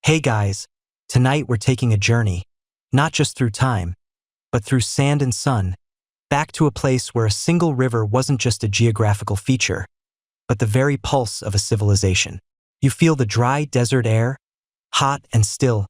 Hey guys, tonight we're taking a journey, not just through time, but through sand and sun, back to a place where a single river wasn't just a geographical feature, but the very pulse of a civilization. You feel the dry desert air, hot and still,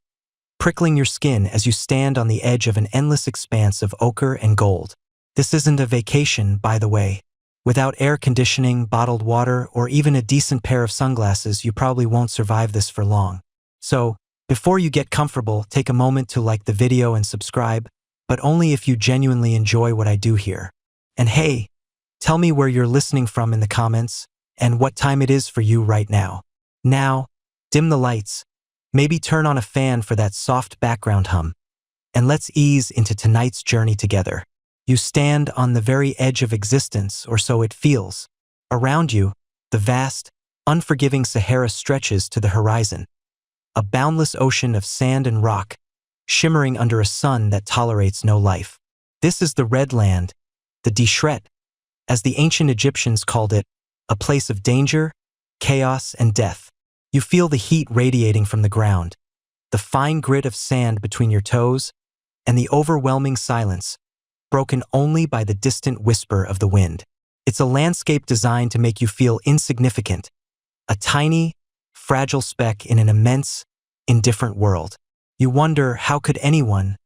prickling your skin as you stand on the edge of an endless expanse of ochre and gold. This isn't a vacation, by the way. Without air conditioning, bottled water, or even a decent pair of sunglasses, you probably won't survive this for long. So, before you get comfortable, take a moment to like the video and subscribe, but only if you genuinely enjoy what I do here. And hey, tell me where you're listening from in the comments, and what time it is for you right now. Now, dim the lights, maybe turn on a fan for that soft background hum, and let's ease into tonight's journey together. You stand on the very edge of existence, or so it feels. Around you, the vast, unforgiving Sahara stretches to the horizon. A boundless ocean of sand and rock, shimmering under a sun that tolerates no life. This is the Red Land, the Deshret, as the ancient Egyptians called it, a place of danger, chaos, and death. You feel the heat radiating from the ground, the fine grit of sand between your toes, and the overwhelming silence, broken only by the distant whisper of the wind. It's a landscape designed to make you feel insignificant, a tiny, fragile speck in an immense, indifferent world. You wonder, how could anyone,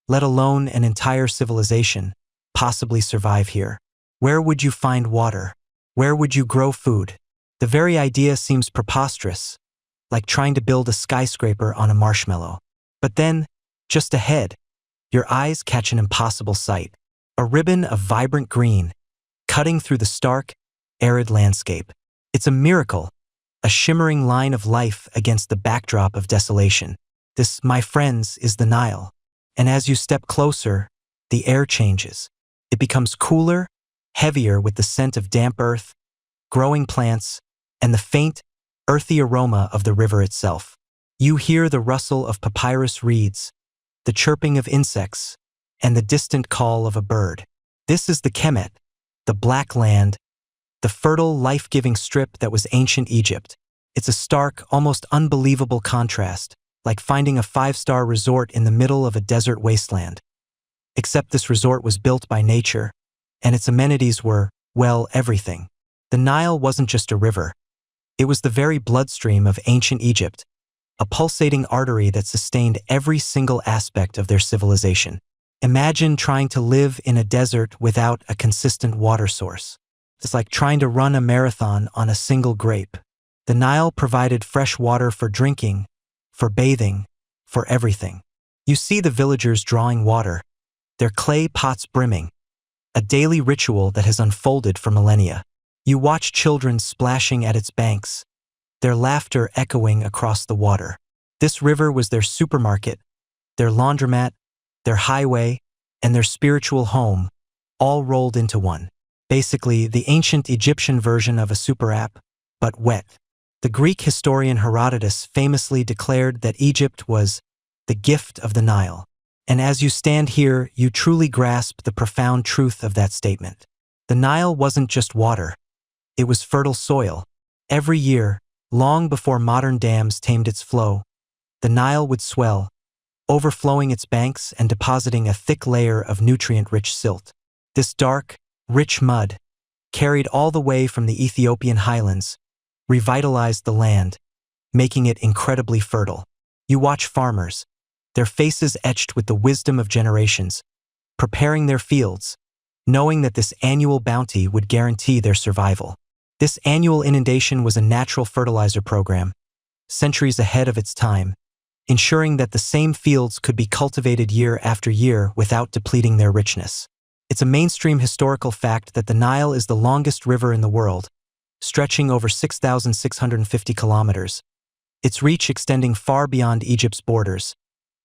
let alone an entire civilization, possibly survive here? Where would you find water? Where would you grow food? The very idea seems preposterous, like trying to build a skyscraper on a marshmallow. But then, just ahead, your eyes catch an impossible sight. A ribbon of vibrant green, cutting through the stark, arid landscape. It's a miracle, a shimmering line of life against the backdrop of desolation. This, my friends, is the Nile. And as you step closer, the air changes. It becomes cooler, heavier with the scent of damp earth, growing plants, and the faint, earthy aroma of the river itself. You hear the rustle of papyrus reeds, the chirping of insects, and the distant call of a bird. This is the Heqet, the Black Land, the fertile, life-giving strip that was ancient Egypt. It's a stark, almost unbelievable contrast, like finding a five-star resort in the middle of a desert wasteland. Except this resort was built by nature, and its amenities were, well, everything. The Nile wasn't just a river. It was the very bloodstream of ancient Egypt, a pulsating artery that sustained every single aspect of their civilization. Imagine trying to live in a desert without a consistent water source. It's like trying to run a marathon on a single grape. The Nile provided fresh water for drinking, for bathing, for everything. You see the villagers drawing water, their clay pots brimming, a daily ritual that has unfolded for millennia. You watch children splashing at its banks, their laughter echoing across the water. This river was their supermarket, their laundromat, their highway, and their spiritual home, all rolled into one. Basically, the ancient Egyptian version of a super app, but wet. The Greek historian Herodotus famously declared that Egypt was the gift of the Nile. And as you stand here, you truly grasp the profound truth of that statement. The Nile wasn't just water. It was fertile soil. Every year, long before modern dams tamed its flow, the Nile would swell, overflowing its banks and depositing a thick layer of nutrient-rich silt. This dark, rich mud, carried all the way from the Ethiopian highlands, revitalized the land, making it incredibly fertile. You watch farmers, their faces etched with the wisdom of generations, preparing their fields, knowing that this annual bounty would guarantee their survival. This annual inundation was a natural fertilizer program, centuries ahead of its time, ensuring that the same fields could be cultivated year after year without depleting their richness. It's a mainstream historical fact that the Nile is the longest river in the world, stretching over 6,650 kilometers, its reach extending far beyond Egypt's borders.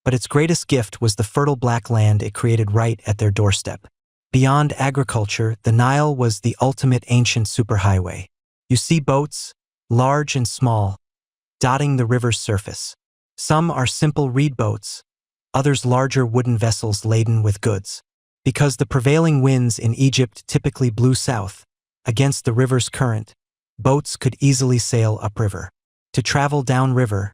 But its greatest gift was the fertile black land it created right at their doorstep. Beyond agriculture, the Nile was the ultimate ancient superhighway. You see boats, large and small, dotting the river's surface. Some are simple reed boats, others larger wooden vessels laden with goods. Because the prevailing winds in Egypt typically blew south, against the river's current, boats could easily sail upriver. To travel downriver,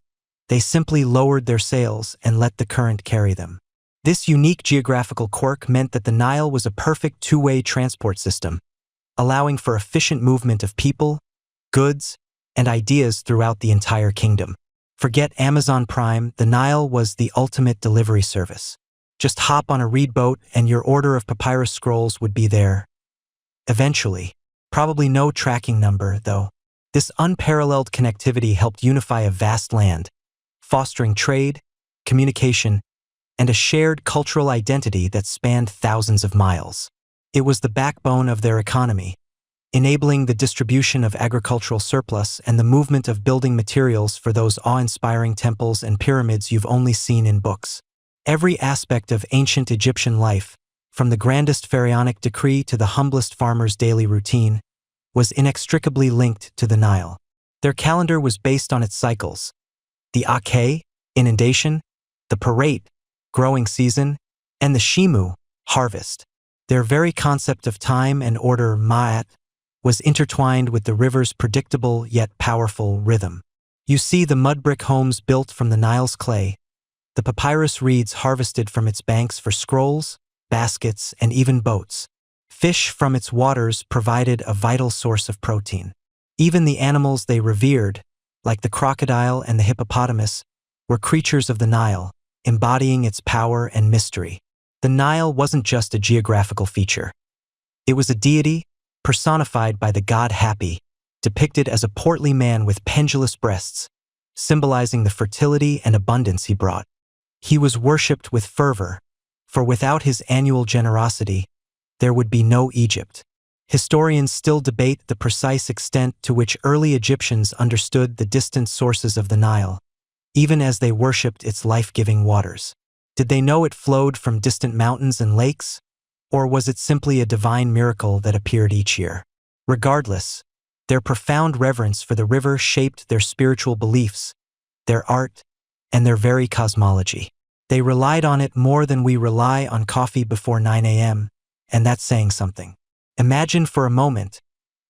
They simply lowered their sails and let the current carry them. This unique geographical quirk meant that the Nile was a perfect two-way transport system, allowing for efficient movement of people, goods, and ideas throughout the entire kingdom. Forget Amazon Prime, the Nile was the ultimate delivery service. Just hop on a reed boat and your order of papyrus scrolls would be there. Eventually. Probably no tracking number, though. This unparalleled connectivity helped unify a vast land, fostering trade, communication, and a shared cultural identity that spanned thousands of miles. It was the backbone of their economy, enabling the distribution of agricultural surplus and the movement of building materials for those awe-inspiring temples and pyramids you've only seen in books. Every aspect of ancient Egyptian life, from the grandest pharaonic decree to the humblest farmer's daily routine, was inextricably linked to the Nile. Their calendar was based on its cycles: the Heqet, inundation; the Parate, growing season; and the Shimu, harvest. Their very concept of time and order, Ma'at, was intertwined with the river's predictable yet powerful rhythm. You see the mud brick homes built from the Nile's clay, the papyrus reeds harvested from its banks for scrolls, baskets, and even boats. Fish from its waters provided a vital source of protein. Even the animals they revered, like the crocodile and the hippopotamus, were creatures of the Nile, embodying its power and mystery. The Nile wasn't just a geographical feature. It was a deity, personified by the god Happy, depicted as a portly man with pendulous breasts, symbolizing the fertility and abundance he brought. He was worshipped with fervor, for without his annual generosity, there would be no Egypt. Historians still debate the precise extent to which early Egyptians understood the distant sources of the Nile, even as they worshipped its life-giving waters. Did they know it flowed from distant mountains and lakes, or was it simply a divine miracle that appeared each year? Regardless, their profound reverence for the river shaped their spiritual beliefs, their art, and their very cosmology. They relied on it more than we rely on coffee before 9 a.m., and that's saying something. Imagine for a moment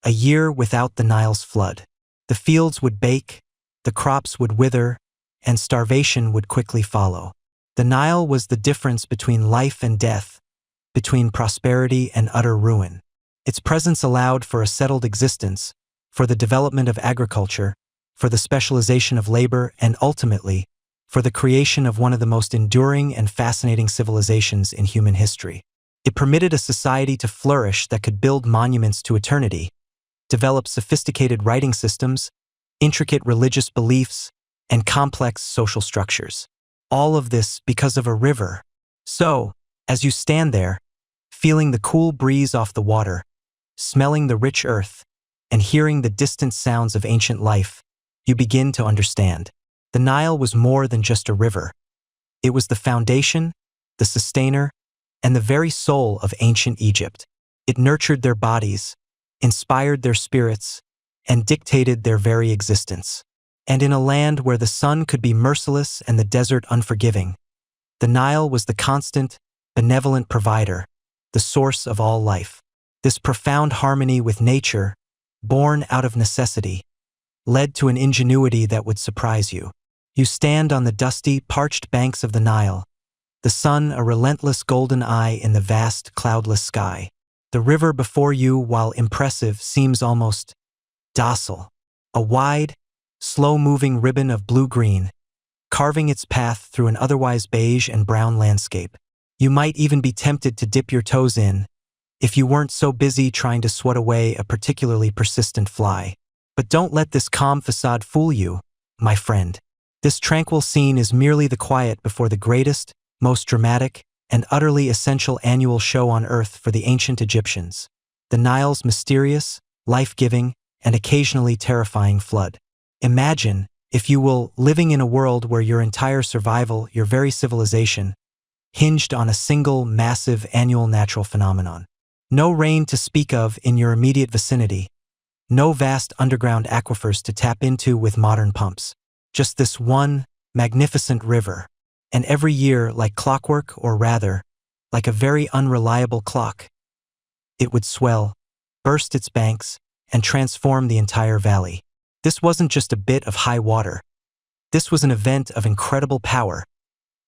a year without the Nile's flood. The fields would bake, the crops would wither, and starvation would quickly follow. The Nile was the difference between life and death, between prosperity and utter ruin. Its presence allowed for a settled existence, for the development of agriculture, for the specialization of labor, and ultimately, for the creation of one of the most enduring and fascinating civilizations in human history. It permitted a society to flourish that could build monuments to eternity, develop sophisticated writing systems, intricate religious beliefs, and complex social structures. All of this because of a river. So, as you stand there, feeling the cool breeze off the water, smelling the rich earth, and hearing the distant sounds of ancient life, you begin to understand. The Nile was more than just a river. It was the foundation, the sustainer, and the very soul of ancient Egypt. It nurtured their bodies, inspired their spirits, and dictated their very existence. And in a land where the sun could be merciless and the desert unforgiving, the Nile was the constant, benevolent provider, the source of all life. This profound harmony with nature, born out of necessity, led to an ingenuity that would surprise you. You stand on the dusty, parched banks of the Nile, the sun a relentless golden eye in the vast, cloudless sky. The river before you, while impressive, seems almost docile. A wide, slow-moving ribbon of blue-green, carving its path through an otherwise beige and brown landscape. You might even be tempted to dip your toes in, if you weren't so busy trying to swat away a particularly persistent fly. But don't let this calm facade fool you, my friend. This tranquil scene is merely the quiet before the greatest, most dramatic, and utterly essential annual show on Earth for the ancient Egyptians: the Nile's mysterious, life-giving, and occasionally terrifying flood. Imagine, if you will, living in a world where your entire survival, your very civilization, hinged on a single, massive annual natural phenomenon. No rain to speak of in your immediate vicinity, no vast underground aquifers to tap into with modern pumps. Just this one magnificent river. And every year, like clockwork, or rather, like a very unreliable clock, it would swell, burst its banks, and transform the entire valley. This wasn't just a bit of high water. This was an event of incredible power,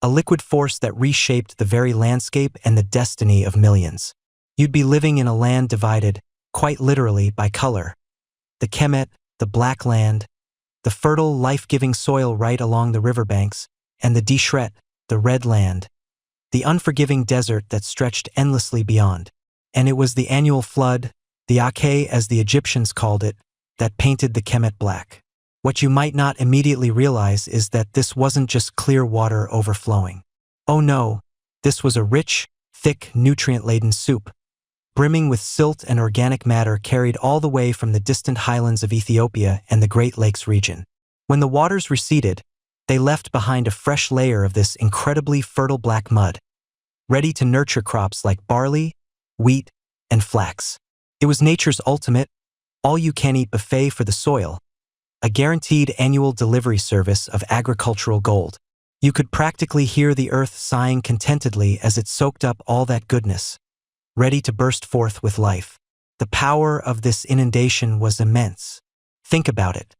a liquid force that reshaped the very landscape and the destiny of millions. You'd be living in a land divided, quite literally, by color. The Heqet, the black land, the fertile, life-giving soil right along the riverbanks, and the T3, the red land, the unforgiving desert that stretched endlessly beyond. And it was the annual flood, the Heqet as the Egyptians called it, that painted the Heqet black. What you might not immediately realize is that this wasn't just clear water overflowing. Oh no, this was a rich, thick, nutrient-laden soup, brimming with silt and organic matter carried all the way from the distant highlands of Ethiopia and the Great Lakes region. When the waters receded, they left behind a fresh layer of this incredibly fertile black mud, ready to nurture crops like barley, wheat, and flax. It was nature's ultimate, all-you-can-eat buffet for the soil, a guaranteed annual delivery service of agricultural gold. You could practically hear the earth sighing contentedly as it soaked up all that goodness, ready to burst forth with life. The power of this inundation was immense. Think about it.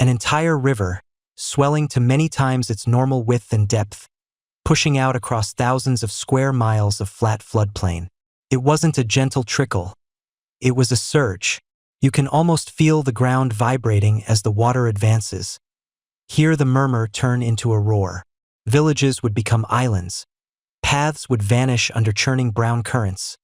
An entire river, swelling to many times its normal width and depth, pushing out across thousands of square miles of flat floodplain. It wasn't a gentle trickle. It was a surge. You can almost feel the ground vibrating as the water advances. Hear the murmur turn into a roar. Villages would become islands. Paths would vanish under churning brown currents,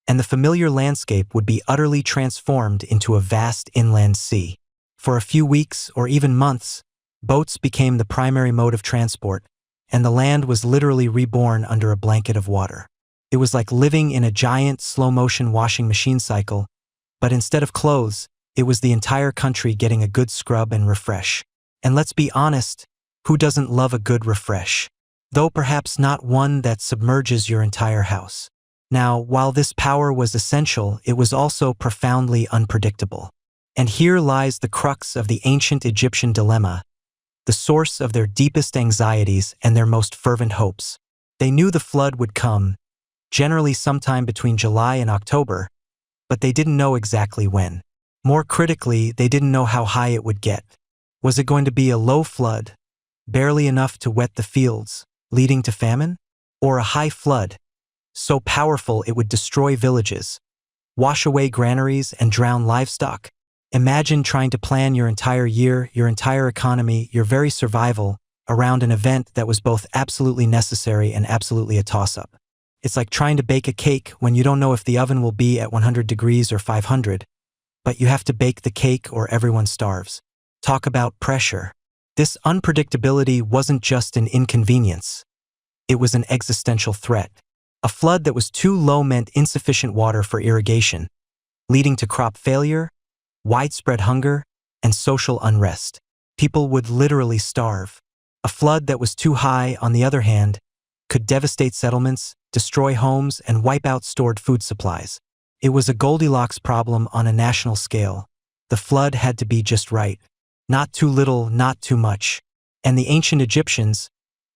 and the familiar landscape would be utterly transformed into a vast inland sea. For a few weeks or even months, boats became the primary mode of transport, and the land was literally reborn under a blanket of water. It was like living in a giant slow-motion washing machine cycle, but instead of clothes, it was the entire country getting a good scrub and refresh. And let's be honest, who doesn't love a good refresh? Though perhaps not one that submerges your entire house. Now, while this power was essential, it was also profoundly unpredictable. And here lies the crux of the ancient Egyptian dilemma, the source of their deepest anxieties and their most fervent hopes. They knew the flood would come, generally sometime between July and October, but they didn't know exactly when. More critically, they didn't know how high it would get. Was it going to be a low flood, barely enough to wet the fields, leading to famine? Or a high flood, so powerful it would destroy villages, wash away granaries, and drown livestock? Imagine trying to plan your entire year, your entire economy, your very survival around an event that was both absolutely necessary and absolutely a toss-up. It's like trying to bake a cake when you don't know if the oven will be at 100 degrees or 500, but you have to bake the cake or everyone starves. Talk about pressure. This unpredictability wasn't just an inconvenience. It was an existential threat. A flood that was too low meant insufficient water for irrigation, leading to crop failure, widespread hunger, and social unrest. People would literally starve. A flood that was too high, on the other hand, could devastate settlements, destroy homes, and wipe out stored food supplies. It was a Goldilocks problem on a national scale. The flood had to be just right. Not too little, not too much. And the ancient Egyptians,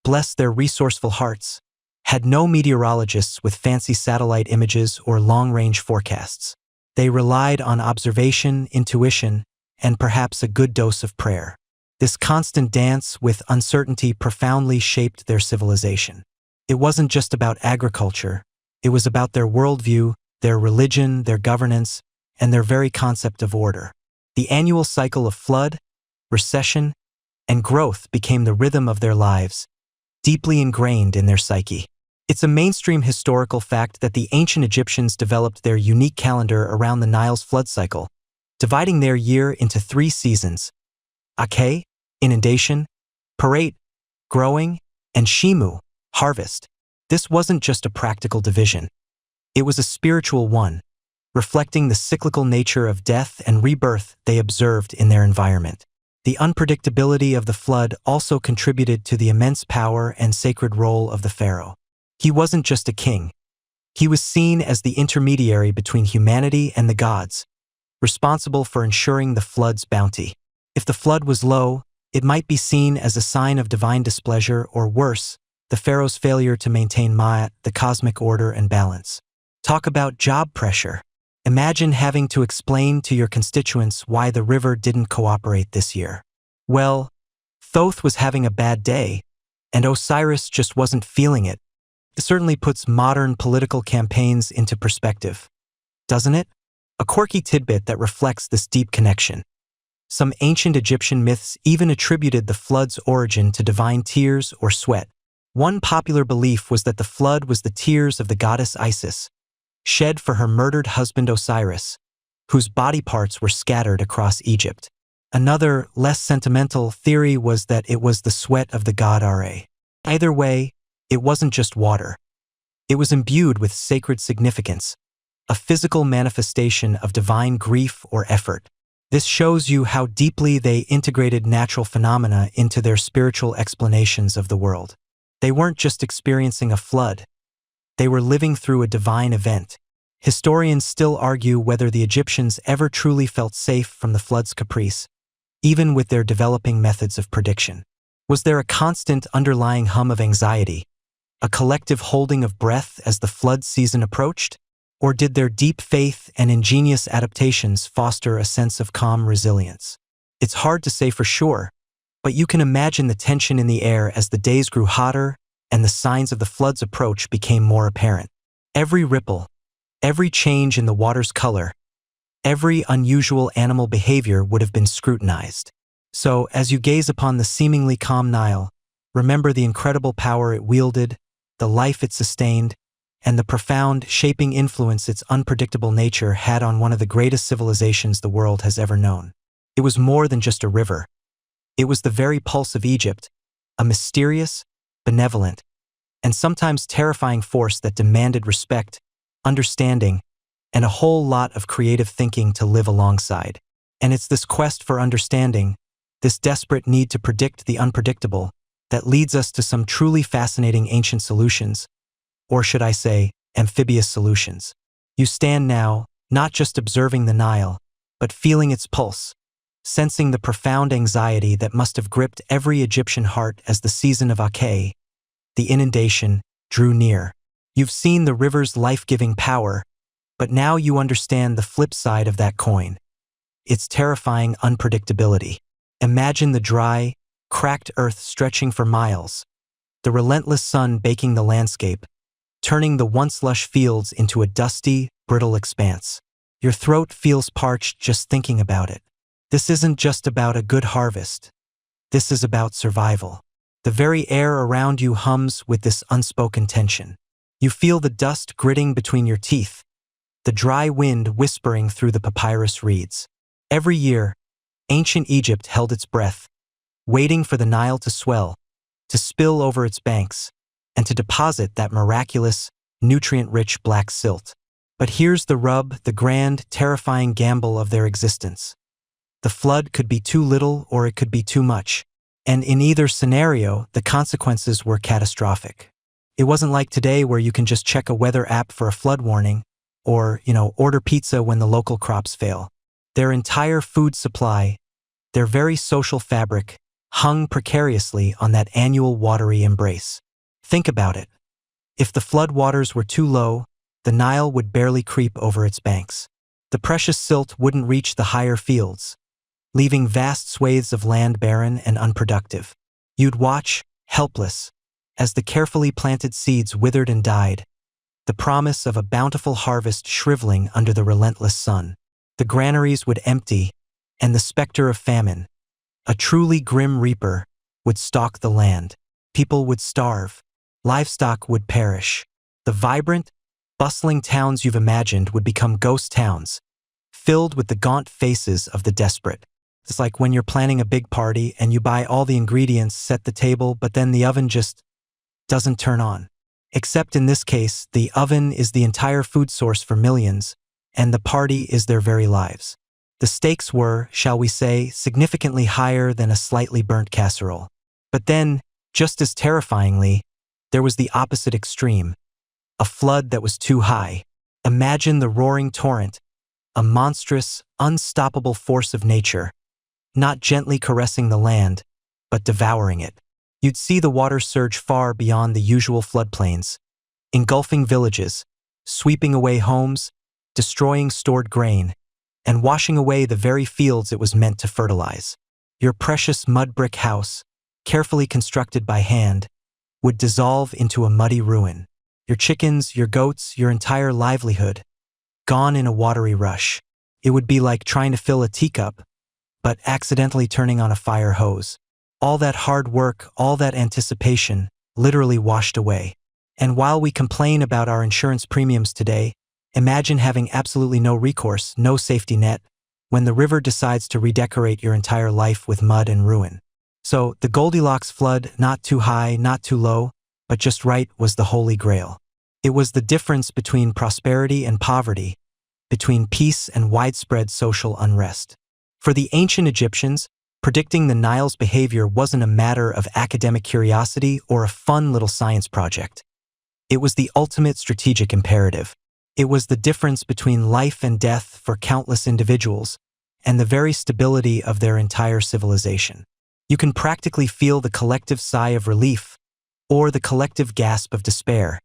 bless their resourceful hearts, had no meteorologists with fancy satellite images or long-range forecasts. They relied on observation, intuition, and perhaps a good dose of prayer. This constant dance with uncertainty profoundly shaped their civilization. It wasn't just about agriculture. It was about their worldview, their religion, their governance, and their very concept of order. The annual cycle of flood, recession, and growth became the rhythm of their lives, deeply ingrained in their psyche. It's a mainstream historical fact that the ancient Egyptians developed their unique calendar around the Nile's flood cycle, dividing their year into 3 seasons: Heqet, inundation; Fertility, growing; and Shimu, harvest. This wasn't just a practical division. It was a spiritual one, reflecting the cyclical nature of death and rebirth they observed in their environment. The unpredictability of the flood also contributed to the immense power and sacred role of the pharaoh. He wasn't just a king. He was seen as the intermediary between humanity and the gods, responsible for ensuring the flood's bounty. If the flood was low, it might be seen as a sign of divine displeasure, or worse, the pharaoh's failure to maintain Ma'at, the cosmic order and balance. Talk about job pressure. Imagine having to explain to your constituents why the river didn't cooperate this year. Well, Thoth was having a bad day, and Osiris just wasn't feeling it. It certainly puts modern political campaigns into perspective, doesn't it? A quirky tidbit that reflects this deep connection. Some ancient Egyptian myths even attributed the flood's origin to divine tears or sweat. One popular belief was that the flood was the tears of the goddess Isis, shed for her murdered husband Osiris, whose body parts were scattered across Egypt. Another, less sentimental theory was that it was the sweat of the god Ra. Either way, it wasn't just water. It was imbued with sacred significance, a physical manifestation of divine grief or effort. This shows you how deeply they integrated natural phenomena into their spiritual explanations of the world. They weren't just experiencing a flood. They were living through a divine event. Historians still argue whether the Egyptians ever truly felt safe from the flood's caprice, even with their developing methods of prediction. Was there a constant underlying hum of anxiety, a collective holding of breath as the flood season approached? Or did their deep faith and ingenious adaptations foster a sense of calm resilience? It's hard to say for sure, but you can imagine the tension in the air as the days grew hotter and the signs of the flood's approach became more apparent. Every ripple, every change in the water's color, every unusual animal behavior would have been scrutinized. So, as you gaze upon the seemingly calm Nile, remember the incredible power it wielded, the life it sustained, and the profound, shaping influence its unpredictable nature had on one of the greatest civilizations the world has ever known. It was more than just a river. It was the very pulse of Egypt, a mysterious, benevolent, and sometimes terrifying force that demanded respect, understanding, and a whole lot of creative thinking to live alongside. And it's this quest for understanding, this desperate need to predict the unpredictable, that leads us to some truly fascinating ancient solutions, or should I say, amphibious solutions. You stand now, not just observing the Nile, but feeling its pulse, sensing the profound anxiety that must have gripped every Egyptian heart as the season of Heqet, the inundation, drew near. You've seen the river's life-giving power, but now you understand the flip side of that coin. Its terrifying unpredictability. Imagine the dry, cracked earth stretching for miles, the relentless sun baking the landscape, turning the once lush fields into a dusty, brittle expanse. Your throat feels parched just thinking about it. This isn't just about a good harvest. This is about survival. The very air around you hums with this unspoken tension. You feel the dust gritting between your teeth, the dry wind whispering through the papyrus reeds. Every year, ancient Egypt held its breath, waiting for the Nile to swell, to spill over its banks, and to deposit that miraculous, nutrient-rich black silt. But here's the rub, the grand, terrifying gamble of their existence. The flood could be too little or it could be too much, and in either scenario, the consequences were catastrophic. It wasn't like today where you can just check a weather app for a flood warning, or, order pizza when the local crops fail. Their entire food supply, their very social fabric, hung precariously on that annual watery embrace. Think about it. If the flood waters were too low, the Nile would barely creep over its banks. The precious silt wouldn't reach the higher fields, leaving vast swathes of land barren and unproductive. You'd watch, helpless, as the carefully planted seeds withered and died, the promise of a bountiful harvest shriveling under the relentless sun. The granaries would empty, and the specter of famine, a truly grim reaper, would stalk the land. People would starve. Livestock would perish. The vibrant, bustling towns you've imagined would become ghost towns, filled with the gaunt faces of the desperate. It's like when you're planning a big party and you buy all the ingredients, set the table, but then the oven just doesn't turn on. Except in this case, the oven is the entire food source for millions, and the party is their very lives. The stakes were, shall we say, significantly higher than a slightly burnt casserole. But then, just as terrifyingly, there was the opposite extreme, a flood that was too high. Imagine the roaring torrent, a monstrous, unstoppable force of nature, not gently caressing the land, but devouring it. You'd see the water surge far beyond the usual floodplains, engulfing villages, sweeping away homes, destroying stored grain, and washing away the very fields it was meant to fertilize. Your precious mud brick house, carefully constructed by hand, would dissolve into a muddy ruin. Your chickens, your goats, your entire livelihood, gone in a watery rush. It would be like trying to fill a teacup, but accidentally turning on a fire hose. All that hard work, all that anticipation, literally washed away. And while we complain about our insurance premiums today, imagine having absolutely no recourse, no safety net, when the river decides to redecorate your entire life with mud and ruin. So, the Goldilocks flood, not too high, not too low, but just right, was the holy grail. It was the difference between prosperity and poverty, between peace and widespread social unrest. For the ancient Egyptians, predicting the Nile's behavior wasn't a matter of academic curiosity or a fun little science project. It was the ultimate strategic imperative. It was the difference between life and death for countless individuals and the very stability of their entire civilization. You can practically feel the collective sigh of relief or the collective gasp of despair,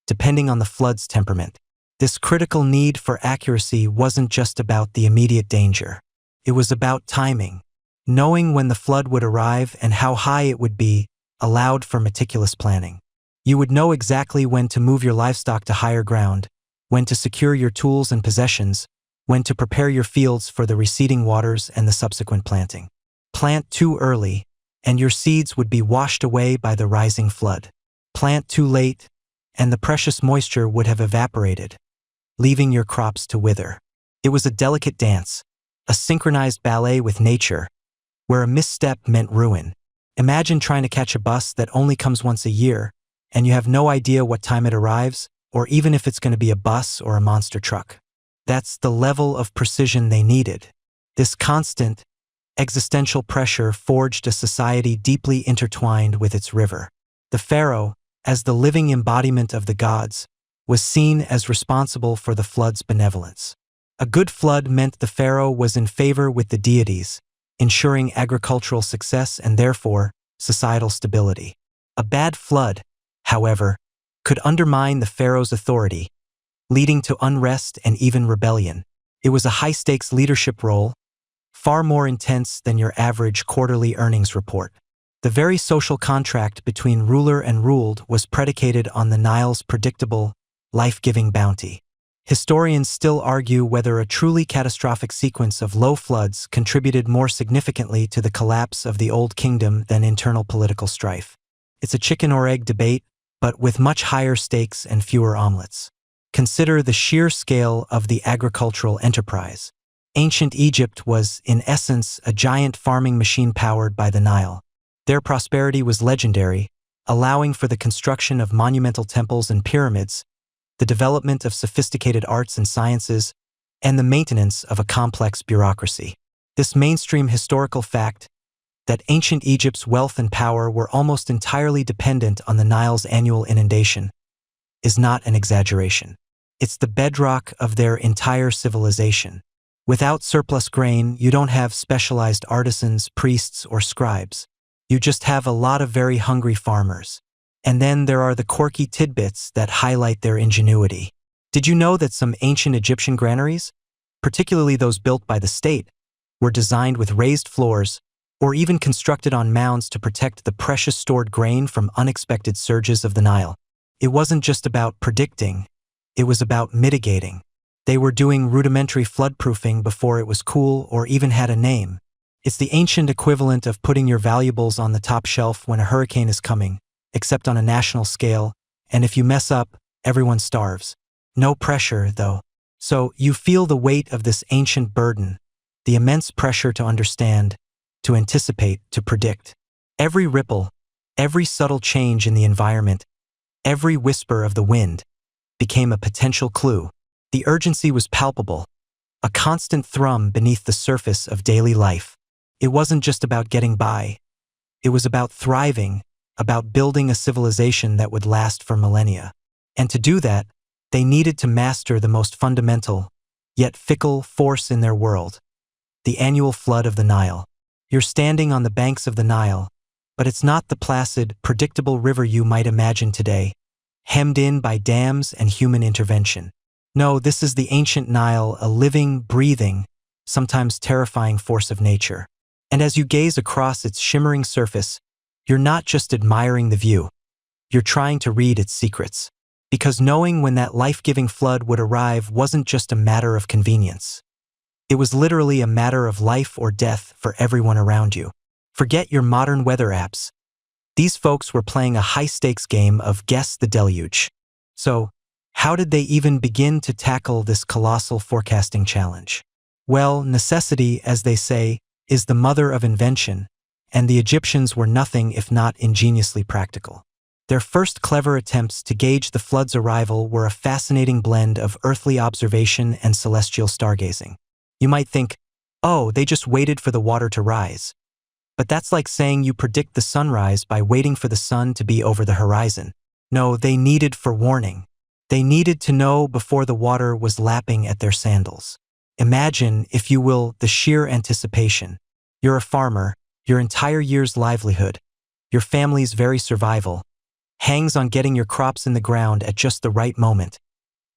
depending on the flood's temperament. This critical need for accuracy wasn't just about the immediate danger. It was about timing. Knowing when the flood would arrive and how high it would be allowed for meticulous planning. You would know exactly when to move your livestock to higher ground, when to secure your tools and possessions, when to prepare your fields for the receding waters and the subsequent planting. Plant too early, and your seeds would be washed away by the rising flood. Plant too late, and the precious moisture would have evaporated, leaving your crops to wither. It was a delicate dance, a synchronized ballet with nature, where a misstep meant ruin. Imagine trying to catch a bus that only comes once a year, and you have no idea what time it arrives, or even if it's going to be a bus or a monster truck. That's the level of precision they needed. This constant, existential pressure forged a society deeply intertwined with its river. The pharaoh, as the living embodiment of the gods, was seen as responsible for the flood's benevolence. A good flood meant the pharaoh was in favor with the deities, ensuring agricultural success and therefore societal stability. A bad flood, however, could undermine the pharaoh's authority, leading to unrest and even rebellion. It was a high-stakes leadership role, far more intense than your average quarterly earnings report. The very social contract between ruler and ruled was predicated on the Nile's predictable, life-giving bounty. Historians still argue whether a truly catastrophic sequence of low floods contributed more significantly to the collapse of the Old Kingdom than internal political strife. It's a chicken or egg debate, but with much higher stakes and fewer omelets. Consider the sheer scale of the agricultural enterprise. Ancient Egypt was, in essence, a giant farming machine powered by the Nile. Their prosperity was legendary, allowing for the construction of monumental temples and pyramids, the development of sophisticated arts and sciences, and the maintenance of a complex bureaucracy. This mainstream historical fact, that ancient Egypt's wealth and power were almost entirely dependent on the Nile's annual inundation, is not an exaggeration. It's the bedrock of their entire civilization. Without surplus grain, you don't have specialized artisans, priests, or scribes. You just have a lot of very hungry farmers. And then there are the quirky tidbits that highlight their ingenuity. Did you know that some ancient Egyptian granaries, particularly those built by the state, were designed with raised floors or even constructed on mounds to protect the precious stored grain from unexpected surges of the Nile? It wasn't just about predicting, it was about mitigating. They were doing rudimentary floodproofing before it was cool or even had a name. It's the ancient equivalent of putting your valuables on the top shelf when a hurricane is coming, except on a national scale, and if you mess up, everyone starves. No pressure, though. So you feel the weight of this ancient burden, the immense pressure to understand, to anticipate, to predict. Every ripple, every subtle change in the environment, every whisper of the wind became a potential clue. The urgency was palpable, a constant thrum beneath the surface of daily life. It wasn't just about getting by. It was about thriving, about building a civilization that would last for millennia. And to do that, they needed to master the most fundamental, yet fickle force in their world, the annual flood of the Nile. You're standing on the banks of the Nile, but it's not the placid, predictable river you might imagine today, hemmed in by dams and human intervention. No, this is the ancient Nile, a living, breathing, sometimes terrifying force of nature. And as you gaze across its shimmering surface, you're not just admiring the view, you're trying to read its secrets. Because knowing when that life-giving flood would arrive wasn't just a matter of convenience. It was literally a matter of life or death for everyone around you. Forget your modern weather apps. These folks were playing a high-stakes game of guess the deluge. So, how did they even begin to tackle this colossal forecasting challenge? Well, necessity, as they say, is the mother of invention, and the Egyptians were nothing if not ingeniously practical. Their first clever attempts to gauge the flood's arrival were a fascinating blend of earthly observation and celestial stargazing. You might think, oh, they just waited for the water to rise. But that's like saying you predict the sunrise by waiting for the sun to be over the horizon. No, they needed forewarning. They needed to know before the water was lapping at their sandals. Imagine, if you will, the sheer anticipation. You're a farmer, your entire year's livelihood, your family's very survival, hangs on getting your crops in the ground at just the right moment,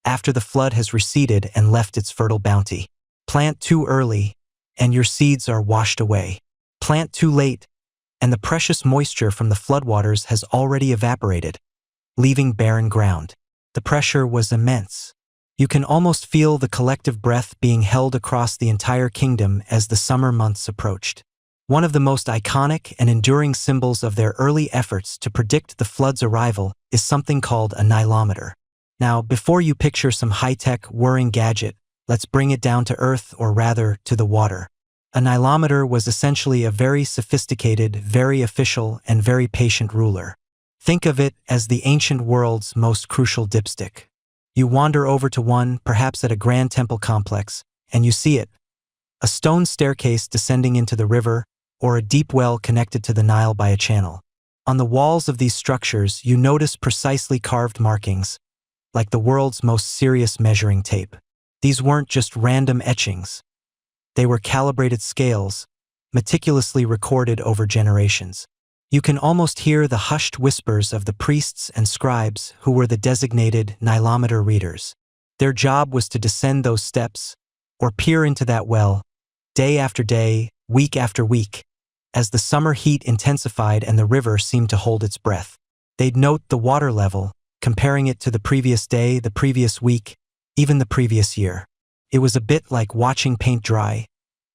after the flood has receded and left its fertile bounty. Plant too early, and your seeds are washed away. Plant too late, and the precious moisture from the floodwaters has already evaporated, leaving barren ground. The pressure was immense. You can almost feel the collective breath being held across the entire kingdom as the summer months approached. One of the most iconic and enduring symbols of their early efforts to predict the flood's arrival is something called a Nilometer. Now, before you picture some high-tech, whirring gadget, let's bring it down to earth, or rather, to the water. A Nilometer was essentially a very sophisticated, very official, and very patient ruler. Think of it as the ancient world's most crucial dipstick. You wander over to one, perhaps at a grand temple complex, and you see it. A stone staircase descending into the river, or a deep well connected to the Nile by a channel. On the walls of these structures, you notice precisely carved markings, like the world's most serious measuring tape. These weren't just random etchings. They were calibrated scales, meticulously recorded over generations. You can almost hear the hushed whispers of the priests and scribes who were the designated Nilometer readers. Their job was to descend those steps, or peer into that well, day after day, week after week, as the summer heat intensified and the river seemed to hold its breath. They'd note the water level, comparing it to the previous day, the previous week, even the previous year. It was a bit like watching paint dry,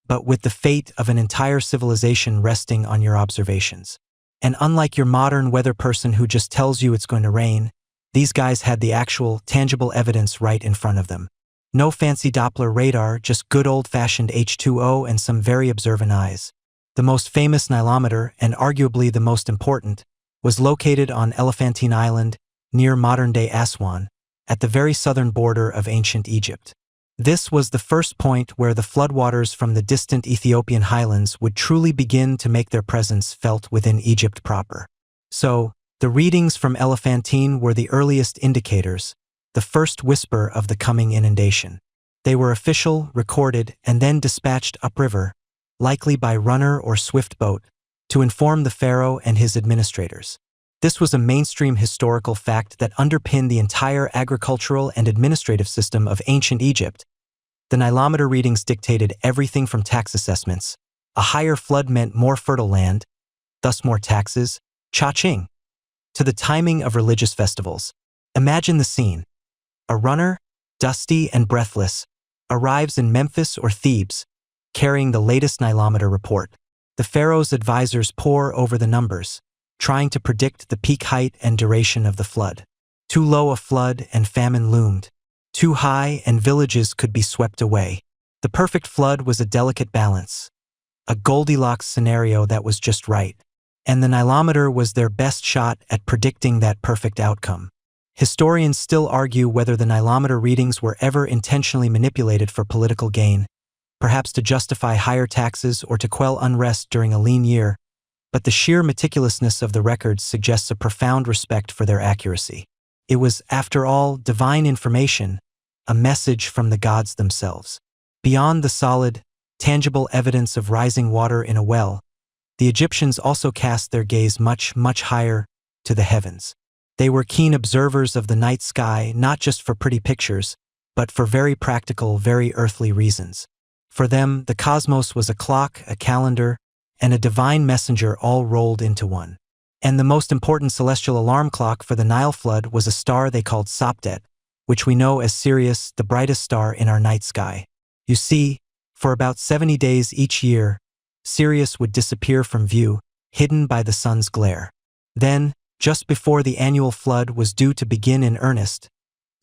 but with the fate of an entire civilization resting on your observations. And unlike your modern weather person who just tells you it's going to rain, these guys had the actual, tangible evidence right in front of them. No fancy Doppler radar, just good old-fashioned H2O and some very observant eyes. The most famous Nilometer, and arguably the most important, was located on Elephantine Island, near modern-day Aswan, at the very southern border of ancient Egypt. This was the first point where the floodwaters from the distant Ethiopian highlands would truly begin to make their presence felt within Egypt proper. So, the readings from Elephantine were the earliest indicators, the first whisper of the coming inundation. They were official, recorded, and then dispatched upriver, likely by runner or swift boat, to inform the pharaoh and his administrators. This was a mainstream historical fact that underpinned the entire agricultural and administrative system of ancient Egypt. The Nilometer readings dictated everything from tax assessments. A higher flood meant more fertile land, thus more taxes, cha-ching, to the timing of religious festivals. Imagine the scene. A runner, dusty and breathless, arrives in Memphis or Thebes, carrying the latest Nilometer report. The pharaoh's advisors pore over the numbers, trying to predict the peak height and duration of the flood. Too low a flood and famine loomed. Too high and villages could be swept away. The perfect flood was a delicate balance, a Goldilocks scenario that was just right. And the Nilometer was their best shot at predicting that perfect outcome. Historians still argue whether the Nilometer readings were ever intentionally manipulated for political gain, perhaps to justify higher taxes or to quell unrest during a lean year, but the sheer meticulousness of the records suggests a profound respect for their accuracy. It was, after all, divine information, a message from the gods themselves. Beyond the solid, tangible evidence of rising water in a well, the Egyptians also cast their gaze much, much higher, to the heavens. They were keen observers of the night sky, not just for pretty pictures, but for very practical, very earthly reasons. For them, the cosmos was a clock, a calendar, and a divine messenger all rolled into one. And the most important celestial alarm clock for the Nile flood was a star they called Sopdet, which we know as Sirius, the brightest star in our night sky. You see, for about 70 days each year, Sirius would disappear from view, hidden by the sun's glare. Then, just before the annual flood was due to begin in earnest,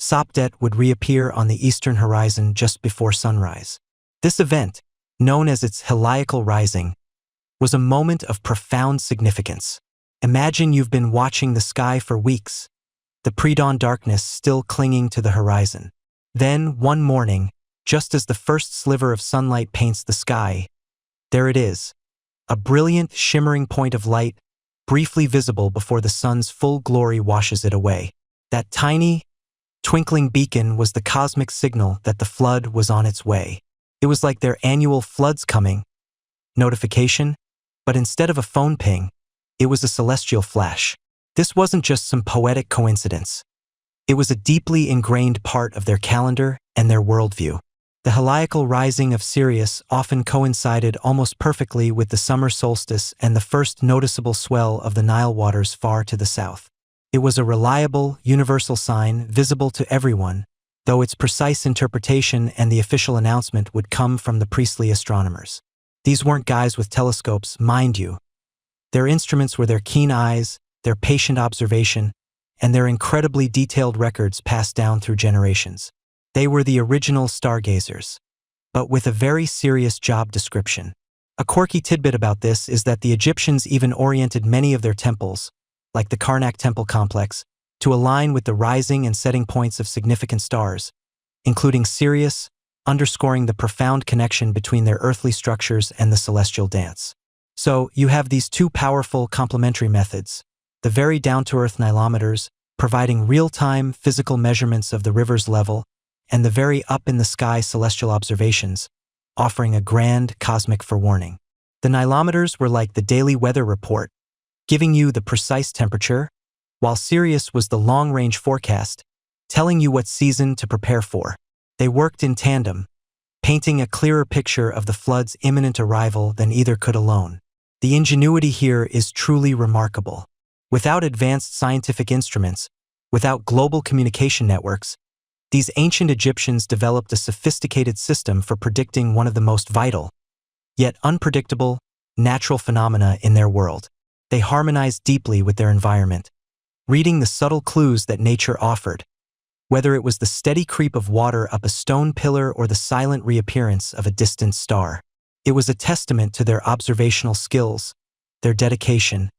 Sopdet would reappear on the eastern horizon just before sunrise. This event, known as its heliacal rising, was a moment of profound significance. Imagine you've been watching the sky for weeks, the pre-dawn darkness still clinging to the horizon. Then, one morning, just as the first sliver of sunlight paints the sky, there it is, a brilliant, shimmering point of light, briefly visible before the sun's full glory washes it away. That tiny, twinkling beacon was the cosmic signal that the flood was on its way. It was like their annual "flood's coming" notification, but instead of a phone ping, it was a celestial flash. This wasn't just some poetic coincidence. It was a deeply ingrained part of their calendar and their worldview. The heliacal rising of Sirius often coincided almost perfectly with the summer solstice and the first noticeable swell of the Nile waters far to the south. It was a reliable, universal sign visible to everyone, though its precise interpretation and the official announcement would come from the priestly astronomers. These weren't guys with telescopes, mind you. Their instruments were their keen eyes, their patient observation, and their incredibly detailed records passed down through generations. They were the original stargazers, but with a very serious job description. A quirky tidbit about this is that the Egyptians even oriented many of their temples, like the Karnak temple complex, to align with the rising and setting points of significant stars, including Sirius, underscoring the profound connection between their earthly structures and the celestial dance. So, you have these two powerful complementary methods, the very down-to-earth Nilometers, providing real-time physical measurements of the river's level, and the very up-in-the-sky celestial observations, offering a grand cosmic forewarning. The Nilometers were like the daily weather report, giving you the precise temperature, while Sirius was the long-range forecast, telling you what season to prepare for. They worked in tandem, painting a clearer picture of the flood's imminent arrival than either could alone. The ingenuity here is truly remarkable. Without advanced scientific instruments, without global communication networks, these ancient Egyptians developed a sophisticated system for predicting one of the most vital, yet unpredictable, natural phenomena in their world. They harmonized deeply with their environment, reading the subtle clues that nature offered, whether it was the steady creep of water up a stone pillar or the silent reappearance of a distant star. It was a testament to their observational skills, their dedication,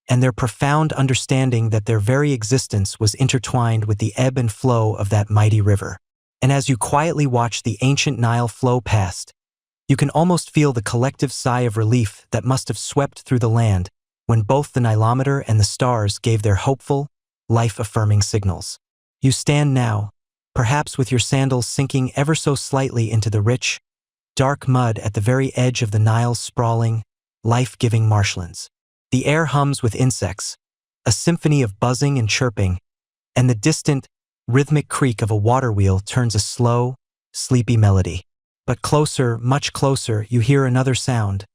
and their profound understanding that their very existence was intertwined with the ebb and flow of that mighty river. And as you quietly watch the ancient Nile flow past, you can almost feel the collective sigh of relief that must have swept through the land when both the Nilometer and the stars gave their hopeful, life-affirming signals. You stand now, perhaps with your sandals sinking ever so slightly into the rich, dark mud at the very edge of the Nile's sprawling, life-giving marshlands. The air hums with insects, a symphony of buzzing and chirping, and the distant, rhythmic creak of a water wheel turns a slow, sleepy melody. But closer, much closer, you hear another sound,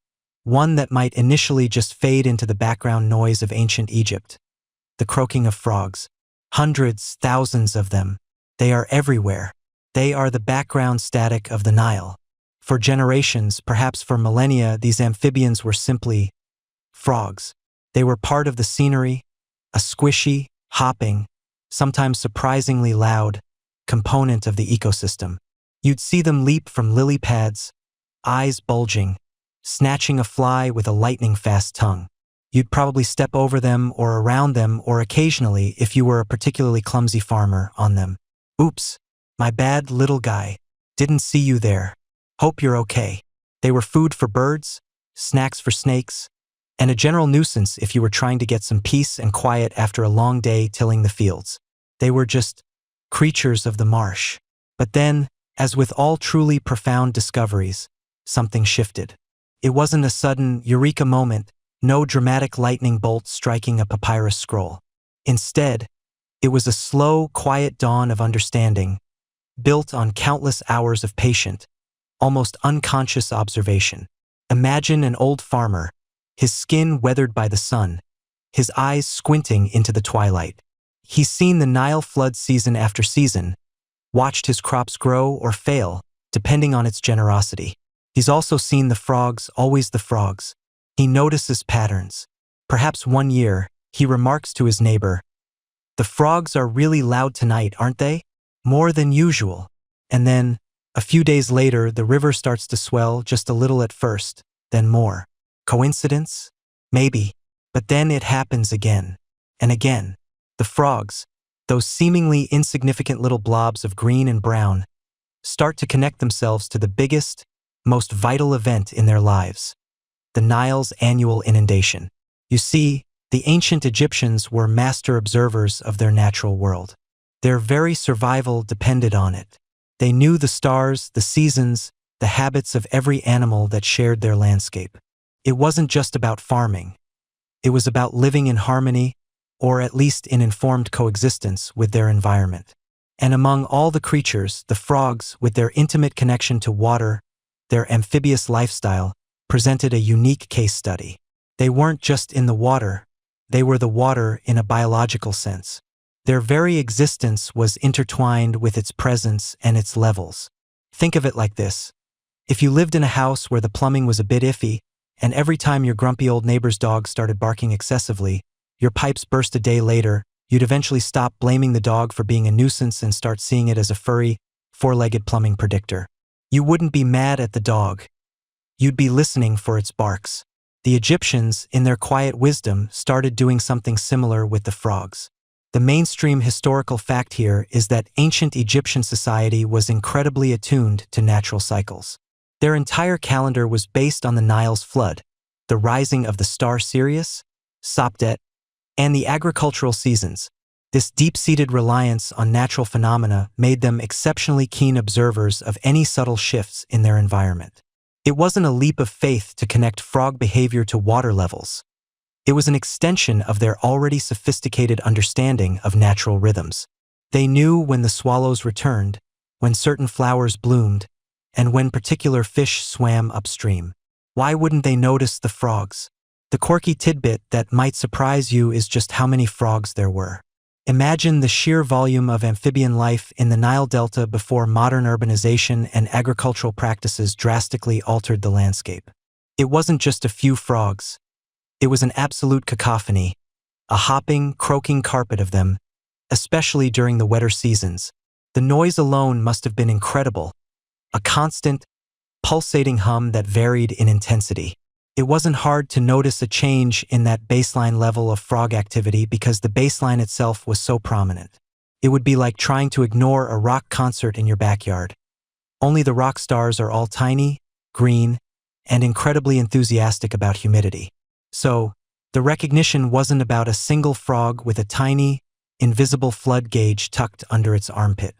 one that might initially just fade into the background noise of ancient Egypt. The croaking of frogs. Hundreds, thousands of them. They are everywhere. They are the background static of the Nile. For generations, perhaps for millennia, these amphibians were simply frogs. They were part of the scenery, a squishy, hopping, sometimes surprisingly loud, component of the ecosystem. You'd see them leap from lily pads, eyes bulging, snatching a fly with a lightning-fast tongue. You'd probably step over them or around them or occasionally, if you were a particularly clumsy farmer, on them. Oops, my bad, little guy. Didn't see you there. Hope you're okay. They were food for birds, snacks for snakes, and a general nuisance if you were trying to get some peace and quiet after a long day tilling the fields. They were just creatures of the marsh. But then, as with all truly profound discoveries, something shifted. It wasn't a sudden eureka moment, no dramatic lightning bolt striking a papyrus scroll. Instead, it was a slow, quiet dawn of understanding, built on countless hours of patient, almost unconscious observation. Imagine an old farmer, his skin weathered by the sun, his eyes squinting into the twilight. He's seen the Nile flood season after season, watched his crops grow or fail, depending on its generosity. He's also seen the frogs, always the frogs. He notices patterns. Perhaps one year, he remarks to his neighbor, "The frogs are really loud tonight, aren't they? More than usual." And then, a few days later, the river starts to swell just a little at first, then more. Coincidence? Maybe. But then it happens again. And again. The frogs, those seemingly insignificant little blobs of green and brown, start to connect themselves to the biggest, most vital event in their lives, the Nile's annual inundation. You see, the ancient Egyptians were master observers of their natural world. Their very survival depended on it. They knew the stars, the seasons, the habits of every animal that shared their landscape. It wasn't just about farming. It was about living in harmony, or at least in informed coexistence with their environment. And among all the creatures, the frogs, with their intimate connection to water, their amphibious lifestyle, presented a unique case study. They weren't just in the water, they were the water in a biological sense. Their very existence was intertwined with its presence and its levels. Think of it like this. If you lived in a house where the plumbing was a bit iffy, and every time your grumpy old neighbor's dog started barking excessively, your pipes burst a day later, you'd eventually stop blaming the dog for being a nuisance and start seeing it as a furry, four-legged plumbing predictor. You wouldn't be mad at the dog. You'd be listening for its barks. The Egyptians, in their quiet wisdom, started doing something similar with the frogs. The mainstream historical fact here is that ancient Egyptian society was incredibly attuned to natural cycles. Their entire calendar was based on the Nile's flood, the rising of the star Sirius, Heqet, and the agricultural seasons. This deep-seated reliance on natural phenomena made them exceptionally keen observers of any subtle shifts in their environment. It wasn't a leap of faith to connect frog behavior to water levels. It was an extension of their already sophisticated understanding of natural rhythms. They knew when the swallows returned, when certain flowers bloomed, and when particular fish swam upstream. Why wouldn't they notice the frogs? The quirky tidbit that might surprise you is just how many frogs there were. Imagine the sheer volume of amphibian life in the Nile Delta before modern urbanization and agricultural practices drastically altered the landscape. It wasn't just a few frogs. It was an absolute cacophony, a hopping, croaking carpet of them, especially during the wetter seasons. The noise alone must have been incredible, a constant, pulsating hum that varied in intensity. It wasn't hard to notice a change in that baseline level of frog activity because the baseline itself was so prominent. It would be like trying to ignore a rock concert in your backyard. Only the rock stars are all tiny, green, and incredibly enthusiastic about humidity. So, the recognition wasn't about a single frog with a tiny, invisible flood gauge tucked under its armpit.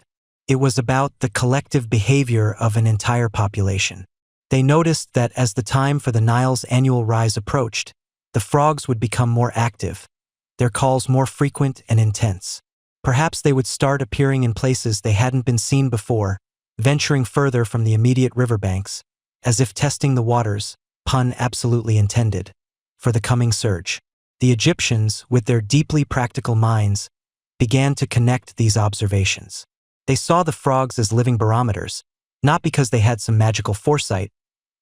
It was about the collective behavior of an entire population. They noticed that as the time for the Nile's annual rise approached, the frogs would become more active, their calls more frequent and intense. Perhaps they would start appearing in places they hadn't been seen before, venturing further from the immediate riverbanks, as if testing the waters, pun absolutely intended, for the coming surge. The Egyptians, with their deeply practical minds, began to connect these observations. They saw the frogs as living barometers, not because they had some magical foresight,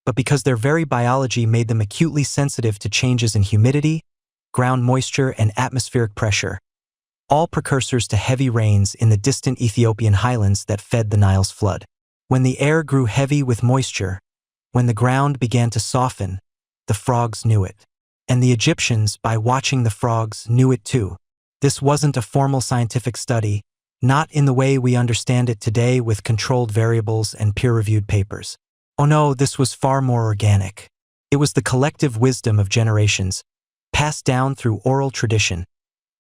but because their very biology made them acutely sensitive to changes in humidity, ground moisture, and atmospheric pressure, all precursors to heavy rains in the distant Ethiopian highlands that fed the Nile's flood. When the air grew heavy with moisture, when the ground began to soften, the frogs knew it. And the Egyptians, by watching the frogs, knew it too. This wasn't a formal scientific study, not in the way we understand it today with controlled variables and peer-reviewed papers. Oh no, this was far more organic. It was the collective wisdom of generations, passed down through oral tradition,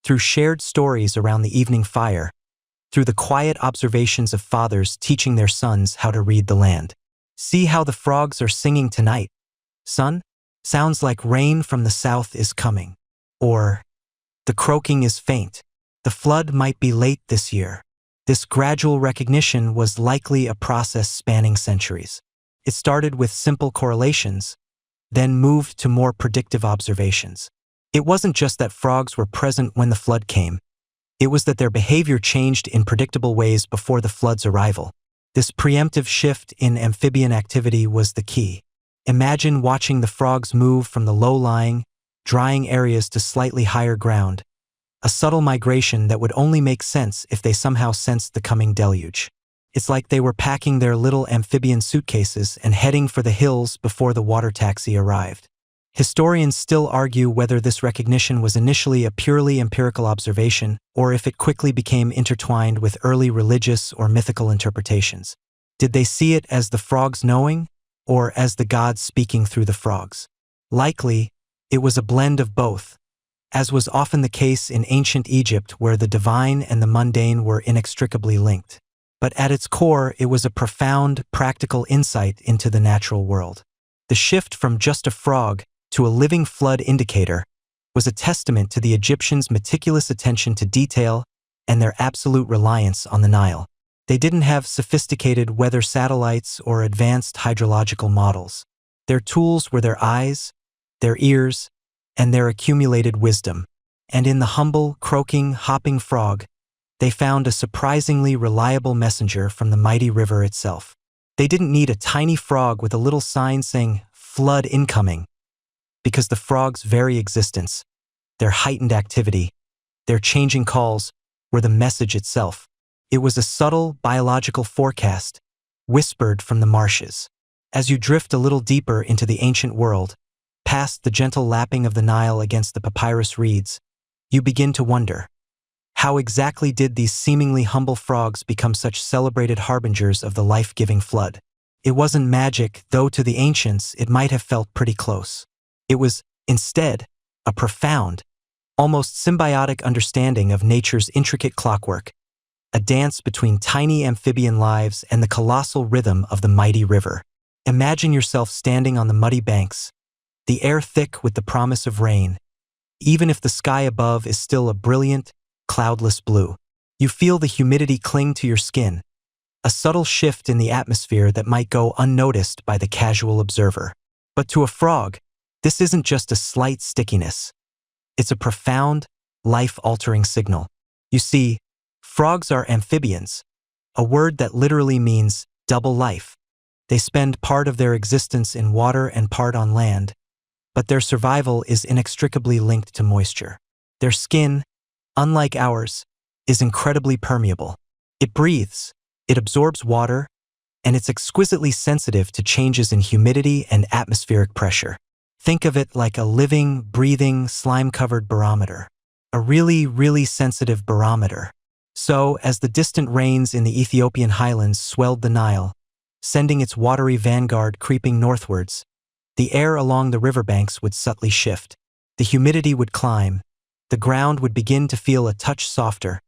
through shared stories around the evening fire, through the quiet observations of fathers teaching their sons how to read the land. See how the frogs are singing tonight, son? Sounds like rain from the south is coming. Or, the croaking is faint. The flood might be late this year. This gradual recognition was likely a process spanning centuries. It started with simple correlations, then moved to more predictive observations. It wasn't just that frogs were present when the flood came. It was that their behavior changed in predictable ways before the flood's arrival. This preemptive shift in amphibian activity was the key. Imagine watching the frogs move from the low-lying, drying areas to slightly higher ground, a subtle migration that would only make sense if they somehow sensed the coming deluge. It's like they were packing their little amphibian suitcases and heading for the hills before the water taxi arrived. Historians still argue whether this recognition was initially a purely empirical observation or if it quickly became intertwined with early religious or mythical interpretations. Did they see it as the frogs knowing, or as the gods speaking through the frogs? Likely, it was a blend of both, as was often the case in ancient Egypt where the divine and the mundane were inextricably linked. But at its core, it was a profound, practical insight into the natural world. The shift from just a frog to a living flood indicator was a testament to the Egyptians' meticulous attention to detail and their absolute reliance on the Nile. They didn't have sophisticated weather satellites or advanced hydrological models. Their tools were their eyes, their ears, and their accumulated wisdom. And in the humble, croaking, hopping frog, they found a surprisingly reliable messenger from the mighty river itself. They didn't need a tiny frog with a little sign saying, "Flood incoming," because the frog's very existence, their heightened activity, their changing calls, were the message itself. It was a subtle biological forecast, whispered from the marshes. As you drift a little deeper into the ancient world, past the gentle lapping of the Nile against the papyrus reeds, you begin to wonder, how exactly did these seemingly humble frogs become such celebrated harbingers of the life-giving flood? It wasn't magic, though to the ancients it might have felt pretty close. It was, instead, a profound, almost symbiotic understanding of nature's intricate clockwork, a dance between tiny amphibian lives and the colossal rhythm of the mighty river. Imagine yourself standing on the muddy banks, the air thick with the promise of rain, even if the sky above is still a brilliant, cloudless blue. You feel the humidity cling to your skin, a subtle shift in the atmosphere that might go unnoticed by the casual observer. But to a frog, this isn't just a slight stickiness. It's a profound, life-altering signal. You see, frogs are amphibians, a word that literally means double life. They spend part of their existence in water and part on land, but their survival is inextricably linked to moisture. Their skin, unlike ours, is incredibly permeable. It breathes, it absorbs water, and it's exquisitely sensitive to changes in humidity and atmospheric pressure. Think of it like a living, breathing, slime-covered barometer. A really, really sensitive barometer. So, as the distant rains in the Ethiopian highlands swelled the Nile, sending its watery vanguard creeping northwards, the air along the riverbanks would subtly shift. The humidity would climb. The ground would begin to feel a touch softer.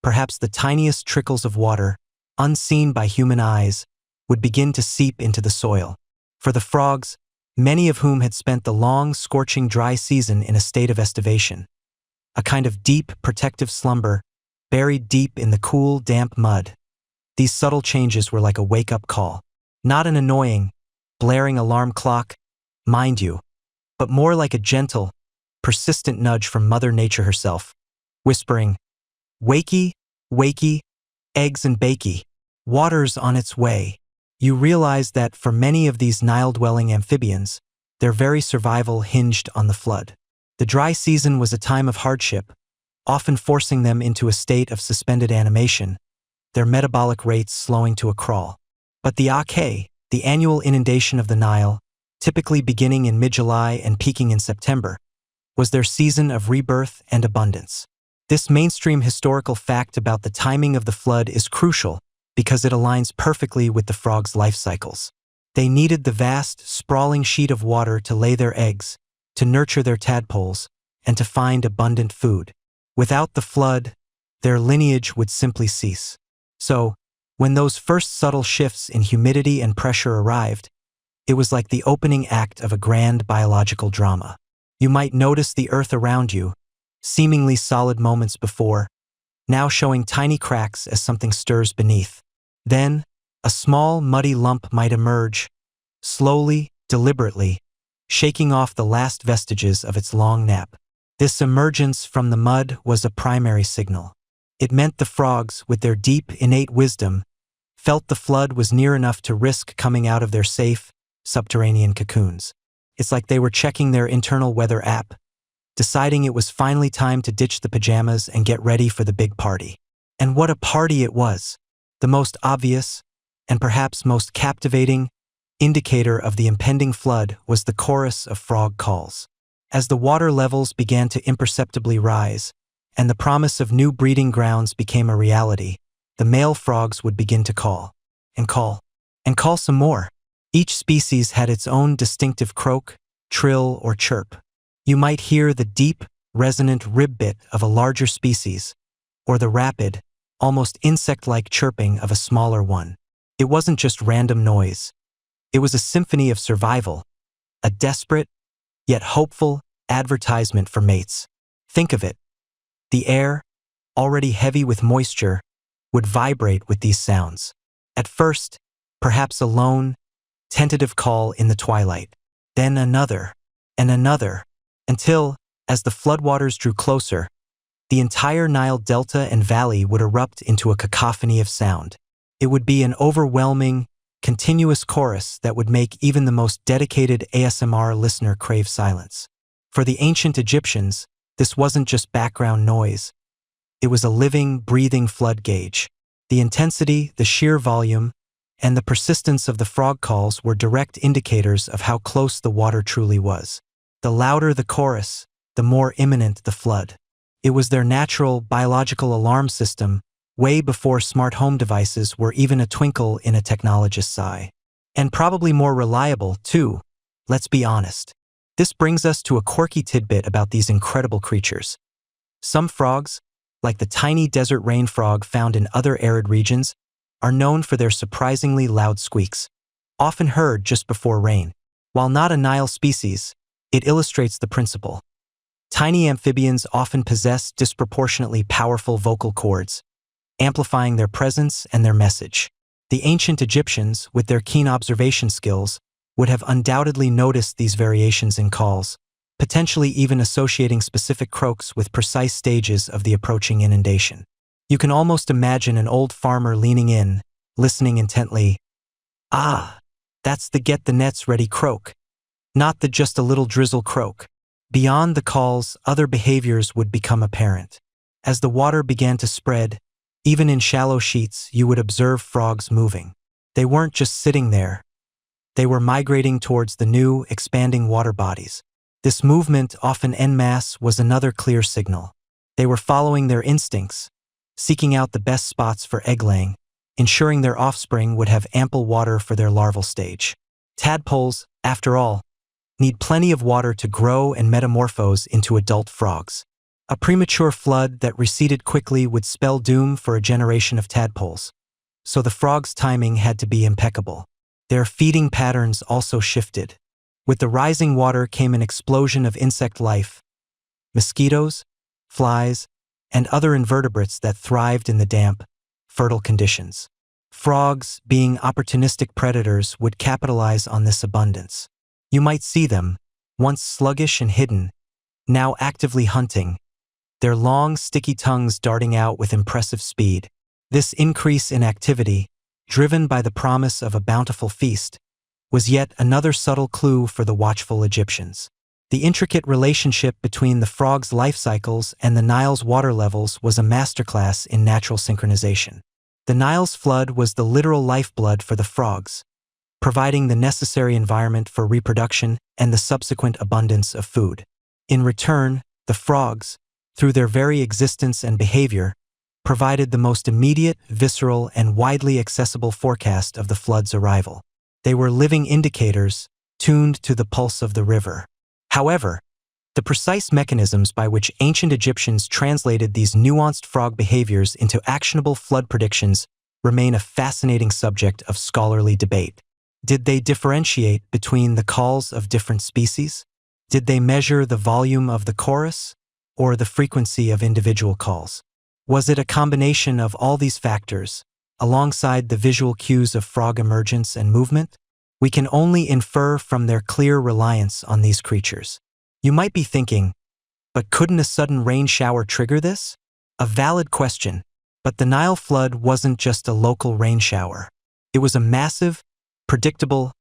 Perhaps the tiniest trickles of water, unseen by human eyes, would begin to seep into the soil. For the frogs, many of whom had spent the long, scorching dry season in a state of aestivation, a kind of deep, protective slumber, buried deep in the cool, damp mud. These subtle changes were like a wake-up call. Not an annoying, blaring alarm clock, mind you, but more like a gentle, persistent nudge from Mother Nature herself, whispering, "Wakey, wakey, eggs and bakey, water's on its way." You realize that for many of these Nile-dwelling amphibians, their very survival hinged on the flood. The dry season was a time of hardship, often forcing them into a state of suspended animation, their metabolic rates slowing to a crawl. But the Heqet, the annual inundation of the Nile, typically beginning in mid-July and peaking in September, was their season of rebirth and abundance. This mainstream historical fact about the timing of the flood is crucial because it aligns perfectly with the frogs' life cycles. They needed the vast, sprawling sheet of water to lay their eggs, to nurture their tadpoles, and to find abundant food. Without the flood, their lineage would simply cease. So, when those first subtle shifts in humidity and pressure arrived, it was like the opening act of a grand biological drama. You might notice the earth around you, seemingly solid moments before, now showing tiny cracks as something stirs beneath. Then, a small, muddy lump might emerge, slowly, deliberately, shaking off the last vestiges of its long nap. This emergence from the mud was a primary signal. It meant the frogs, with their deep, innate wisdom, felt the flood was near enough to risk coming out of their safe, subterranean cocoons. It's like they were checking their internal weather app, deciding it was finally time to ditch the pajamas and get ready for the big party. And what a party it was! The most obvious, and perhaps most captivating, indicator of the impending flood was the chorus of frog calls. As the water levels began to imperceptibly rise, and the promise of new breeding grounds became a reality, the male frogs would begin to call, and call, and call some more. Each species had its own distinctive croak, trill, or chirp. You might hear the deep, resonant ribbit of a larger species, or the rapid, almost insect-like chirping of a smaller one. It wasn't just random noise. It was a symphony of survival, a desperate, yet hopeful, advertisement for mates. Think of it. The air, already heavy with moisture, would vibrate with these sounds. At first, perhaps a lone, tentative call in the twilight, then another, and another, until, as the floodwaters drew closer, the entire Nile Delta and valley would erupt into a cacophony of sound. It would be an overwhelming, continuous chorus that would make even the most dedicated ASMR listener crave silence. For the ancient Egyptians, this wasn't just background noise. It was a living, breathing flood gauge. The intensity, the sheer volume, and the persistence of the frog calls were direct indicators of how close the water truly was. The louder the chorus, the more imminent the flood. It was their natural, biological alarm system, way before smart home devices were even a twinkle in a technologist's eye. And probably more reliable, too, let's be honest. This brings us to a quirky tidbit about these incredible creatures. Some frogs, like the tiny desert rain frog found in other arid regions, are known for their surprisingly loud squeaks, often heard just before rain. While not a Nile species, it illustrates the principle. Tiny amphibians often possess disproportionately powerful vocal cords, amplifying their presence and their message. The ancient Egyptians, with their keen observation skills, would have undoubtedly noticed these variations in calls, potentially even associating specific croaks with precise stages of the approaching inundation. You can almost imagine an old farmer leaning in, listening intently. Ah, that's the get the nets ready croak, not the just a little drizzle croak. Beyond the calls, other behaviors would become apparent. As the water began to spread, even in shallow sheets, you would observe frogs moving. They weren't just sitting there. They were migrating towards the new, expanding water bodies. This movement, often en masse, was another clear signal. They were following their instincts, seeking out the best spots for egg-laying, ensuring their offspring would have ample water for their larval stage. Tadpoles, after all, need plenty of water to grow and metamorphose into adult frogs. A premature flood that receded quickly would spell doom for a generation of tadpoles. So the frogs' timing had to be impeccable. Their feeding patterns also shifted. With the rising water came an explosion of insect life. Mosquitoes, flies, and other invertebrates that thrived in the damp, fertile conditions. Frogs, being opportunistic predators, would capitalize on this abundance. You might see them, once sluggish and hidden, now actively hunting, their long, sticky tongues darting out with impressive speed. This increase in activity, driven by the promise of a bountiful feast, was yet another subtle clue for the watchful Egyptians. The intricate relationship between the frogs' life cycles and the Nile's water levels was a masterclass in natural synchronization. The Nile's flood was the literal lifeblood for the frogs, providing the necessary environment for reproduction and the subsequent abundance of food. In return, the frogs, through their very existence and behavior, provided the most immediate, visceral, and widely accessible forecast of the flood's arrival. They were living indicators, tuned to the pulse of the river. However, the precise mechanisms by which ancient Egyptians translated these nuanced frog behaviors into actionable flood predictions remain a fascinating subject of scholarly debate. Did they differentiate between the calls of different species? Did they measure the volume of the chorus, or the frequency of individual calls? Was it a combination of all these factors, alongside the visual cues of frog emergence and movement? We can only infer from their clear reliance on these creatures. You might be thinking, But couldn't a sudden rain shower trigger this? A valid question. But the Nile flood wasn't just a local rain shower. It was a massive, predictable,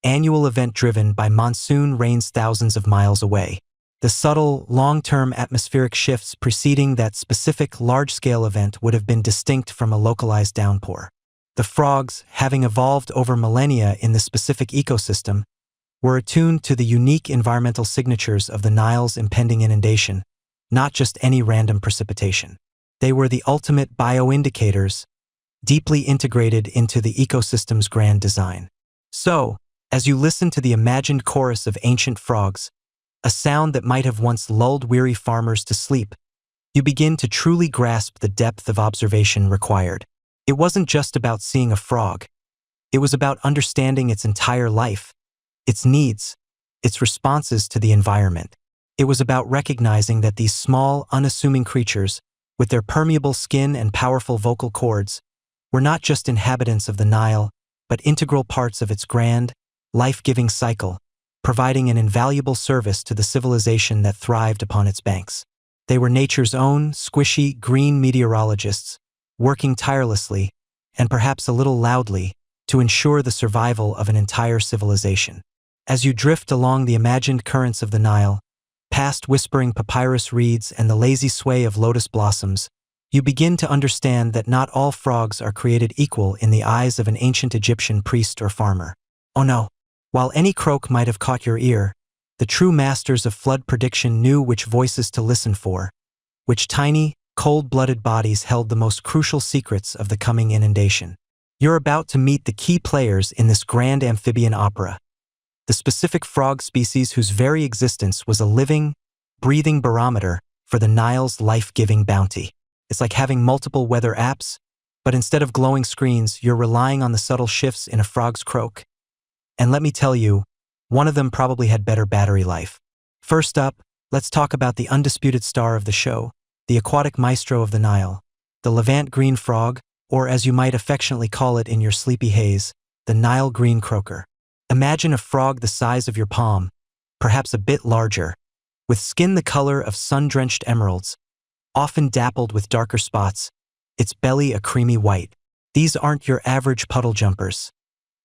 annual event driven by monsoon rains thousands of miles away. The subtle, long-term atmospheric shifts preceding that specific large-scale event would have been distinct from a localized downpour. The frogs, having evolved over millennia in the specific ecosystem, were attuned to the unique environmental signatures of the Nile's impending inundation, not just any random precipitation. They were the ultimate bioindicators, deeply integrated into the ecosystem's grand design. So, as you listen to the imagined chorus of ancient frogs, a sound that might have once lulled weary farmers to sleep, you begin to truly grasp the depth of observation required. It wasn't just about seeing a frog. It was about understanding its entire life, its needs, its responses to the environment. It was about recognizing that these small, unassuming creatures, with their permeable skin and powerful vocal cords, were not just inhabitants of the Nile, but integral parts of its grand, life-giving cycle, providing an invaluable service to the civilization that thrived upon its banks. They were nature's own squishy, green meteorologists, working tirelessly, and perhaps a little loudly, to ensure the survival of an entire civilization. As you drift along the imagined currents of the Nile, past whispering papyrus reeds and the lazy sway of lotus blossoms, you begin to understand that not all frogs are created equal in the eyes of an ancient Egyptian priest or farmer. Oh no! While any croak might have caught your ear, the true masters of flood prediction knew which voices to listen for, which tiny, cold-blooded bodies held the most crucial secrets of the coming inundation. You're about to meet the key players in this grand amphibian opera, the specific frog species whose very existence was a living, breathing barometer for the Nile's life-giving bounty. It's like having multiple weather apps, but instead of glowing screens, you're relying on the subtle shifts in a frog's croak. And let me tell you, one of them probably had better battery life. First up, let's talk about the undisputed star of the show, the aquatic maestro of the Nile, the Levant green frog, or as you might affectionately call it in your sleepy haze, the Nile green croaker. Imagine a frog the size of your palm, perhaps a bit larger, with skin the color of sun-drenched emeralds, often dappled with darker spots, its belly a creamy white. These aren't your average puddle jumpers.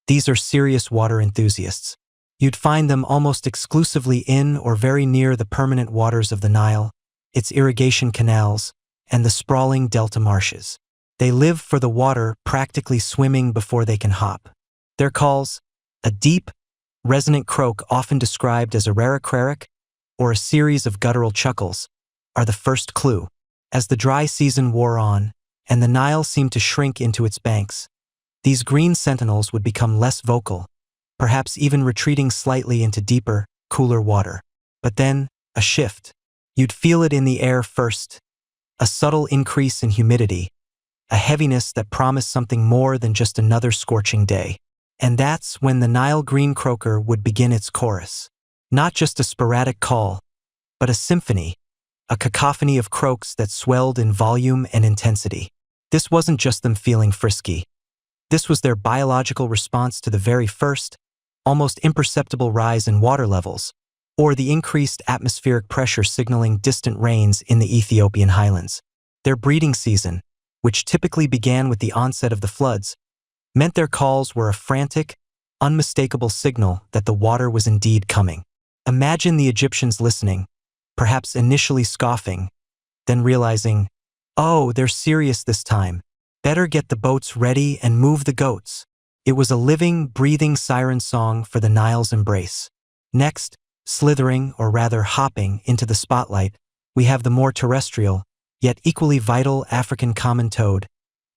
These are serious water enthusiasts. You'd find them almost exclusively in or very near the permanent waters of the Nile, its irrigation canals, and the sprawling delta marshes. They live for the water, practically swimming before they can hop. Their calls, a deep, resonant croak often described as a raricraric, or a series of guttural chuckles, are the first clue. As the dry season wore on, and the Nile seemed to shrink into its banks, these green sentinels would become less vocal, perhaps even retreating slightly into deeper, cooler water. But then, a shift. You'd feel it in the air first, a subtle increase in humidity, a heaviness that promised something more than just another scorching day. And that's when the Nile green croaker would begin its chorus. Not just a sporadic call, but a symphony, a cacophony of croaks that swelled in volume and intensity. This wasn't just them feeling frisky. This was their biological response to the very first, almost imperceptible rise in water levels, or the increased atmospheric pressure signaling distant rains in the Ethiopian highlands. Their breeding season, which typically began with the onset of the floods, meant their calls were a frantic, unmistakable signal that the water was indeed coming. Imagine the Egyptians listening, perhaps initially scoffing, then realizing, oh, they're serious this time. Better get the boats ready and move the goats. It was a living, breathing siren song for the Nile's embrace. Next, slithering, or rather hopping, into the spotlight, we have the more terrestrial, yet equally vital African common toad,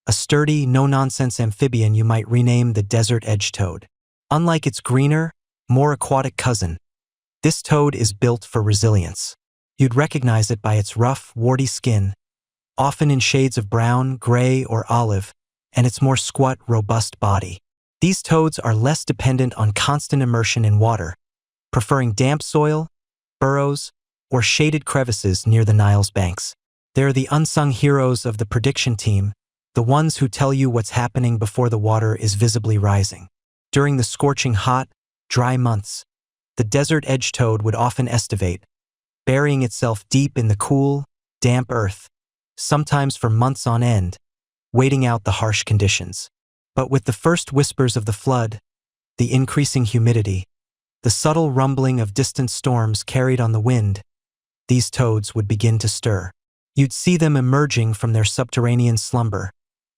a sturdy, no-nonsense amphibian you might rename the desert edge toad. Unlike its greener, more aquatic cousin, this toad is built for resilience. You'd recognize it by its rough, warty skin, often in shades of brown, gray, or olive, and its more squat, robust body. These toads are less dependent on constant immersion in water, preferring damp soil, burrows, or shaded crevices near the Nile's banks. They're the unsung heroes of the prediction team, the ones who tell you what's happening before the water is visibly rising. During the scorching hot, dry months, the desert edge toad would often aestivate, burying itself deep in the cool, damp earth, sometimes for months on end, waiting out the harsh conditions. But with the first whispers of the flood, the increasing humidity, the subtle rumbling of distant storms carried on the wind, these toads would begin to stir. You'd see them emerging from their subterranean slumber,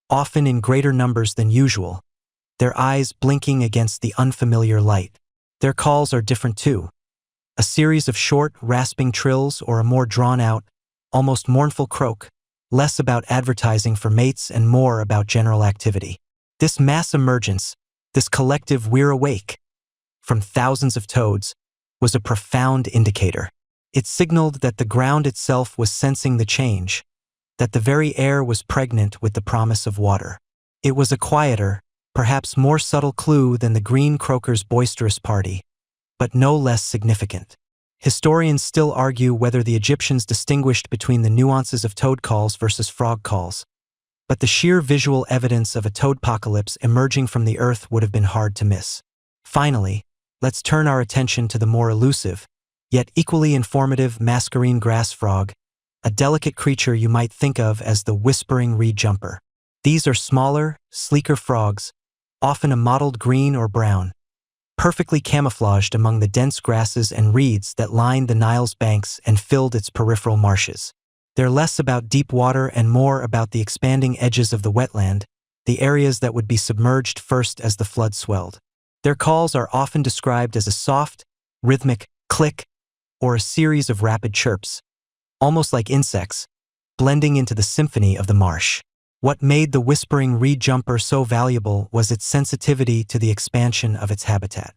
often in greater numbers than usual, their eyes blinking against the unfamiliar light. Their calls are different too. A series of short, rasping trills or a more drawn-out, almost mournful croak, less about advertising for mates and more about general activity. This mass emergence, this collective "we're awake" from thousands of toads, was a profound indicator. It signaled that the ground itself was sensing the change, that the very air was pregnant with the promise of water. It was a quieter, perhaps more subtle clue than the green croaker's boisterous party, but no less significant. Historians still argue whether the Egyptians distinguished between the nuances of toad calls versus frog calls, but the sheer visual evidence of a toadpocalypse emerging from the earth would have been hard to miss. Finally, let's turn our attention to the more elusive, yet equally informative mascarene grass frog, a delicate creature you might think of as the whispering reed jumper. These are smaller, sleeker frogs, often a mottled green or brown, perfectly camouflaged among the dense grasses and reeds that lined the Nile's banks and filled its peripheral marshes. They're less about deep water and more about the expanding edges of the wetland, the areas that would be submerged first as the flood swelled. Their calls are often described as a soft, rhythmic click or a series of rapid chirps, almost like insects, blending into the symphony of the marsh. What made the whispering reed jumper so valuable was its sensitivity to the expansion of its habitat.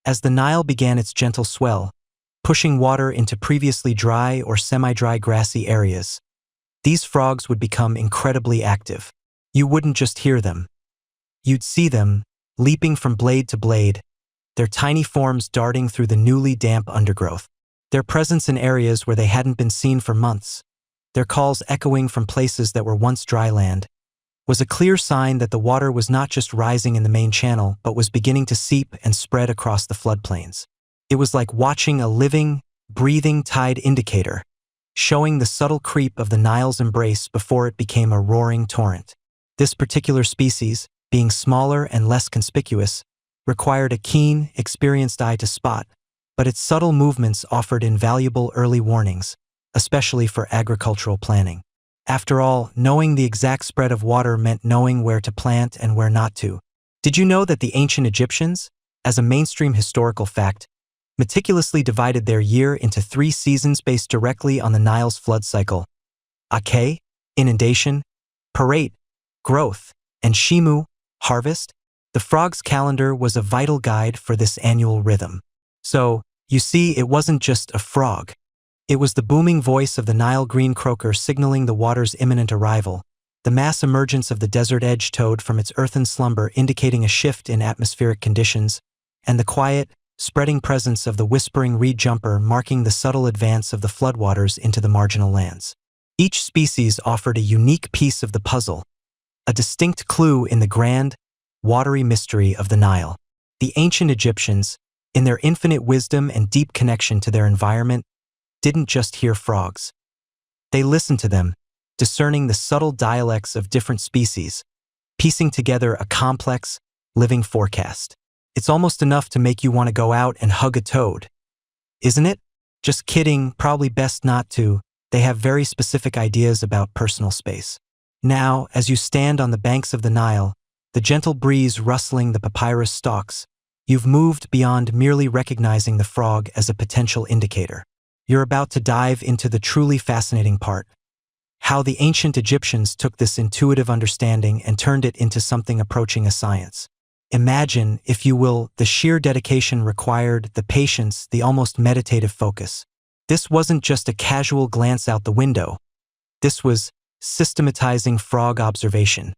As the Nile began its gentle swell, pushing water into previously dry or semi-dry grassy areas, these frogs would become incredibly active. You wouldn't just hear them. You'd see them, leaping from blade to blade, their tiny forms darting through the newly damp undergrowth. Their presence in areas where they hadn't been seen for months, their calls echoing from places that were once dry land, was a clear sign that the water was not just rising in the main channel but was beginning to seep and spread across the floodplains. It was like watching a living, breathing tide indicator, showing the subtle creep of the Nile's embrace before it became a roaring torrent. This particular species, being smaller and less conspicuous, required a keen, experienced eye to spot, but its subtle movements offered invaluable early warnings, especially for agricultural planning. After all, knowing the exact spread of water meant knowing where to plant and where not to. Did you know that the ancient Egyptians, as a mainstream historical fact, meticulously divided their year into 3 seasons based directly on the Nile's flood cycle: Heqet, inundation; Paret, growth; and Shimu, harvest? The frog's calendar was a vital guide for this annual rhythm. So, you see, it wasn't just a frog. It was the booming voice of the Nile green croaker signaling the water's imminent arrival, the mass emergence of the desert edge toad from its earthen slumber indicating a shift in atmospheric conditions, and the quiet, spreading presence of the whispering reed jumper marking the subtle advance of the floodwaters into the marginal lands. Each species offered a unique piece of the puzzle, a distinct clue in the grand, watery mystery of the Nile. The ancient Egyptians, in their infinite wisdom and deep connection to their environment, didn't just hear frogs. They listened to them, discerning the subtle dialects of different species, piecing together a complex, living forecast. It's almost enough to make you want to go out and hug a toad, isn't it? Just kidding, probably best not to. They have very specific ideas about personal space. Now, as you stand on the banks of the Nile, the gentle breeze rustling the papyrus stalks, you've moved beyond merely recognizing the frog as a potential indicator. You're about to dive into the truly fascinating part: how the ancient Egyptians took this intuitive understanding and turned it into something approaching a science. Imagine, if you will, the sheer dedication required, the patience, the almost meditative focus. This wasn't just a casual glance out the window. This was systematizing frog observation.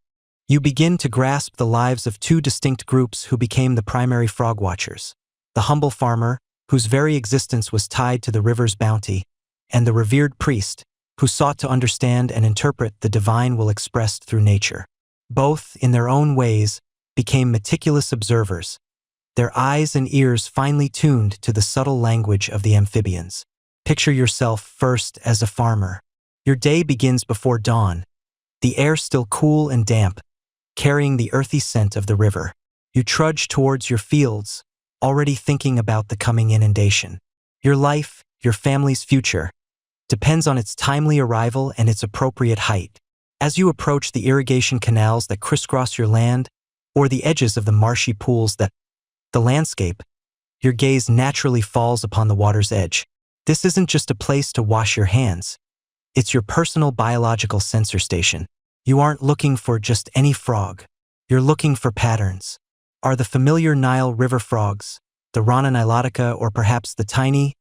You begin to grasp the lives of 2 distinct groups who became the primary frog watchers: the humble farmer, whose very existence was tied to the river's bounty, and the revered priest, who sought to understand and interpret the divine will expressed through nature. Both, in their own ways, became meticulous observers, their eyes and ears finely tuned to the subtle language of the amphibians. Picture yourself first as a farmer. Your day begins before dawn, the air still cool and damp, carrying the earthy scent of the river. You trudge towards your fields, already thinking about the coming inundation. Your life, your family's future, depends on its timely arrival and its appropriate height. As you approach the irrigation canals that crisscross your land, or the edges of the marshy pools that the landscape, your gaze naturally falls upon the water's edge. This isn't just a place to wash your hands. It's your personal biological sensor station. You aren't looking for just any frog. You're looking for patterns. Are the familiar Nile River frogs, the Rana nilotica, or perhaps the tiny,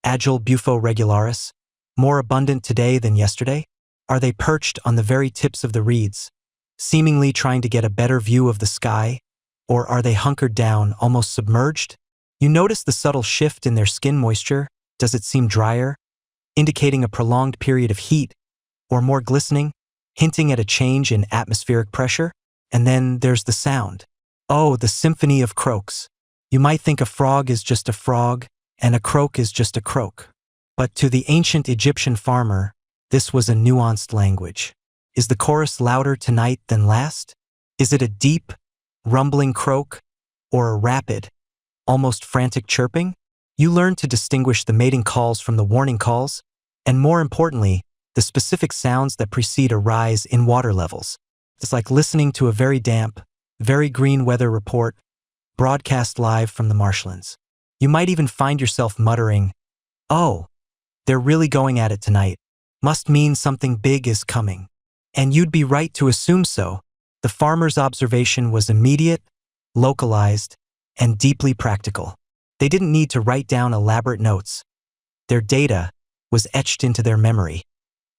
agile Bufo regularis, more abundant today than yesterday? Are they perched on the very tips of the reeds, seemingly trying to get a better view of the sky? Or are they hunkered down, almost submerged? You notice the subtle shift in their skin moisture. Does it seem drier, indicating a prolonged period of heat, or more glistening, hinting at a change in atmospheric pressure? And then there's the sound. Oh, the symphony of croaks. You might think a frog is just a frog, and a croak is just a croak. But to the ancient Egyptian farmer, this was a nuanced language. Is the chorus louder tonight than last? Is it a deep, rumbling croak, or a rapid, almost frantic chirping? You learn to distinguish the mating calls from the warning calls, and more importantly, the specific sounds that precede a rise in water levels. It's like listening to a very damp, very green weather report, broadcast live from the marshlands. You might even find yourself muttering, "Oh, they're really going at it tonight. Must mean something big is coming." And you'd be right to assume so. The farmer's observation was immediate, localized, and deeply practical. They didn't need to write down elaborate notes. Their data was etched into their memory,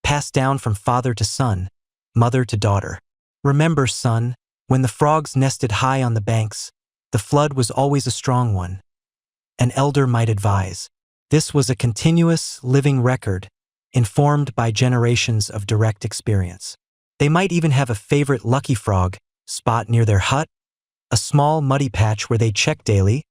passed down from father to son, mother to daughter. Remember, son, when the frogs nested high on the banks, the flood was always a strong one. An elder might advise. This was a continuous, living record, informed by generations of direct experience. They might even have a favorite lucky frog spot near their hut, a small muddy patch where they check daily,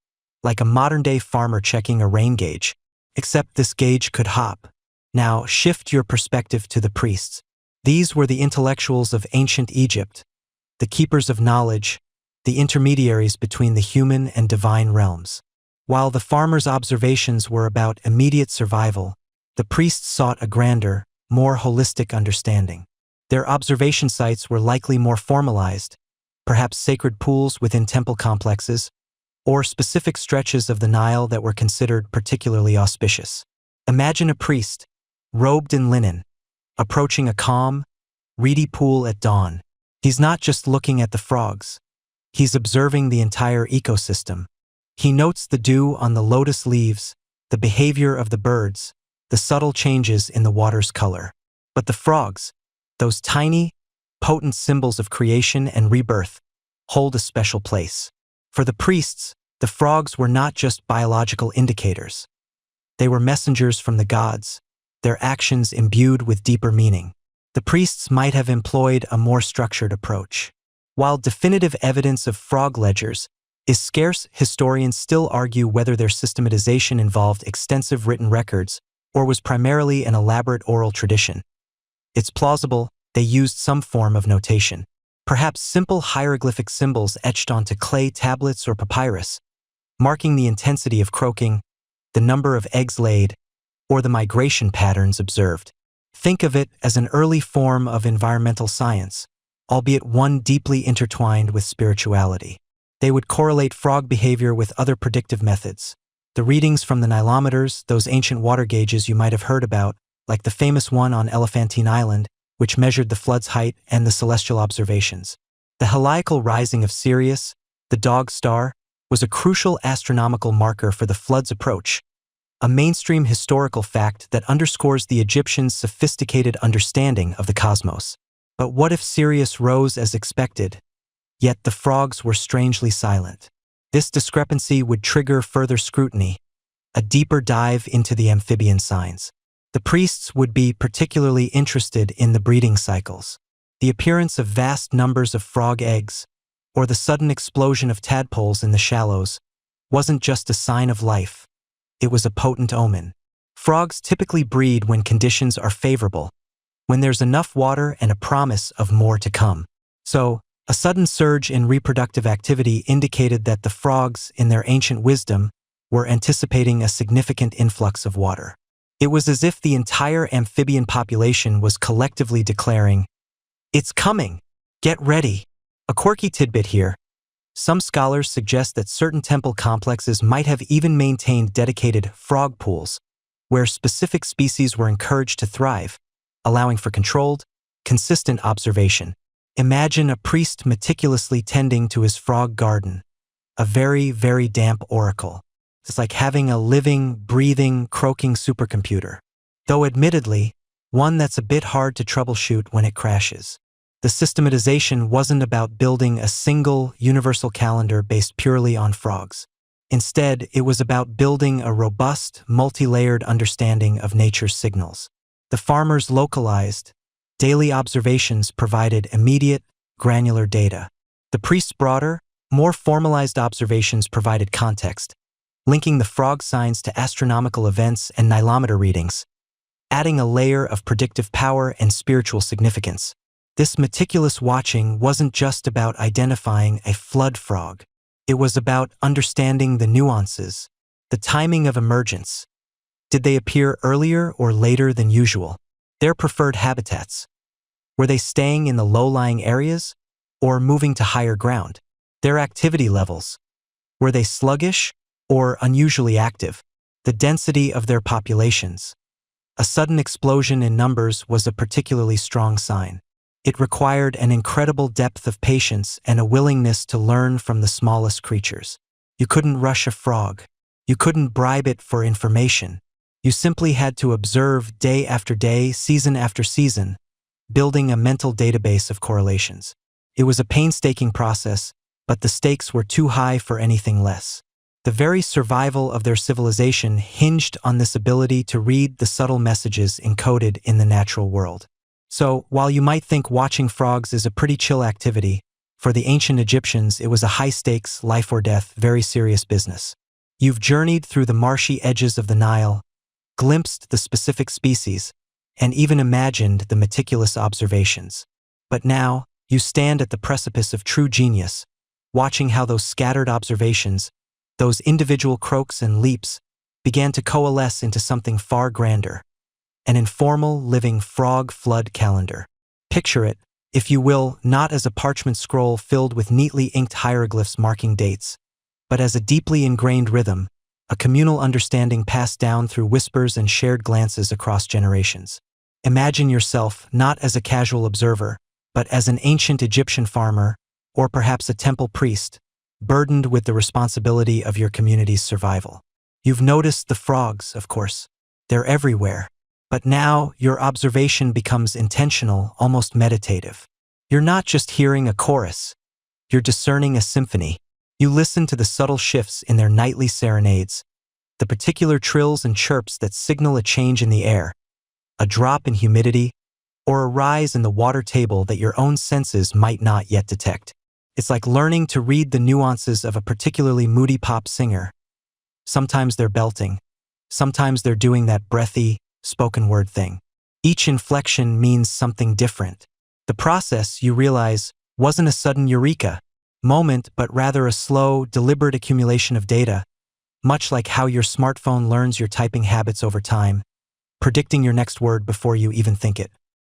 like a modern-day farmer checking a rain gauge, except this gauge could hop. Now shift your perspective to the priests. These were the intellectuals of ancient Egypt, the keepers of knowledge, the intermediaries between the human and divine realms. While the farmer's observations were about immediate survival, the priests sought a grander, more holistic understanding. Their observation sites were likely more formalized, perhaps sacred pools within temple complexes, or specific stretches of the Nile that were considered particularly auspicious. Imagine a priest, robed in linen, approaching a calm, reedy pool at dawn. He's not just looking at the frogs. He's observing the entire ecosystem. He notes the dew on the lotus leaves, the behavior of the birds, the subtle changes in the water's color. But the frogs, those tiny, potent symbols of creation and rebirth, hold a special place. For the priests, the frogs were not just biological indicators. They were messengers from the gods, their actions imbued with deeper meaning. The priests might have employed a more structured approach. While definitive evidence of frog ledgers is scarce, historians still argue whether their systematization involved extensive written records or was primarily an elaborate oral tradition. It's plausible they used some form of notation, perhaps simple hieroglyphic symbols etched onto clay tablets or papyrus, marking the intensity of croaking, the number of eggs laid, or the migration patterns observed. Think of it as an early form of environmental science, albeit one deeply intertwined with spirituality. They would correlate frog behavior with other predictive methods. The readings from the Nilometers, those ancient water gauges you might have heard about, like the famous one on Elephantine Island, which measured the flood's height, and the celestial observations. The heliacal rising of Sirius, the dog star, was a crucial astronomical marker for the flood's approach, a mainstream historical fact that underscores the Egyptians' sophisticated understanding of the cosmos. But what if Sirius rose as expected, yet the frogs were strangely silent? This discrepancy would trigger further scrutiny, a deeper dive into the amphibian signs. The priests would be particularly interested in the breeding cycles. The appearance of vast numbers of frog eggs, or the sudden explosion of tadpoles in the shallows, wasn't just a sign of life. It was a potent omen. Frogs typically breed when conditions are favorable, when there's enough water and a promise of more to come. So, a sudden surge in reproductive activity indicated that the frogs, in their ancient wisdom, were anticipating a significant influx of water. It was as if the entire amphibian population was collectively declaring, "It's coming! Get ready!" A quirky tidbit here. Some scholars suggest that certain temple complexes might have even maintained dedicated frog pools, where specific species were encouraged to thrive, allowing for controlled, consistent observation. Imagine a priest meticulously tending to his frog garden, a very, very damp oracle. It's like having a living, breathing, croaking supercomputer. Though admittedly, one that's a bit hard to troubleshoot when it crashes. The systematization wasn't about building a single, universal calendar based purely on frogs. Instead, it was about building a robust, multi-layered understanding of nature's signals. The farmers localized, daily observations provided immediate, granular data. The priest's broader, more formalized observations provided context, linking the frog signs to astronomical events and Nilometer readings, adding a layer of predictive power and spiritual significance. This meticulous watching wasn't just about identifying a flood frog. It was about understanding the nuances, the timing of emergence. Did they appear earlier or later than usual? Their preferred habitats. Were they staying in the low-lying areas or moving to higher ground? Their activity levels. Were they sluggish or unusually active? The density of their populations. A sudden explosion in numbers was a particularly strong sign. It required an incredible depth of patience and a willingness to learn from the smallest creatures. You couldn't rush a frog. You couldn't bribe it for information. You simply had to observe day after day, season after season, building a mental database of correlations. It was a painstaking process, but the stakes were too high for anything less. The very survival of their civilization hinged on this ability to read the subtle messages encoded in the natural world. So, while you might think watching frogs is a pretty chill activity, for the ancient Egyptians it was a high-stakes, life or death, very serious business. You've journeyed through the marshy edges of the Nile, glimpsed the specific species, and even imagined the meticulous observations. But now, you stand at the precipice of true genius, watching how those scattered observations, those individual croaks and leaps, began to coalesce into something far grander. An informal, living frog flood calendar. Picture it, if you will, not as a parchment scroll filled with neatly inked hieroglyphs marking dates, but as a deeply ingrained rhythm, a communal understanding passed down through whispers and shared glances across generations. Imagine yourself not as a casual observer, but as an ancient Egyptian farmer, or perhaps a temple priest, burdened with the responsibility of your community's survival. You've noticed the frogs, of course. They're everywhere. But now, your observation becomes intentional, almost meditative. You're not just hearing a chorus. You're discerning a symphony. You listen to the subtle shifts in their nightly serenades, the particular trills and chirps that signal a change in the air, a drop in humidity, or a rise in the water table that your own senses might not yet detect. It's like learning to read the nuances of a particularly moody pop singer. Sometimes they're belting. Sometimes they're doing that breathy, spoken word thing. Each inflection means something different. The process, you realize, wasn't a sudden eureka moment, but rather a slow, deliberate accumulation of data, much like how your smartphone learns your typing habits over time, predicting your next word before you even think it.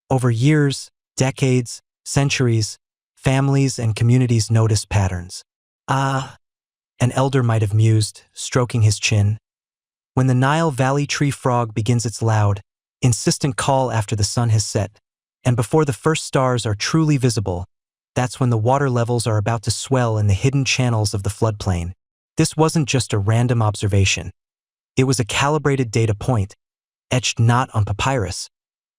Over years, decades, centuries, families and communities noticed patterns. Ah, an elder might have mused, stroking his chin. When the Nile Valley tree frog begins its loud, insistent call after the sun has set, and before the first stars are truly visible, that's when the water levels are about to swell in the hidden channels of the floodplain. This wasn't just a random observation. It was a calibrated data point, etched not on papyrus,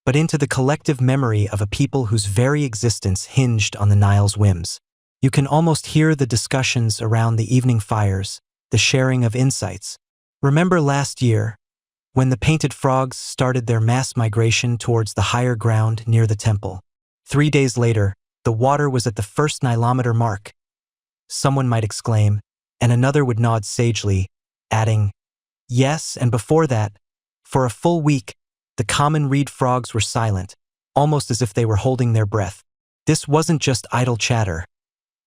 but into the collective memory of a people whose very existence hinged on the Nile's whims. You can almost hear the discussions around the evening fires, the sharing of insights. Remember last year, when the painted frogs started their mass migration towards the higher ground near the temple? 3 days later, the water was at the first Nilometer mark. Someone might exclaim, and another would nod sagely, adding, yes, and before that, For a full week, the common reed frogs were silent, almost as if they were holding their breath. This wasn't just idle chatter.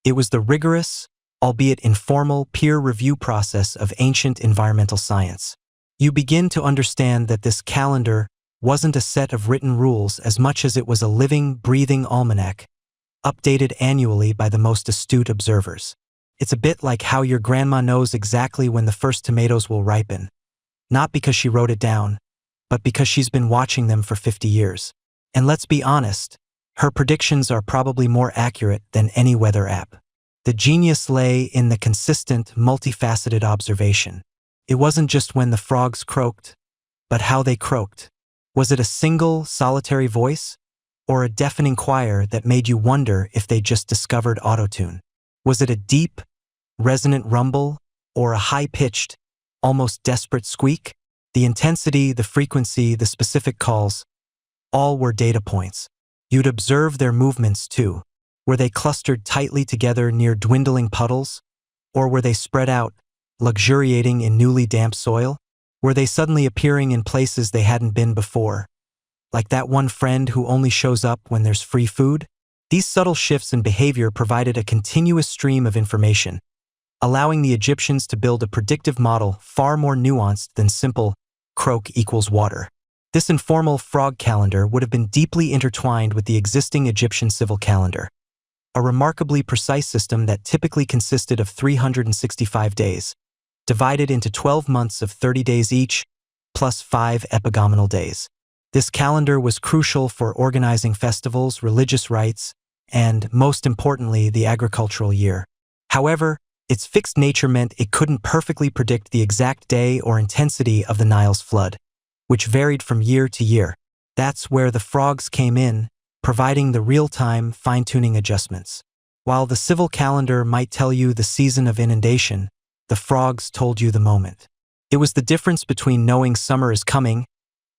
It was the rigorous, albeit informal, peer review process of ancient environmental science. You begin to understand that this calendar wasn't a set of written rules as much as it was a living, breathing almanac, updated annually by the most astute observers. It's a bit like how your grandma knows exactly when the first tomatoes will ripen, not because she wrote it down, but because she's been watching them for 50 years. And let's be honest, her predictions are probably more accurate than any weather app. The genius lay in the consistent, multifaceted observation. It wasn't just when the frogs croaked, but how they croaked. Was it a single, solitary voice, or a deafening choir that made you wonder if they just discovered autotune? Was it a deep, resonant rumble, or a high-pitched, almost desperate squeak? The intensity, the frequency, the specific calls, all were data points. You'd observe their movements too. Were they clustered tightly together near dwindling puddles? Or were they spread out, luxuriating in newly damp soil? Were they suddenly appearing in places they hadn't been before? Like that one friend who only shows up when there's free food? These subtle shifts in behavior provided a continuous stream of information, allowing the Egyptians to build a predictive model far more nuanced than simple croak equals water. This informal frog calendar would have been deeply intertwined with the existing Egyptian civil calendar, a remarkably precise system that typically consisted of 365 days, divided into 12 months of 30 days each, plus 5 epigomenal days. This calendar was crucial for organizing festivals, religious rites, and, most importantly, the agricultural year. However, its fixed nature meant it couldn't perfectly predict the exact day or intensity of the Nile's flood, which varied from year to year. That's where the frogs came in, providing the real-time, fine-tuning adjustments. While the civil calendar might tell you the season of inundation, the frogs told you the moment. It was the difference between knowing summer is coming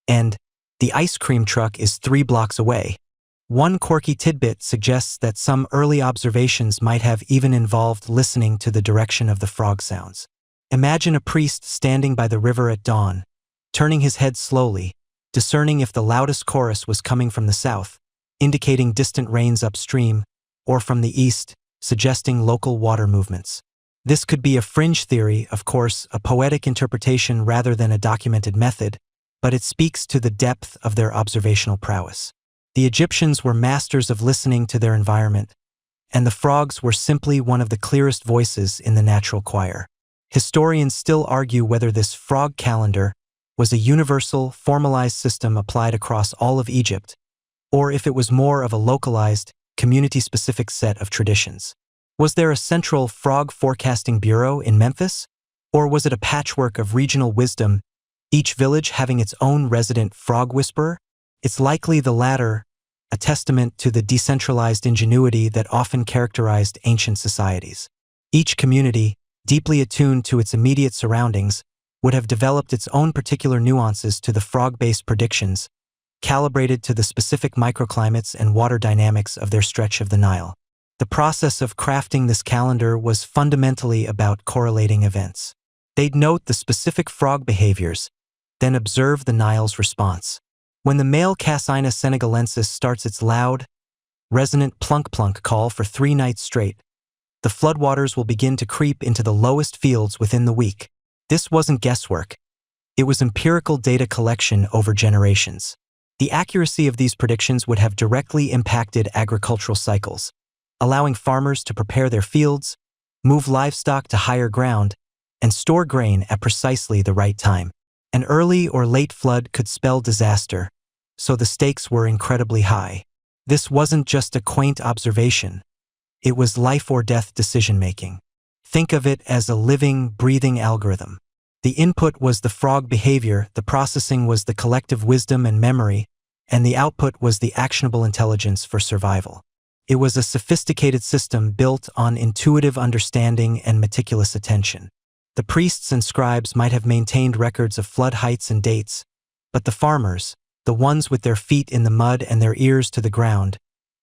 and the ice cream truck is 3 blocks away. One quirky tidbit suggests that some early observations might have even involved listening to the direction of the frog sounds. Imagine a priest standing by the river at dawn, turning his head slowly, discerning if the loudest chorus was coming from the south, indicating distant rains upstream, or from the east, suggesting local water movements. This could be a fringe theory, of course, a poetic interpretation rather than a documented method, but it speaks to the depth of their observational prowess. The Egyptians were masters of listening to their environment, and the frogs were simply one of the clearest voices in the natural choir. Historians still argue whether this frog calendar was a universal, formalized system applied across all of Egypt, or if it was more of a localized, community-specific set of traditions. Was there a central frog forecasting bureau in Memphis? Or was it a patchwork of regional wisdom, each village having its own resident frog whisperer? It's likely the latter, a testament to the decentralized ingenuity that often characterized ancient societies. Each community, deeply attuned to its immediate surroundings, would have developed its own particular nuances to the frog-based predictions, calibrated to the specific microclimates and water dynamics of their stretch of the Nile. The process of crafting this calendar was fundamentally about correlating events. They'd note the specific frog behaviors, then observe the Nile's response. When the male Cassina senegalensis starts its loud, resonant plunk-plunk call for 3 nights straight, the floodwaters will begin to creep into the lowest fields within the week. This wasn't guesswork. It was empirical data collection over generations. The accuracy of these predictions would have directly impacted agricultural cycles, allowing farmers to prepare their fields, move livestock to higher ground, and store grain at precisely the right time. An early or late flood could spell disaster, so the stakes were incredibly high. This wasn't just a quaint observation. It was life or death decision-making. Think of it as a living, breathing algorithm. The input was the frog behavior, the processing was the collective wisdom and memory, and the output was the actionable intelligence for survival. It was a sophisticated system built on intuitive understanding and meticulous attention. The priests and scribes might have maintained records of flood heights and dates, but the farmers, the ones with their feet in the mud and their ears to the ground,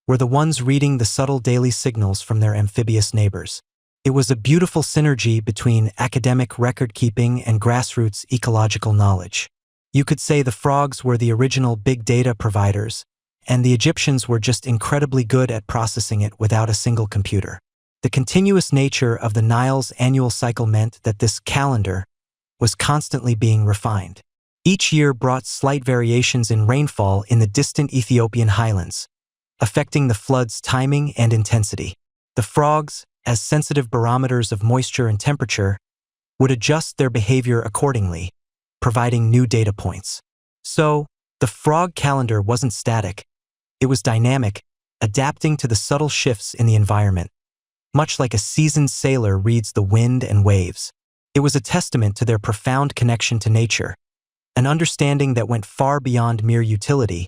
were the ones reading the subtle daily signals from their amphibious neighbors. It was a beautiful synergy between academic record-keeping and grassroots ecological knowledge. You could say the frogs were the original big data providers, and the Egyptians were just incredibly good at processing it without a single computer. The continuous nature of the Nile's annual cycle meant that this calendar was constantly being refined. Each year brought slight variations in rainfall in the distant Ethiopian highlands, affecting the flood's timing and intensity. The frogs, as sensitive barometers of moisture and temperature, would adjust their behavior accordingly, providing new data points. So, the frog calendar wasn't static. It was dynamic, adapting to the subtle shifts in the environment, much like a seasoned sailor reads the wind and waves. It was a testament to their profound connection to nature, an understanding that went far beyond mere utility,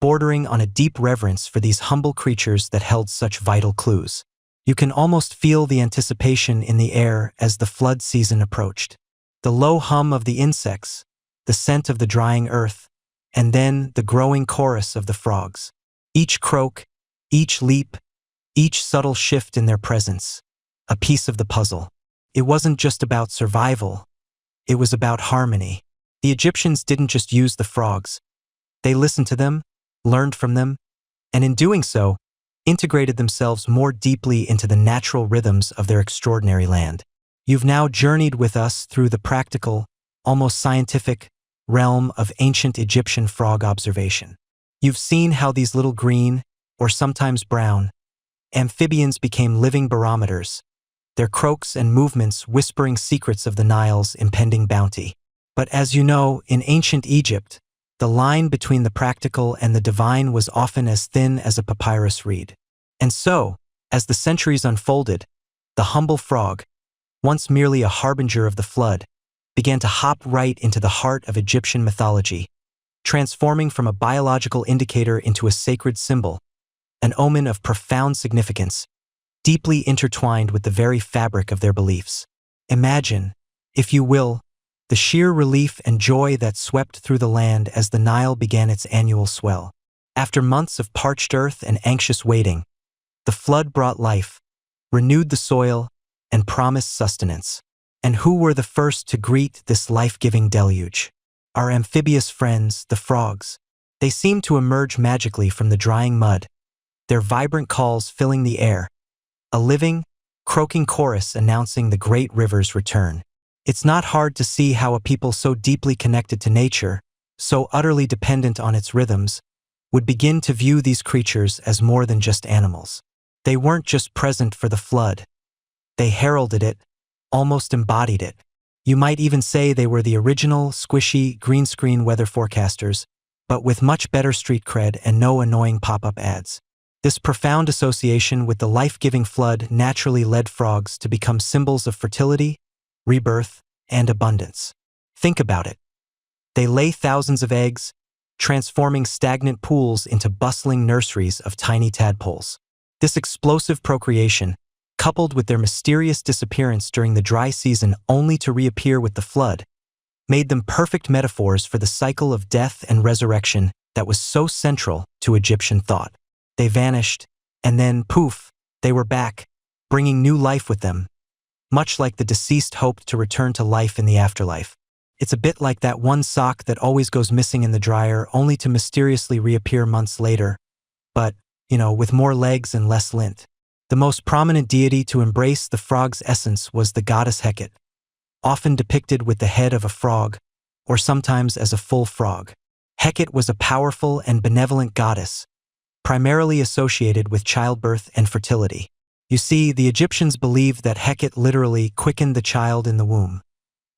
bordering on a deep reverence for these humble creatures that held such vital clues. You can almost feel the anticipation in the air as the flood season approached. The low hum of the insects, the scent of the drying earth, and then the growing chorus of the frogs. Each croak, each leap, each subtle shift in their presence, a piece of the puzzle. It wasn't just about survival, it was about harmony. The Egyptians didn't just use the frogs. They listened to them, learned from them, and in doing so, integrated themselves more deeply into the natural rhythms of their extraordinary land. You've now journeyed with us through the practical, almost scientific, realm of ancient Egyptian frog observation. You've seen how these little green, or sometimes brown, amphibians became living barometers, their croaks and movements whispering secrets of the Nile's impending bounty. But as you know, in ancient Egypt, the line between the practical and the divine was often as thin as a papyrus reed. And so, as the centuries unfolded, the humble frog, once merely a harbinger of the flood, began to hop right into the heart of Egyptian mythology, transforming from a biological indicator into a sacred symbol, an omen of profound significance, deeply intertwined with the very fabric of their beliefs. Imagine, if you will, the sheer relief and joy that swept through the land as the Nile began its annual swell. After months of parched earth and anxious waiting, the flood brought life, renewed the soil, and promised sustenance. And who were the first to greet this life-giving deluge? Our amphibious friends, the frogs. They seemed to emerge magically from the drying mud, their vibrant calls filling the air, a living, croaking chorus announcing the great river's return. It's not hard to see how a people so deeply connected to nature, so utterly dependent on its rhythms, would begin to view these creatures as more than just animals. They weren't just present for the flood. They heralded it, almost embodied it. You might even say they were the original, squishy, green screen weather forecasters, but with much better street cred and no annoying pop-up ads. This profound association with the life-giving flood naturally led frogs to become symbols of fertility, rebirth, and abundance. Think about it. They lay thousands of eggs, transforming stagnant pools into bustling nurseries of tiny tadpoles. This explosive procreation, coupled with their mysterious disappearance during the dry season only to reappear with the flood, made them perfect metaphors for the cycle of death and resurrection that was so central to Egyptian thought. They vanished, and then, poof, they were back, bringing new life with them, much like the deceased hoped to return to life in the afterlife. It's a bit like that one sock that always goes missing in the dryer only to mysteriously reappear months later, but, with more legs and less lint. The most prominent deity to embrace the frog's essence was the goddess Heqet, often depicted with the head of a frog, or sometimes as a full frog. Heqet was a powerful and benevolent goddess, primarily associated with childbirth and fertility. You see, the Egyptians believed that Heqet literally quickened the child in the womb,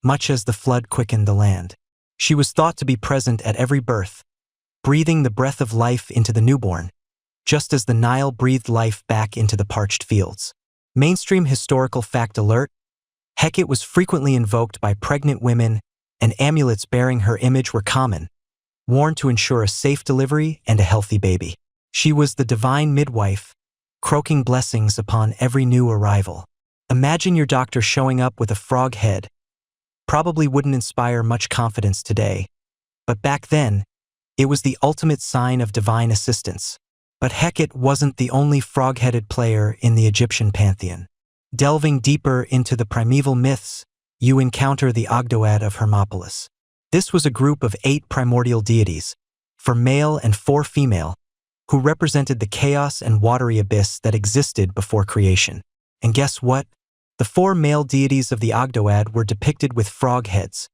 much as the flood quickened the land. She was thought to be present at every birth, breathing the breath of life into the newborn, just as the Nile breathed life back into the parched fields. Mainstream historical fact alert: Heqet was frequently invoked by pregnant women, and amulets bearing her image were common, worn to ensure a safe delivery and a healthy baby. She was the divine midwife, croaking blessings upon every new arrival. Imagine your doctor showing up with a frog head. Probably wouldn't inspire much confidence today, but back then, it was the ultimate sign of divine assistance. But Heqet wasn't the only frog-headed player in the Egyptian pantheon. Delving deeper into the primeval myths, you encounter the Ogdoad of Hermopolis. This was a group of 8 primordial deities, 4 male and 4 female, who represented the chaos and watery abyss that existed before creation. And guess what? The 4 male deities of the Ogdoad were depicted with frog heads,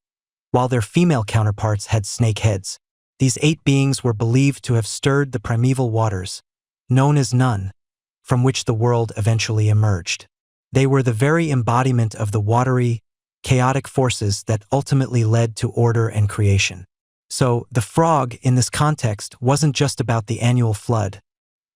while their female counterparts had snake heads. These 8 beings were believed to have stirred the primeval waters, known as Nun, from which the world eventually emerged. They were the very embodiment of the watery, chaotic forces that ultimately led to order and creation. So, the frog in this context wasn't just about the annual flood.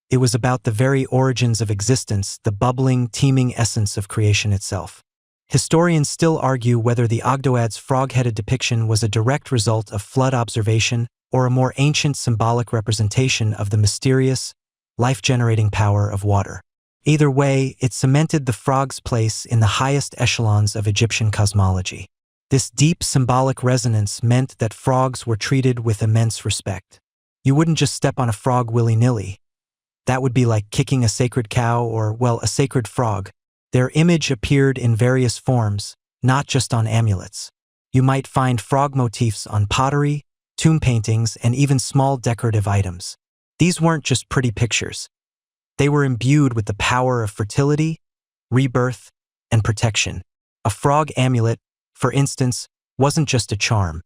It was about the very origins of existence, the bubbling, teeming essence of creation itself. Historians still argue whether the Ogdoad's frog-headed depiction was a direct result of flood observation or a more ancient symbolic representation of the mysterious, life-generating power of water. Either way, it cemented the frog's place in the highest echelons of Egyptian cosmology. This deep symbolic resonance meant that frogs were treated with immense respect. You wouldn't just step on a frog willy-nilly. That would be like kicking a sacred cow or, well, a sacred frog. Their image appeared in various forms, not just on amulets. You might find frog motifs on pottery, tomb paintings, and even small decorative items. These weren't just pretty pictures. They were imbued with the power of fertility, rebirth, and protection. A frog amulet, for instance, wasn't just a charm.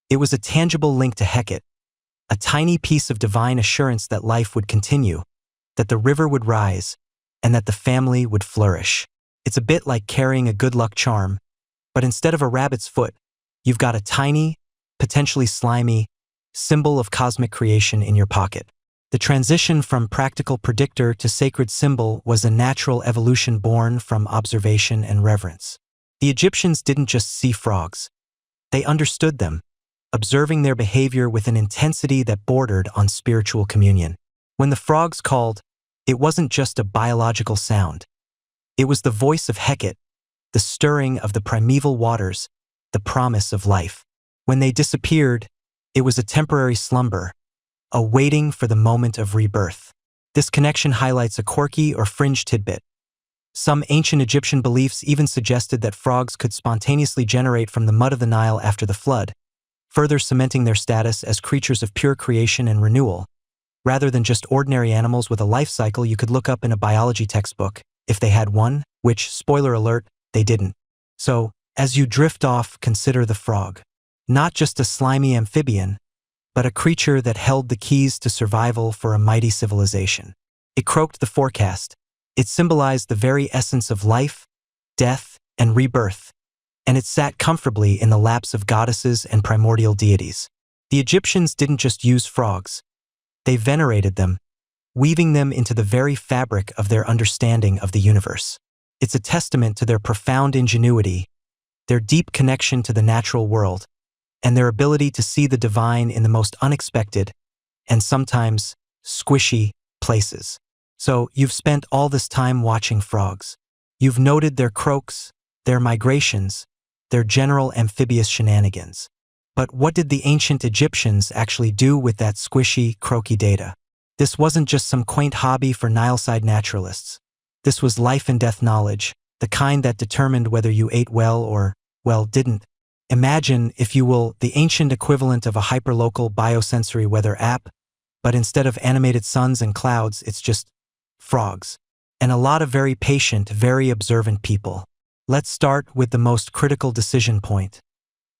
It was a tangible link to Heqet, a tiny piece of divine assurance that life would continue, that the river would rise, and that the family would flourish. It's a bit like carrying a good luck charm, but instead of a rabbit's foot, you've got a tiny, potentially slimy, symbol of cosmic creation in your pocket. The transition from practical predictor to sacred symbol was a natural evolution born from observation and reverence. The Egyptians didn't just see frogs. They understood them, observing their behavior with an intensity that bordered on spiritual communion. When the frogs called, it wasn't just a biological sound. It was the voice of Heqet, the stirring of the primeval waters, the promise of life. When they disappeared, it was a temporary slumber, a waiting for the moment of rebirth. This connection highlights a quirky or fringe tidbit. Some ancient Egyptian beliefs even suggested that frogs could spontaneously generate from the mud of the Nile after the flood, further cementing their status as creatures of pure creation and renewal. Rather than just ordinary animals with a life cycle you could look up in a biology textbook, if they had one, which, spoiler alert, they didn't. So, as you drift off, consider the frog. Not just a slimy amphibian, but a creature that held the keys to survival for a mighty civilization. It croaked the forecast. It symbolized the very essence of life, death, and rebirth, and it sat comfortably in the laps of goddesses and primordial deities. The Egyptians didn't just use frogs. They venerated them, weaving them into the very fabric of their understanding of the universe. It's a testament to their profound ingenuity, their deep connection to the natural world, and their ability to see the divine in the most unexpected and sometimes squishy places. So, you've spent all this time watching frogs. You've noted their croaks, their migrations, their general amphibious shenanigans. But what did the ancient Egyptians actually do with that squishy, croaky data? This wasn't just some quaint hobby for Nileside naturalists. This was life and death knowledge, the kind that determined whether you ate well or, well, didn't. Imagine, if you will, the ancient equivalent of a hyperlocal biosensory weather app, but instead of animated suns and clouds, it's just frogs. And a lot of very patient, very observant people. Let's start with the most critical decision point.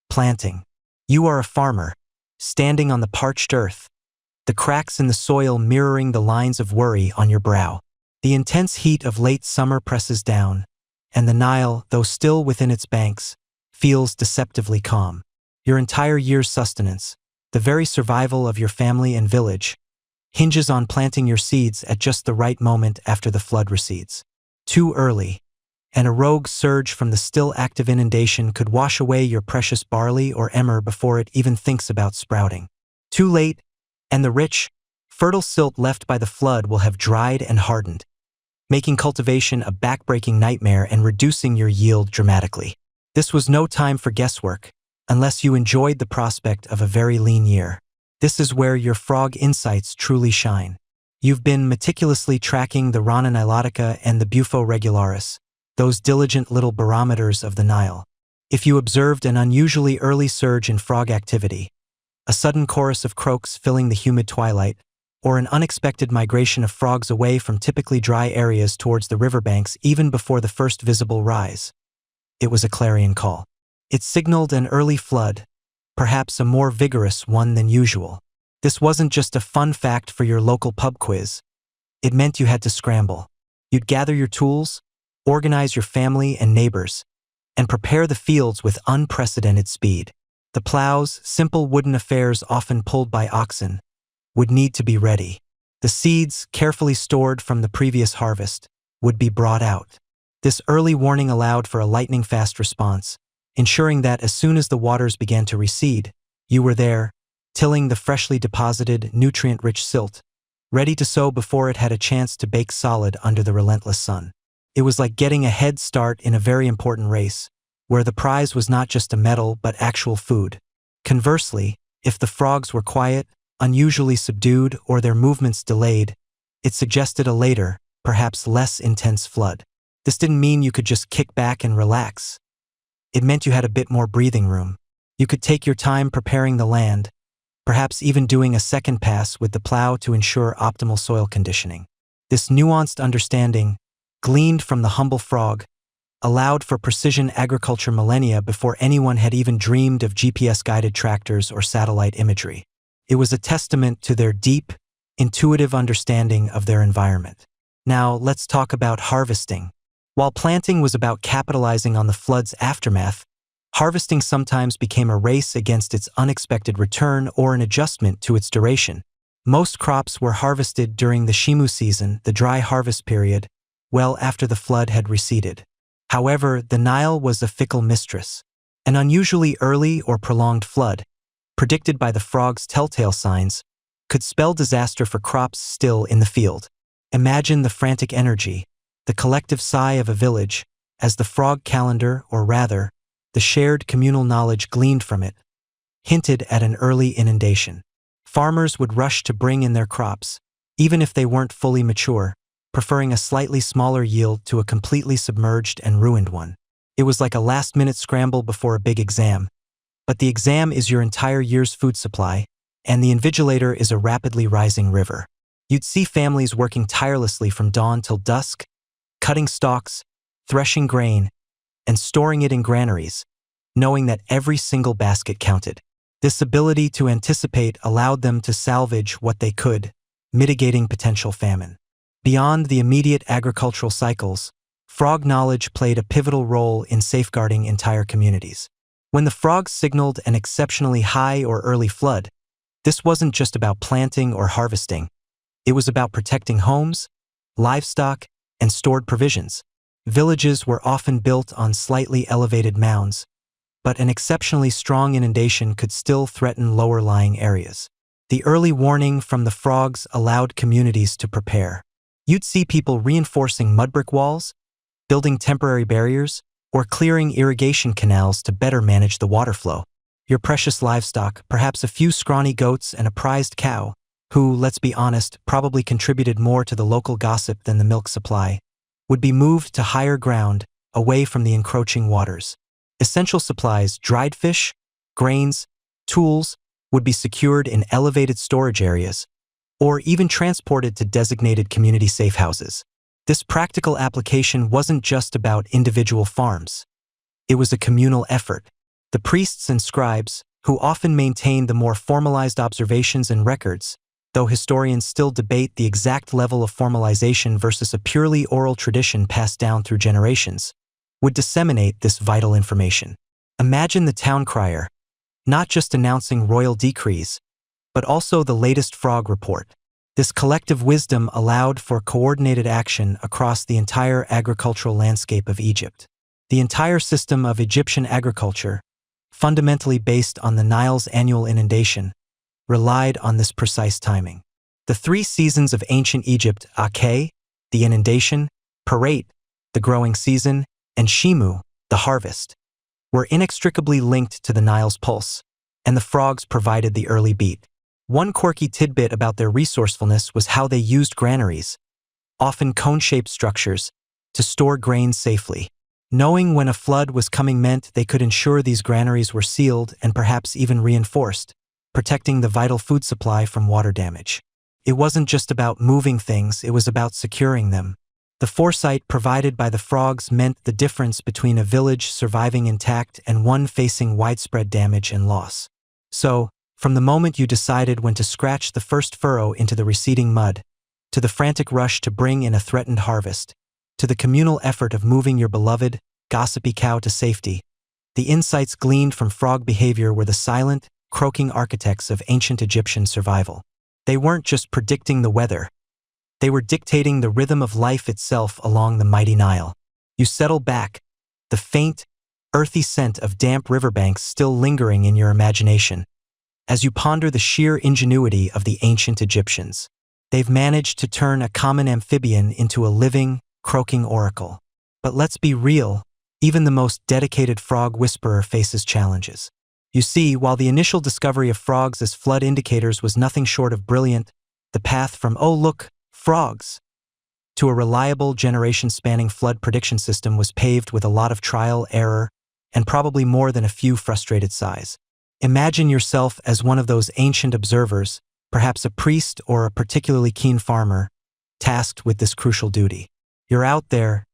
Planting. You are a farmer, standing on the parched earth, the cracks in the soil mirroring the lines of worry on your brow. The intense heat of late summer presses down, and the Nile, though still within its banks, feels deceptively calm. Your entire year's sustenance, the very survival of your family and village, hinges on planting your seeds at just the right moment after the flood recedes. Too early, and a rogue surge from the still active inundation could wash away your precious barley or emmer before it even thinks about sprouting. Too late, and the rich, fertile silt left by the flood will have dried and hardened, making cultivation a backbreaking nightmare and reducing your yield dramatically. This was no time for guesswork, unless you enjoyed the prospect of a very lean year. This is where your frog insights truly shine. You've been meticulously tracking the Rana Nilotica and the Bufo regularis, those diligent little barometers of the Nile. If you observed an unusually early surge in frog activity, a sudden chorus of croaks filling the humid twilight, or an unexpected migration of frogs away from typically dry areas towards the riverbanks even before the first visible rise, it was a clarion call. It signaled an early flood, perhaps a more vigorous one than usual. This wasn't just a fun fact for your local pub quiz. It meant you had to scramble. You'd gather your tools, organize your family and neighbors, and prepare the fields with unprecedented speed. The plows, simple wooden affairs often pulled by oxen, would need to be ready. The seeds, carefully stored from the previous harvest, would be brought out. This early warning allowed for a lightning-fast response, ensuring that as soon as the waters began to recede, you were there, tilling the freshly deposited, nutrient-rich silt, ready to sow before it had a chance to bake solid under the relentless sun. It was like getting a head start in a very important race, where the prize was not just a medal but actual food. Conversely, if the frogs were quiet, unusually subdued, or their movements delayed, it suggested a later, perhaps less intense flood. This didn't mean you could just kick back and relax. It meant you had a bit more breathing room. You could take your time preparing the land, perhaps even doing a second pass with the plow to ensure optimal soil conditioning. This nuanced understanding, gleaned from the humble frog, allowed for precision agriculture millennia before anyone had even dreamed of GPS-guided tractors or satellite imagery. It was a testament to their deep, intuitive understanding of their environment. Now, let's talk about harvesting. While planting was about capitalizing on the flood's aftermath, harvesting sometimes became a race against its unexpected return or an adjustment to its duration. Most crops were harvested during the Shimu season, the dry harvest period, well after the flood had receded. However, the Nile was a fickle mistress. An unusually early or prolonged flood, predicted by the frog's telltale signs, could spell disaster for crops still in the field. Imagine the frantic energy, the collective sigh of a village, as the frog calendar, or rather, the shared communal knowledge gleaned from it, hinted at an early inundation. Farmers would rush to bring in their crops, even if they weren't fully mature, preferring a slightly smaller yield to a completely submerged and ruined one. It was like a last-minute scramble before a big exam. But the exam is your entire year's food supply, and the invigilator is a rapidly rising river. You'd see families working tirelessly from dawn till dusk, cutting stalks, threshing grain, and storing it in granaries, knowing that every single basket counted. This ability to anticipate allowed them to salvage what they could, mitigating potential famine. Beyond the immediate agricultural cycles, frog knowledge played a pivotal role in safeguarding entire communities. When the frogs signaled an exceptionally high or early flood, this wasn't just about planting or harvesting. It was about protecting homes, livestock, and stored provisions. Villages were often built on slightly elevated mounds, but an exceptionally strong inundation could still threaten lower-lying areas. The early warning from the frogs allowed communities to prepare. You'd see people reinforcing mud-brick walls, building temporary barriers, or clearing irrigation canals to better manage the water flow. Your precious livestock, perhaps a few scrawny goats and a prized cow, who, let's be honest, probably contributed more to the local gossip than the milk supply, would be moved to higher ground, away from the encroaching waters. Essential supplies, dried fish, grains, tools, would be secured in elevated storage areas, or even transported to designated community safe houses. This practical application wasn't just about individual farms. It was a communal effort. The priests and scribes, who often maintained the more formalized observations and records, though historians still debate the exact level of formalization versus a purely oral tradition passed down through generations, would disseminate this vital information. Imagine the town crier, not just announcing royal decrees, but also the latest frog report. This collective wisdom allowed for coordinated action across the entire agricultural landscape of Egypt. The entire system of Egyptian agriculture, fundamentally based on the Nile's annual inundation, relied on this precise timing. The three seasons of ancient Egypt, Heqet, the inundation, Fertility, the growing season, and Shimu, the harvest, were inextricably linked to the Nile's pulse, and the frogs provided the early beat. One quirky tidbit about their resourcefulness was how they used granaries, often cone-shaped structures, to store grains safely. Knowing when a flood was coming meant they could ensure these granaries were sealed and perhaps even reinforced, protecting the vital food supply from water damage. It wasn't just about moving things, it was about securing them. The foresight provided by the frogs meant the difference between a village surviving intact and one facing widespread damage and loss. So, from the moment you decided when to scratch the first furrow into the receding mud, to the frantic rush to bring in a threatened harvest, to the communal effort of moving your beloved, gossipy cow to safety, the insights gleaned from frog behavior were the silent, croaking architects of ancient Egyptian survival. They weren't just predicting the weather. They were dictating the rhythm of life itself along the mighty Nile. You settle back, the faint, earthy scent of damp riverbanks still lingering in your imagination, as you ponder the sheer ingenuity of the ancient Egyptians. They've managed to turn a common amphibian into a living, croaking oracle. But let's be real, even the most dedicated frog whisperer faces challenges. You see, while the initial discovery of frogs as flood indicators was nothing short of brilliant, the path from "oh look, frogs" to a reliable generation-spanning flood prediction system was paved with a lot of trial, error, and probably more than a few frustrated sighs. Imagine yourself as one of those ancient observers, perhaps a priest or a particularly keen farmer, tasked with this crucial duty. You're out there,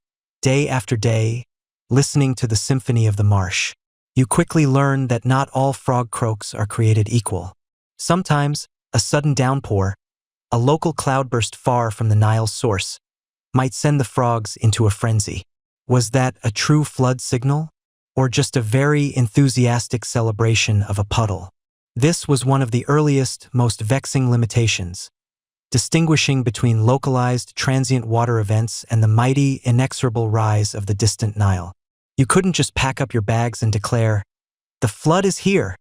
day after day, listening to the symphony of the marsh. You quickly learn that not all frog croaks are created equal. Sometimes, a sudden downpour, a local cloudburst far from the Nile's source, might send the frogs into a frenzy. Was that a true flood signal? Or just a very enthusiastic celebration of a puddle? This was one of the earliest, most vexing limitations, distinguishing between localized, transient water events and the mighty, inexorable rise of the distant Nile. You couldn't just pack up your bags and declare, "The flood is here,"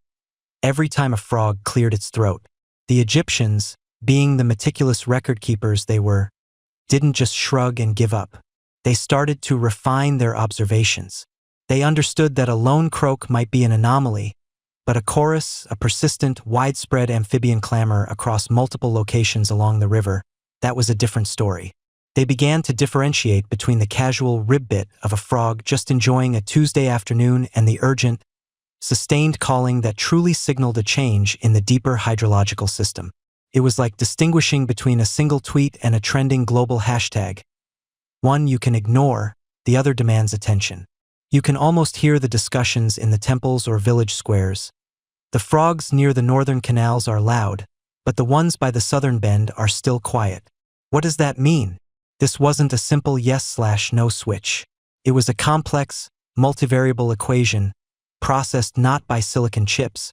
every time a frog cleared its throat. The Egyptians, being the meticulous record keepers they were, didn't just shrug and give up. They started to refine their observations. They understood that a lone croak might be an anomaly, but a chorus, a persistent, widespread amphibian clamor across multiple locations along the river, that was a different story. They began to differentiate between the casual ribbit of a frog just enjoying a Tuesday afternoon and the urgent, sustained calling that truly signaled a change in the deeper hydrological system. It was like distinguishing between a single tweet and a trending global hashtag. One you can ignore, the other demands attention. You can almost hear the discussions in the temples or village squares. The frogs near the northern canals are loud, but the ones by the southern bend are still quiet. What does that mean? This wasn't a simple yes/no switch. It was a complex, multivariable equation, processed not by silicon chips,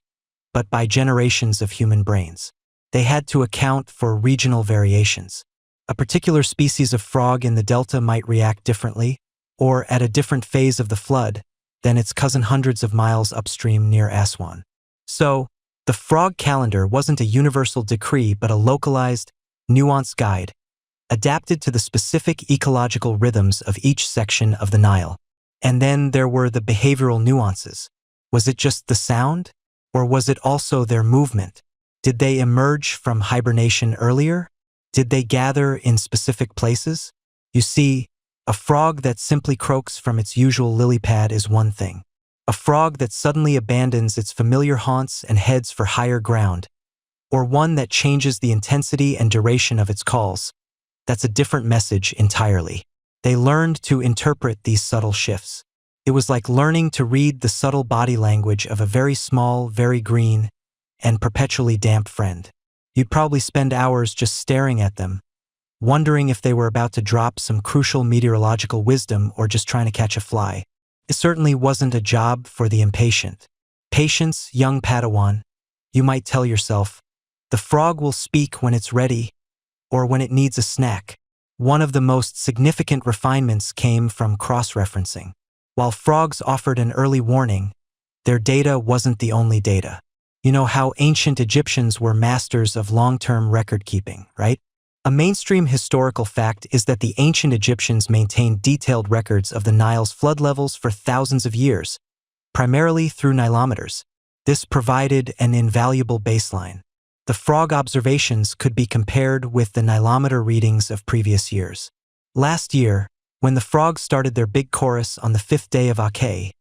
but by generations of human brains. They had to account for regional variations. A particular species of frog in the delta might react differently, or at a different phase of the flood, than its cousin hundreds of miles upstream near Aswan. So, the frog calendar wasn't a universal decree but a localized, nuanced guide, adapted to the specific ecological rhythms of each section of the Nile. And then there were the behavioral nuances. Was it just the sound? Or was it also their movement? Did they emerge from hibernation earlier? Did they gather in specific places? You see, a frog that simply croaks from its usual lily pad is one thing. A frog that suddenly abandons its familiar haunts and heads for higher ground, or one that changes the intensity and duration of its calls, that's a different message entirely. They learned to interpret these subtle shifts. It was like learning to read the subtle body language of a very small, very green, and perpetually damp friend. You'd probably spend hours just staring at them, wondering if they were about to drop some crucial meteorological wisdom or just trying to catch a fly. It certainly wasn't a job for the impatient. Patience, young Padawan, you might tell yourself, the frog will speak when it's ready, or when it needs a snack. One of the most significant refinements came from cross-referencing. While frogs offered an early warning, their data wasn't the only data. You know how ancient Egyptians were masters of long-term record-keeping, right? A mainstream historical fact is that the ancient Egyptians maintained detailed records of the Nile's flood levels for thousands of years, primarily through Nilometers. This provided an invaluable baseline. The frog observations could be compared with the Nilometer readings of previous years. Last year, When the frogs started their big chorus on the 5th day of Heqet,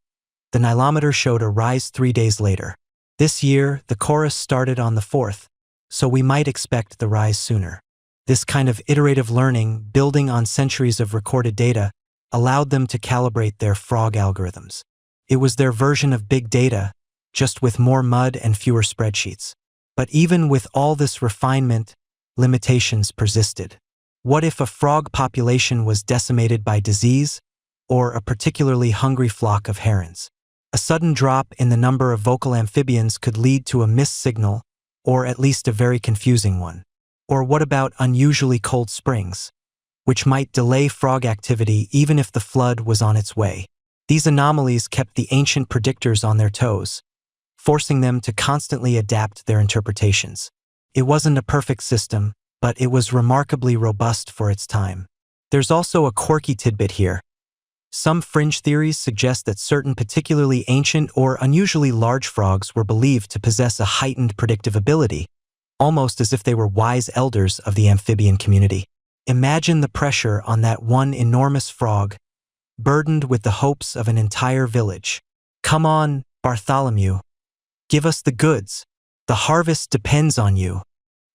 the Nilometer showed a rise 3 days later. This year, the chorus started on the 4th, so we might expect the rise sooner. This kind of iterative learning, building on centuries of recorded data, allowed them to calibrate their frog algorithms. It was their version of big data, just with more mud and fewer spreadsheets. But even with all this refinement, limitations persisted. What if a frog population was decimated by disease or a particularly hungry flock of herons? A sudden drop in the number of vocal amphibians could lead to a missed signal, or at least a very confusing one. Or what about unusually cold springs, which might delay frog activity even if the flood was on its way? These anomalies kept the ancient predictors on their toes, forcing them to constantly adapt their interpretations. It wasn't a perfect system, but it was remarkably robust for its time. There's also a quirky tidbit here. Some fringe theories suggest that certain particularly ancient or unusually large frogs were believed to possess a heightened predictive ability, almost as if they were wise elders of the amphibian community. Imagine the pressure on that one enormous frog, burdened with the hopes of an entire village. Come on, Bartholomew. Give us the goods. The harvest depends on you.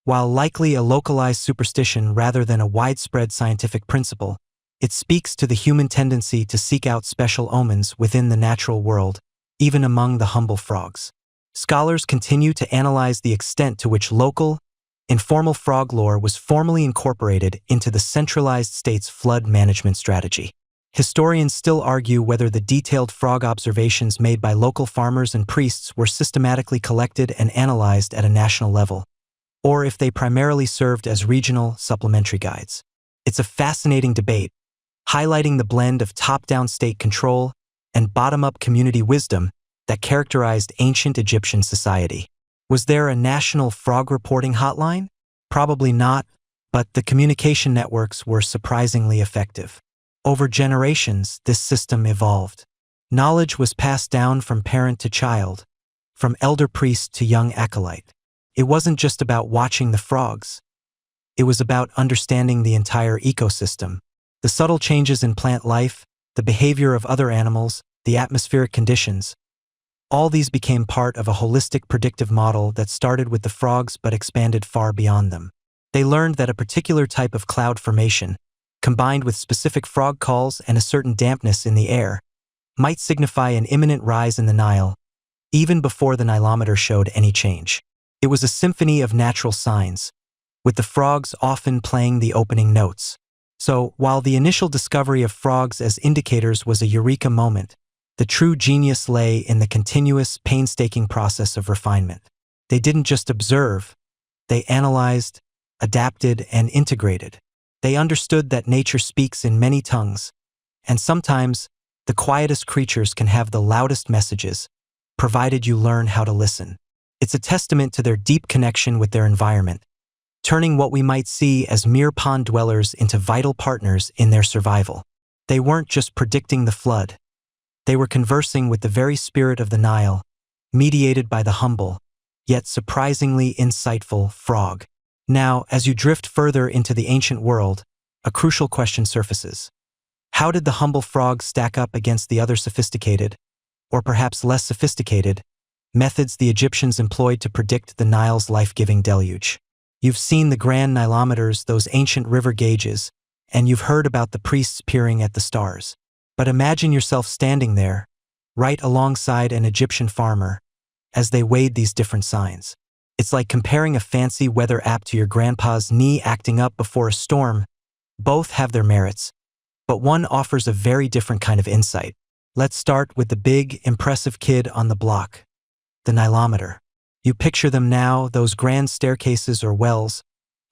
While likely a localized superstition rather than a widespread scientific principle, it speaks to the human tendency to seek out special omens within the natural world, even among the humble frogs. Scholars continue to analyze the extent to which local, informal frog lore was formally incorporated into the centralized state's flood management strategy. Historians still argue whether the detailed frog observations made by local farmers and priests were systematically collected and analyzed at a national level, or if they primarily served as regional, supplementary guides. It's a fascinating debate, highlighting the blend of top-down state control and bottom-up community wisdom that characterized ancient Egyptian society. Was there a national frog reporting hotline? Probably not, but the communication networks were surprisingly effective. Over generations, this system evolved. Knowledge was passed down from parent to child, from elder priest to young acolyte. It wasn't just about watching the frogs. It was about understanding the entire ecosystem, the subtle changes in plant life, the behavior of other animals, the atmospheric conditions. All these became part of a holistic predictive model that started with the frogs but expanded far beyond them. They learned that a particular type of cloud formation, combined with specific frog calls and a certain dampness in the air, might signify an imminent rise in the Nile, even before the Nilometer showed any change. It was a symphony of natural signs, with the frogs often playing the opening notes. So, while the initial discovery of frogs as indicators was a eureka moment, the true genius lay in the continuous, painstaking process of refinement. They didn't just observe, they analyzed, adapted, and integrated. They understood that nature speaks in many tongues, and sometimes the quietest creatures can have the loudest messages, provided you learn how to listen. It's a testament to their deep connection with their environment, turning what we might see as mere pond dwellers into vital partners in their survival. They weren't just predicting the flood. They were conversing with the very spirit of the Nile, mediated by the humble, yet surprisingly insightful frog. Now, as you drift further into the ancient world, a crucial question surfaces. How did the humble frog stack up against the other sophisticated, or perhaps less sophisticated, methods the Egyptians employed to predict the Nile's life-giving deluge? You've seen the grand Nilometers, those ancient river gauges, and you've heard about the priests peering at the stars. But imagine yourself standing there, right alongside an Egyptian farmer, as they weighed these different signs. It's like comparing a fancy weather app to your grandpa's knee acting up before a storm. Both have their merits, but one offers a very different kind of insight. Let's start with the big, impressive kid on the block, the Nilometer. You picture them now, those grand staircases or wells,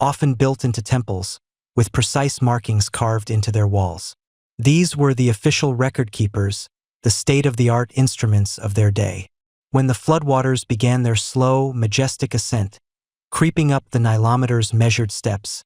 often built into temples, with precise markings carved into their walls. These were the official record keepers, the state-of-the-art instruments of their day. When the floodwaters began their slow, majestic ascent, creeping up the Nilometer's measured steps,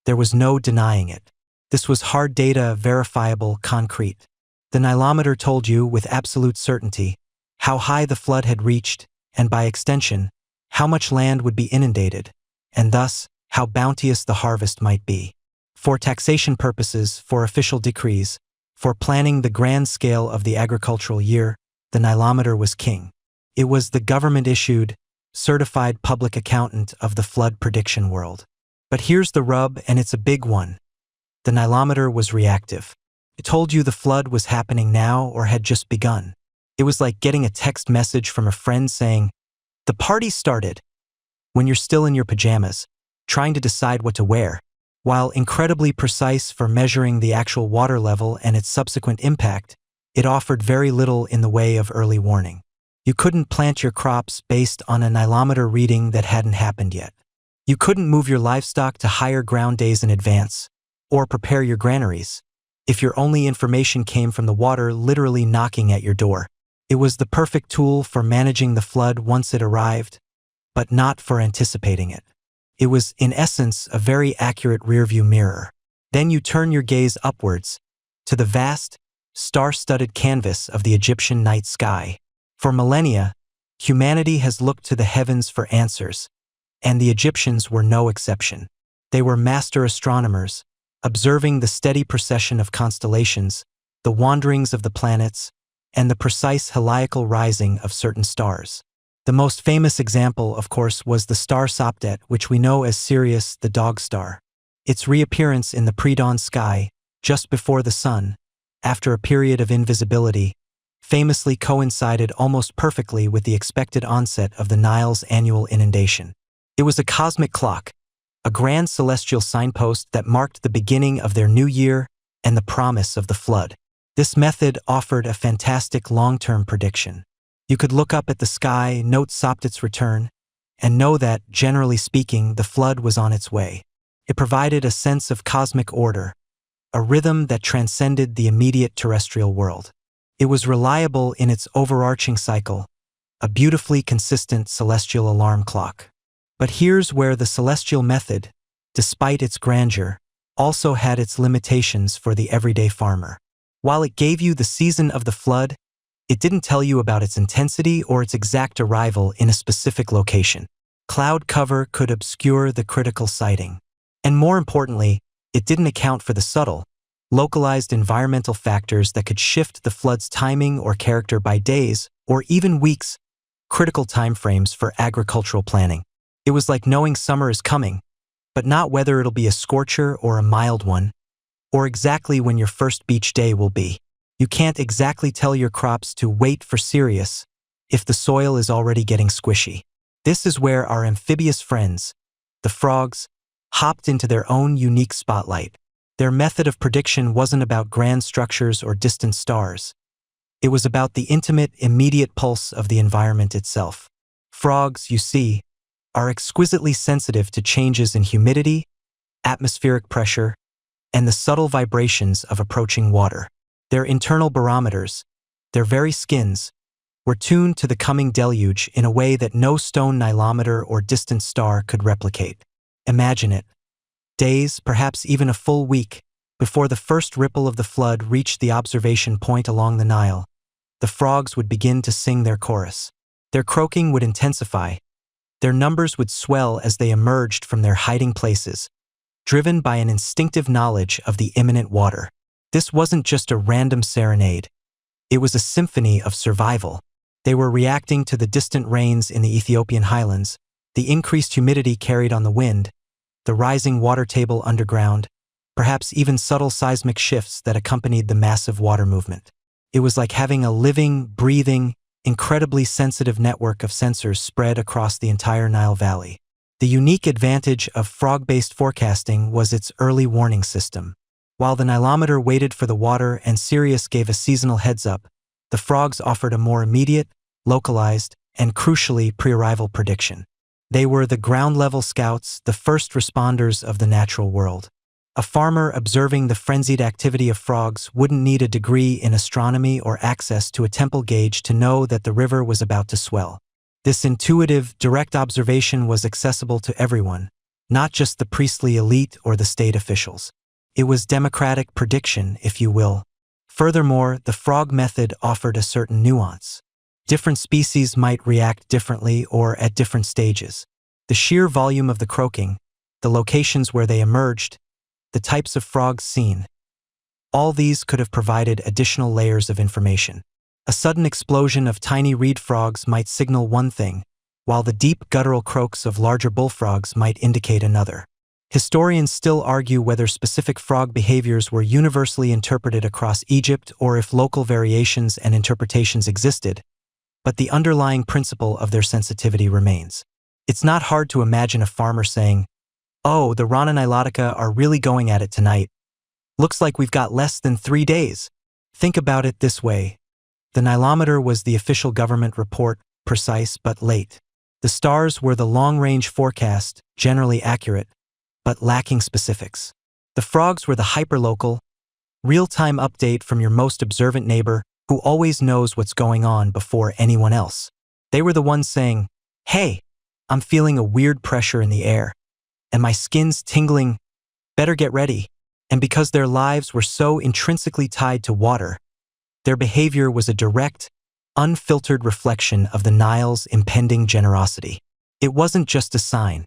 there was no denying it. This was hard data, verifiable, concrete. The Nilometer told you with absolute certainty how high the flood had reached, and by extension, how much land would be inundated, and thus, how bounteous the harvest might be. For taxation purposes, for official decrees, For planning the grand scale of the agricultural year, the Nilometer was king. It was the government-issued, certified public accountant of the flood prediction world. But here's the rub, and it's a big one. The Nilometer was reactive. It told you the flood was happening now or had just begun. It was like getting a text message from a friend saying, "The party started," when you're still in your pajamas, trying to decide what to wear. While incredibly precise for measuring the actual water level and its subsequent impact, it offered very little in the way of early warning. You couldn't plant your crops based on a Nilometer reading that hadn't happened yet. You couldn't move your livestock to higher ground days in advance, or prepare your granaries, if your only information came from the water literally knocking at your door. It was the perfect tool for managing the flood once it arrived, but not for anticipating it. It was, in essence, a very accurate rearview mirror. Then you turn your gaze upwards, to the vast, star-studded canvas of the Egyptian night sky. For millennia, humanity has looked to the heavens for answers, and the Egyptians were no exception. They were master astronomers, observing the steady procession of constellations, the wanderings of the planets, and the precise heliacal rising of certain stars. The most famous example, of course, was the star Heqet, which we know as Sirius, the dog star. Its reappearance in the pre-dawn sky, just before the sun, after a period of invisibility, famously coincided almost perfectly with the expected onset of the Nile's annual inundation. It was a cosmic clock, a grand celestial signpost that marked the beginning of their new year and the promise of the flood. This method offered a fantastic long-term prediction. You could look up at the sky, note Heqet's return, and know that, generally speaking, the flood was on its way. It provided a sense of cosmic order, a rhythm that transcended the immediate terrestrial world. It was reliable in its overarching cycle, a beautifully consistent celestial alarm clock. But here's where the celestial method, despite its grandeur, also had its limitations for the everyday farmer. While it gave you the season of the flood, it didn't tell you about its intensity or its exact arrival in a specific location. Cloud cover could obscure the critical sighting. And more importantly, it didn't account for the subtle, localized environmental factors that could shift the flood's timing or character by days or even weeks, critical timeframes for agricultural planning. It was like knowing summer is coming, but not whether it'll be a scorcher or a mild one, or exactly when your first beach day will be. You can't exactly tell your crops to wait for Sirius if the soil is already getting squishy. This is where our amphibious friends, the frogs, hopped into their own unique spotlight. Their method of prediction wasn't about grand structures or distant stars. It was about the intimate, immediate pulse of the environment itself. Frogs, you see, are exquisitely sensitive to changes in humidity, atmospheric pressure, and the subtle vibrations of approaching water. Their internal barometers, their very skins, were tuned to the coming deluge in a way that no stone nilometer or distant star could replicate. Imagine it. Days, perhaps even a full week, before the first ripple of the flood reached the observation point along the Nile, the frogs would begin to sing their chorus. Their croaking would intensify. Their numbers would swell as they emerged from their hiding places, driven by an instinctive knowledge of the imminent water. This wasn't just a random serenade. It was a symphony of survival. They were reacting to the distant rains in the Ethiopian highlands, the increased humidity carried on the wind, the rising water table underground, perhaps even subtle seismic shifts that accompanied the massive water movement. It was like having a living, breathing, incredibly sensitive network of sensors spread across the entire Nile Valley. The unique advantage of frog-based forecasting was its early warning system. While the Nilometer waited for the water and Sirius gave a seasonal heads-up, the frogs offered a more immediate, localized, and crucially pre-arrival prediction. They were the ground-level scouts, the first responders of the natural world. A farmer observing the frenzied activity of frogs wouldn't need a degree in astronomy or access to a temple gauge to know that the river was about to swell. This intuitive, direct observation was accessible to everyone, not just the priestly elite or the state officials. It was democratic prediction, if you will. Furthermore, the frog method offered a certain nuance. Different species might react differently or at different stages. The sheer volume of the croaking, the locations where they emerged, the types of frogs seen. all these could have provided additional layers of information. A sudden explosion of tiny reed frogs might signal one thing, while the deep guttural croaks of larger bullfrogs might indicate another. Historians still argue whether specific frog behaviors were universally interpreted across Egypt or if local variations and interpretations existed, but the underlying principle of their sensitivity remains. It's not hard to imagine a farmer saying, "Oh, the Rana Nilotica are really going at it tonight. Looks like we've got less than 3 days." Think about it this way. The Nilometer was the official government report, precise but late. The stars were the long-range forecast, generally accurate, but lacking specifics. The frogs were the hyperlocal, real-time update from your most observant neighbor who always knows what's going on before anyone else. They were the ones saying, "Hey, I'm feeling a weird pressure in the air, and my skin's tingling, better get ready." And because their lives were so intrinsically tied to water, their behavior was a direct, unfiltered reflection of the Nile's impending generosity. It wasn't just a sign.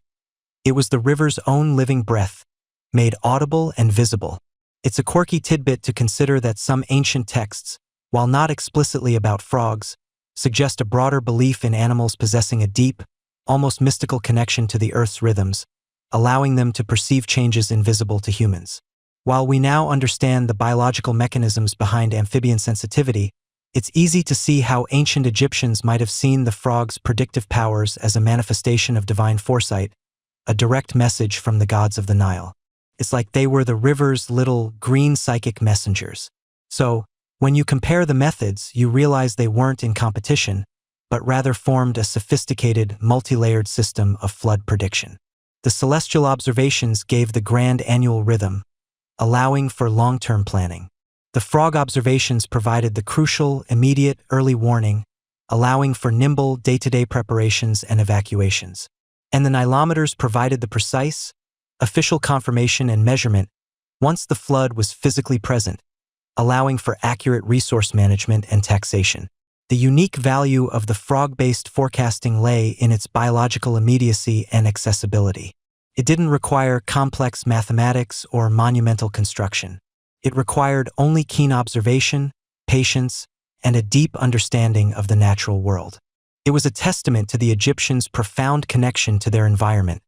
It was the river's own living breath, made audible and visible. It's a quirky tidbit to consider that some ancient texts, while not explicitly about frogs, suggest a broader belief in animals possessing a deep, almost mystical connection to the Earth's rhythms, allowing them to perceive changes invisible to humans. While we now understand the biological mechanisms behind amphibian sensitivity, it's easy to see how ancient Egyptians might have seen the frog's predictive powers as a manifestation of divine foresight, a direct message from the gods of the Nile. It's like they were the river's little green psychic messengers. So, when you compare the methods, you realize they weren't in competition, but rather formed a sophisticated, multi-layered system of flood prediction. The celestial observations gave the grand annual rhythm, allowing for long-term planning. The frog observations provided the crucial, immediate, early warning, allowing for nimble, day-to-day preparations and evacuations. And the Nilometers provided the precise, official confirmation and measurement once the flood was physically present, allowing for accurate resource management and taxation. The unique value of the frog-based forecasting lay in its biological immediacy and accessibility. It didn't require complex mathematics or monumental construction. It required only keen observation, patience, and a deep understanding of the natural world. It was a testament to the Egyptians' profound connection to their environment,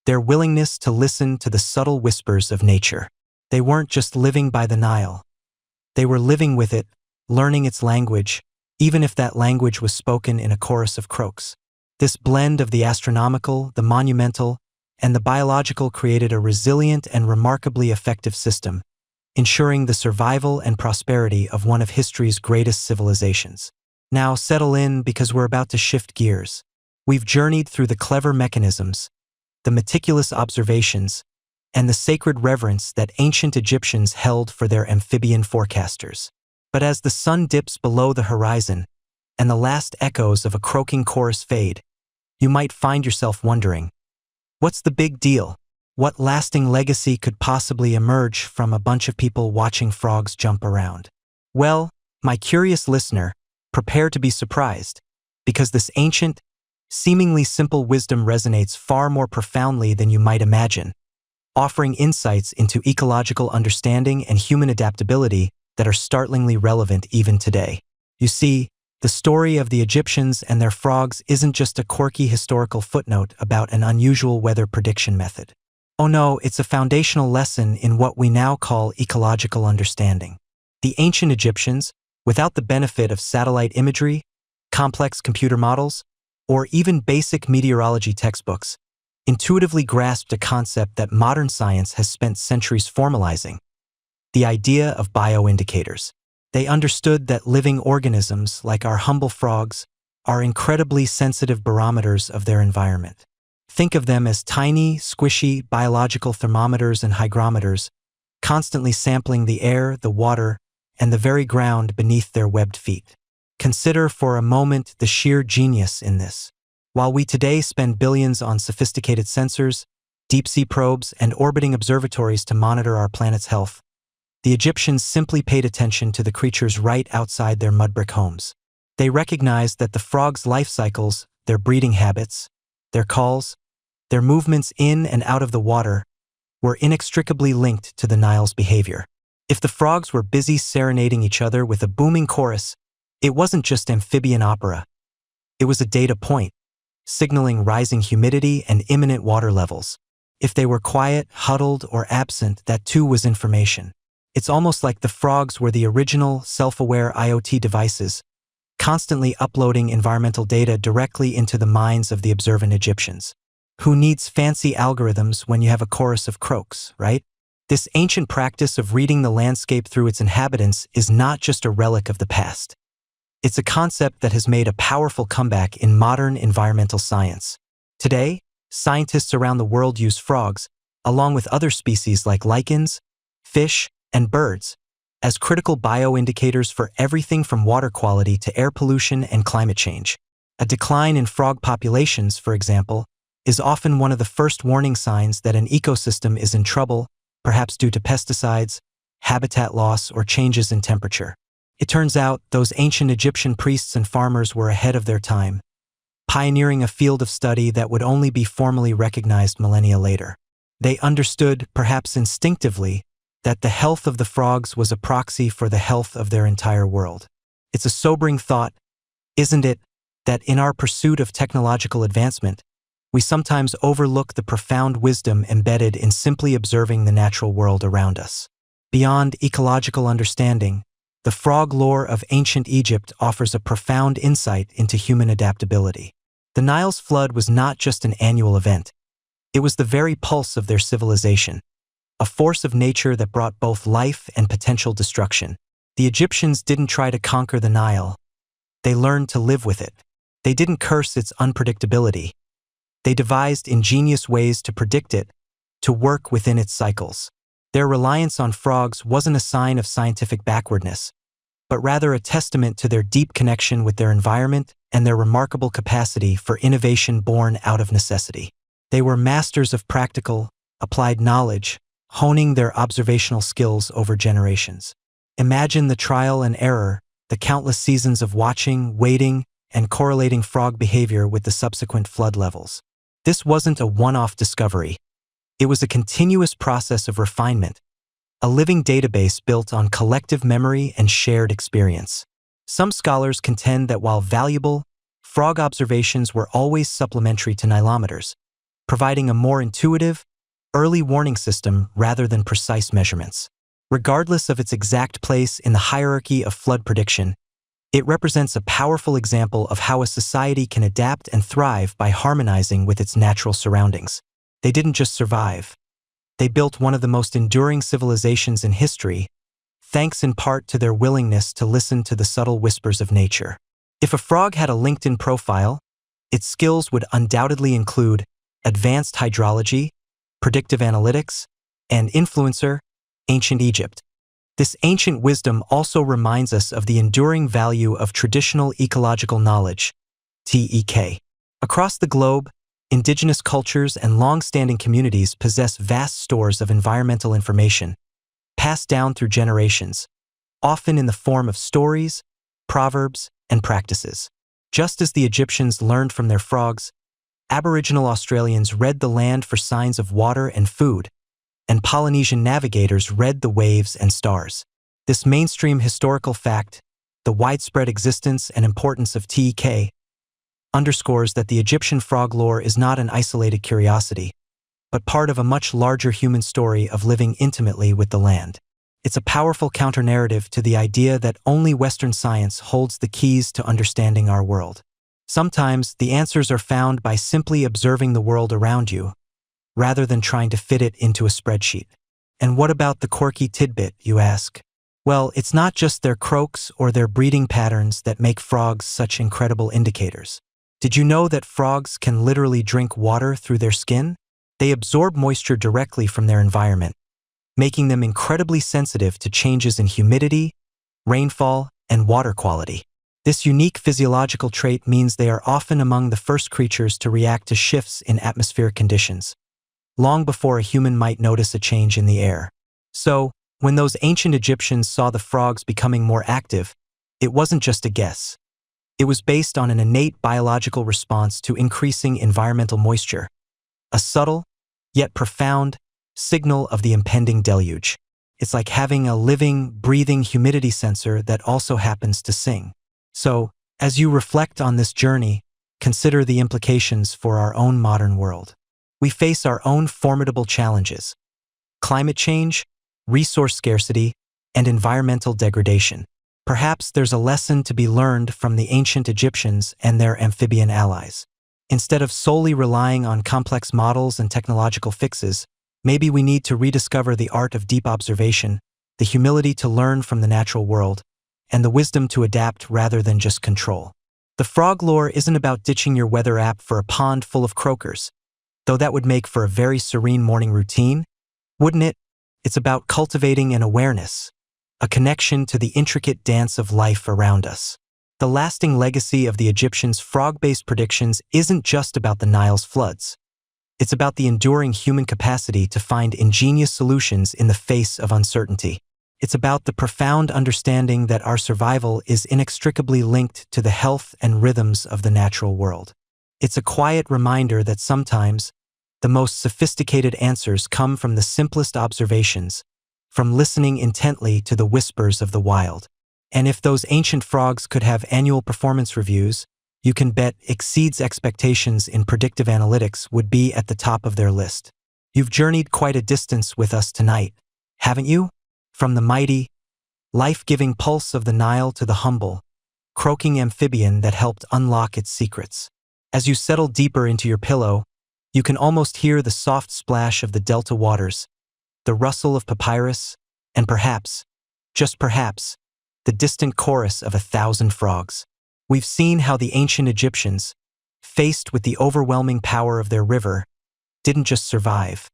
their willingness to listen to the subtle whispers of nature. They weren't just living by the Nile. They were living with it, learning its language, even if that language was spoken in a chorus of croaks. This blend of the astronomical, the monumental, and the biological created a resilient and remarkably effective system, ensuring the survival and prosperity of one of history's greatest civilizations. Now settle in because we're about to shift gears. We've journeyed through the clever mechanisms, the meticulous observations, and the sacred reverence that ancient Egyptians held for their amphibian forecasters. But as the sun dips below the horizon and the last echoes of a croaking chorus fade, you might find yourself wondering, what's the big deal? What lasting legacy could possibly emerge from a bunch of people watching frogs jump around? Well, my curious listener, prepare to be surprised, because this ancient, seemingly simple wisdom resonates far more profoundly than you might imagine, offering insights into ecological understanding and human adaptability that are startlingly relevant even today. You see, the story of the Egyptians and their frogs isn't just a quirky historical footnote about an unusual weather prediction method. Oh no, it's a foundational lesson in what we now call ecological understanding. The ancient Egyptians, without the benefit of satellite imagery, complex computer models, or even basic meteorology textbooks, intuitively grasped a concept that modern science has spent centuries formalizing: the idea of bioindicators. They understood that living organisms, like our humble frogs, are incredibly sensitive barometers of their environment. Think of them as tiny, squishy biological thermometers and hygrometers, constantly sampling the air, the water, and the very ground beneath their webbed feet. Consider for a moment the sheer genius in this. While we today spend billions on sophisticated sensors, deep-sea probes, and orbiting observatories to monitor our planet's health, the Egyptians simply paid attention to the creatures right outside their mudbrick homes. They recognized that the frogs' life cycles, their breeding habits, their calls, their movements in and out of the water, were inextricably linked to the Nile's behavior. If the frogs were busy serenading each other with a booming chorus, it wasn't just amphibian opera. It was a data point, signaling rising humidity and imminent water levels. If they were quiet, huddled, or absent, that too was information. It's almost like the frogs were the original, self-aware IoT devices, constantly uploading environmental data directly into the minds of the observant Egyptians. Who needs fancy algorithms when you have a chorus of croaks, right? This ancient practice of reading the landscape through its inhabitants is not just a relic of the past. It's a concept that has made a powerful comeback in modern environmental science. Today, scientists around the world use frogs, along with other species like lichens, fish, and birds, as critical bioindicators for everything from water quality to air pollution and climate change. A decline in frog populations, for example, is often one of the first warning signs that an ecosystem is in trouble, perhaps due to pesticides, habitat loss, or changes in temperature. It turns out those ancient Egyptian priests and farmers were ahead of their time, pioneering a field of study that would only be formally recognized millennia later. They understood, perhaps instinctively, that the health of the frogs was a proxy for the health of their entire world. It's a sobering thought, isn't it, that in our pursuit of technological advancement, we sometimes overlook the profound wisdom embedded in simply observing the natural world around us. Beyond ecological understanding, the frog lore of ancient Egypt offers a profound insight into human adaptability. The Nile's flood was not just an annual event. It was the very pulse of their civilization, a force of nature that brought both life and potential destruction. The Egyptians didn't try to conquer the Nile. They learned to live with it. They didn't curse its unpredictability. They devised ingenious ways to predict it, to work within its cycles. Their reliance on frogs wasn't a sign of scientific backwardness, but rather a testament to their deep connection with their environment and their remarkable capacity for innovation born out of necessity. They were masters of practical, applied knowledge, honing their observational skills over generations. Imagine the trial and error, the countless seasons of watching, waiting, and correlating frog behavior with the subsequent flood levels. This wasn't a one-off discovery. It was a continuous process of refinement, a living database built on collective memory and shared experience. Some scholars contend that while valuable, frog observations were always supplementary to Nilometers, providing a more intuitive, early warning system rather than precise measurements. Regardless of its exact place in the hierarchy of flood prediction, it represents a powerful example of how a society can adapt and thrive by harmonizing with its natural surroundings. They didn't just survive. They built one of the most enduring civilizations in history, thanks in part to their willingness to listen to the subtle whispers of nature. If a frog had a LinkedIn profile, its skills would undoubtedly include advanced hydrology, predictive analytics, and influencer, ancient Egypt. This ancient wisdom also reminds us of the enduring value of traditional ecological knowledge, TEK. Across the globe, indigenous cultures and long-standing communities possess vast stores of environmental information, passed down through generations, often in the form of stories, proverbs, and practices. Just as the Egyptians learned from their frogs, Aboriginal Australians read the land for signs of water and food, and Polynesian navigators read the waves and stars. This mainstream historical fact, the widespread existence and importance of TEK, underscores that the Egyptian frog lore is not an isolated curiosity, but part of a much larger human story of living intimately with the land. It's a powerful counter-narrative to the idea that only Western science holds the keys to understanding our world. Sometimes the answers are found by simply observing the world around you, rather than trying to fit it into a spreadsheet. And what about the quirky tidbit, you ask? Well, it's not just their croaks or their breeding patterns that make frogs such incredible indicators. Did you know that frogs can literally drink water through their skin? They absorb moisture directly from their environment, making them incredibly sensitive to changes in humidity, rainfall, and water quality. This unique physiological trait means they are often among the first creatures to react to shifts in atmospheric conditions, long before a human might notice a change in the air. So, when those ancient Egyptians saw the frogs becoming more active, it wasn't just a guess. It was based on an innate biological response to increasing environmental moisture, a subtle, yet profound, signal of the impending deluge. It's like having a living, breathing humidity sensor that also happens to sing. So, as you reflect on this journey, consider the implications for our own modern world. We face our own formidable challenges: climate change, resource scarcity, and environmental degradation. Perhaps there's a lesson to be learned from the ancient Egyptians and their amphibian allies. Instead of solely relying on complex models and technological fixes, maybe we need to rediscover the art of deep observation, the humility to learn from the natural world, and the wisdom to adapt rather than just control. The frog lore isn't about ditching your weather app for a pond full of croakers, though that would make for a very serene morning routine, wouldn't it? It's about cultivating an awareness, a connection to the intricate dance of life around us. The lasting legacy of the Egyptians' frog-based predictions isn't just about the Nile's floods. It's about the enduring human capacity to find ingenious solutions in the face of uncertainty. It's about the profound understanding that our survival is inextricably linked to the health and rhythms of the natural world. It's a quiet reminder that sometimes the most sophisticated answers come from the simplest observations, from listening intently to the whispers of the wild. And if those ancient frogs could have annual performance reviews, you can bet Exceed's expectations in predictive analytics would be at the top of their list. You've journeyed quite a distance with us tonight, haven't you? From the mighty, life-giving pulse of the Nile to the humble, croaking amphibian that helped unlock its secrets. As you settle deeper into your pillow, you can almost hear the soft splash of the delta waters, the rustle of papyrus, and perhaps, just perhaps, the distant chorus of 1,000 frogs. We've seen how the ancient Egyptians, faced with the overwhelming power of their river, didn't just survive,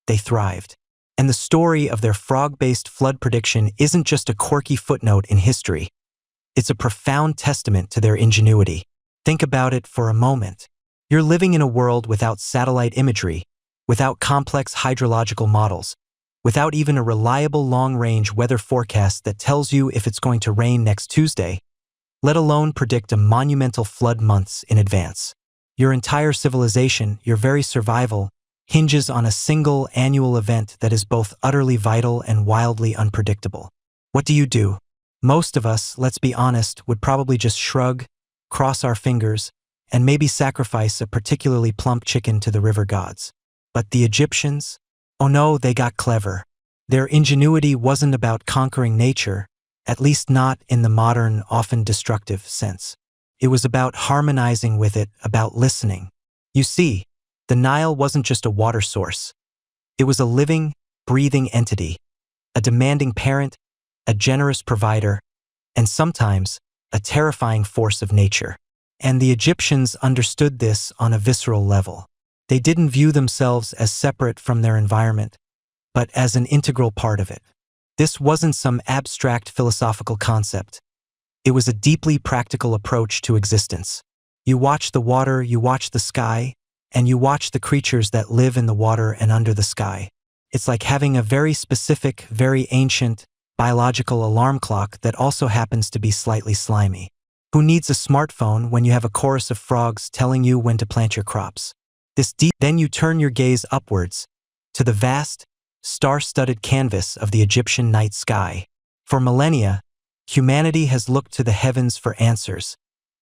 they thrived. And the story of their frog-based flood prediction isn't just a quirky footnote in history. It's a profound testament to their ingenuity. Think about it for a moment. You're living in a world without satellite imagery, without complex hydrological models, without even a reliable long-range weather forecast that tells you if it's going to rain next Tuesday, let alone predict a monumental flood months in advance. Your entire civilization, your very survival, hinges on a single annual event that is both utterly vital and wildly unpredictable. What do? Most of us, let's be honest, would probably just shrug, cross our fingers, and maybe sacrifice a particularly plump chicken to the river gods. But the Egyptians? Oh no, they got clever. Their ingenuity wasn't about conquering nature, at least not in the modern, often destructive sense. It was about harmonizing with it, about listening. You see, the Nile wasn't just a water source. It was a living, breathing entity, a demanding parent, a generous provider, and sometimes a terrifying force of nature. And the Egyptians understood this on a visceral level. They didn't view themselves as separate from their environment, but as an integral part of it. This wasn't some abstract philosophical concept. It was a deeply practical approach to existence. You watch the water, you watch the sky, and you watch the creatures that live in the water and under the sky. It's like having a very specific, very ancient, biological alarm clock that also happens to be slightly slimy. Who needs a smartphone when you have a chorus of frogs telling you when to plant your crops? Then you turn your gaze upwards, to the vast, star-studded canvas of the Egyptian night sky. For millennia, humanity has looked to the heavens for answers,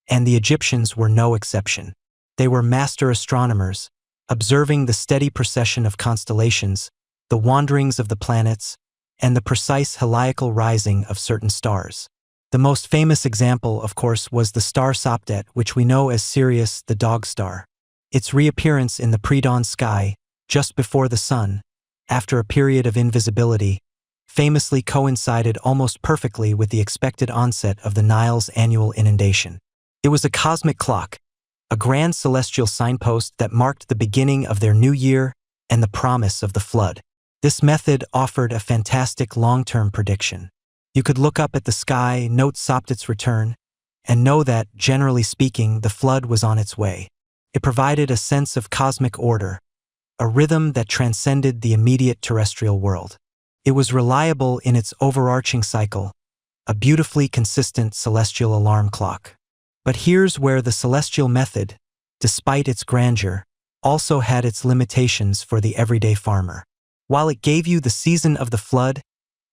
and the Egyptians were no exception. They were master astronomers, observing the steady procession of constellations, the wanderings of the planets, and the precise heliacal rising of certain stars. The most famous example, of course, was the star Sopdet, which we know as Sirius, the dog star. Its reappearance in the pre-dawn sky, just before the sun, after a period of invisibility, famously coincided almost perfectly with the expected onset of the Nile's annual inundation. It was a cosmic clock, a grand celestial signpost that marked the beginning of their new year and the promise of the flood. This method offered a fantastic long-term prediction. You could look up at the sky, note Sopdet's return, and know that, generally speaking, the flood was on its way. It provided a sense of cosmic order, a rhythm that transcended the immediate terrestrial world. It was reliable in its overarching cycle, a beautifully consistent celestial alarm clock. But here's where the celestial method, despite its grandeur, also had its limitations for the everyday farmer. While it gave you the season of the flood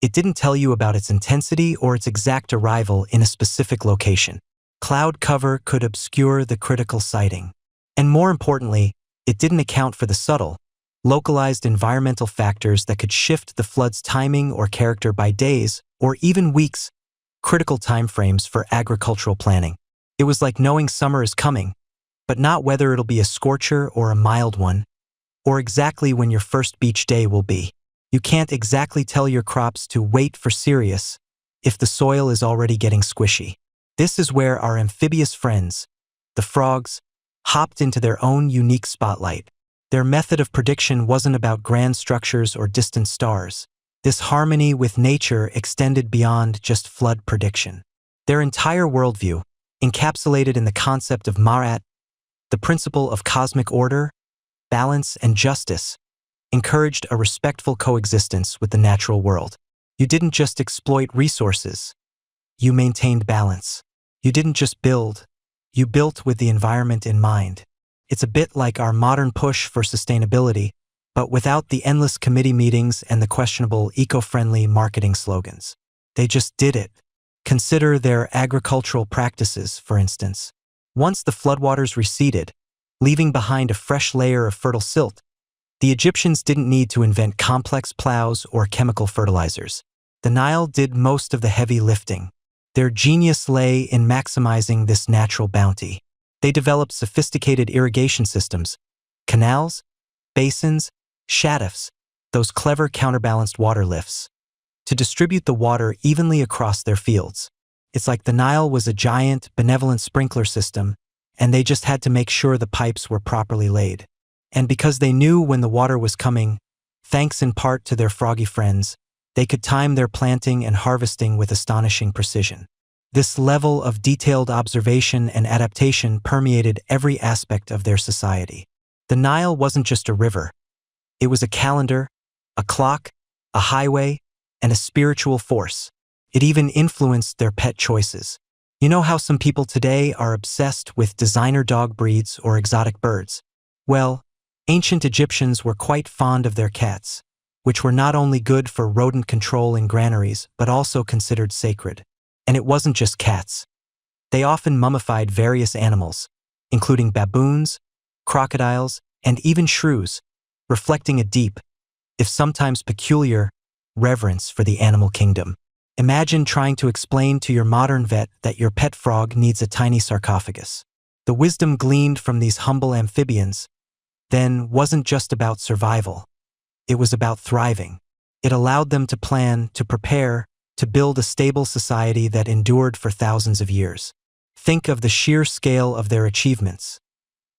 It didn't tell you about its intensity or its exact arrival in a specific location. Cloud cover could obscure the critical sighting. And more importantly, it didn't account for the subtle, localized environmental factors that could shift the flood's timing or character by days or even weeks, critical timeframes for agricultural planning. It was like knowing summer is coming, but not whether it'll be a scorcher or a mild one, or exactly when your first beach day will be. You can't exactly tell your crops to wait for Sirius if the soil is already getting squishy. This is where our amphibious friends, the frogs, hopped into their own unique spotlight. Their method of prediction wasn't about grand structures or distant stars. This harmony with nature extended beyond just flood prediction. Their entire worldview, encapsulated in the concept of Ma'at, the principle of cosmic order, balance, and justice, encouraged a respectful coexistence with the natural world. You didn't just exploit resources, you maintained balance. You didn't just build, you built with the environment in mind. It's a bit like our modern push for sustainability, but without the endless committee meetings and the questionable eco-friendly marketing slogans. They just did it. Consider their agricultural practices, for instance. Once the floodwaters receded, leaving behind a fresh layer of fertile silt, the Egyptians didn't need to invent complex plows or chemical fertilizers. The Nile did most of the heavy lifting. Their genius lay in maximizing this natural bounty. They developed sophisticated irrigation systems, canals, basins, shatifs, those clever counterbalanced water lifts, to distribute the water evenly across their fields. It's like the Nile was a giant, benevolent sprinkler system, and they just had to make sure the pipes were properly laid. And because they knew when the water was coming, thanks in part to their froggy friends, they could time their planting and harvesting with astonishing precision. This level of detailed observation and adaptation permeated every aspect of their society. The Nile wasn't just a river. It was a calendar, a clock, a highway, and a spiritual force. It even influenced their pet choices. You know how some people today are obsessed with designer dog breeds or exotic birds? Well, ancient Egyptians were quite fond of their cats, which were not only good for rodent control in granaries, but also considered sacred. And it wasn't just cats. They often mummified various animals, including baboons, crocodiles, and even shrews, reflecting a deep, if sometimes peculiar, reverence for the animal kingdom. Imagine trying to explain to your modern vet that your pet frog needs a tiny sarcophagus. The wisdom gleaned from these humble amphibians, then, wasn't just about survival. It was about thriving. It allowed them to plan, to prepare, to build a stable society that endured for thousands of years. Think of the sheer scale of their achievements.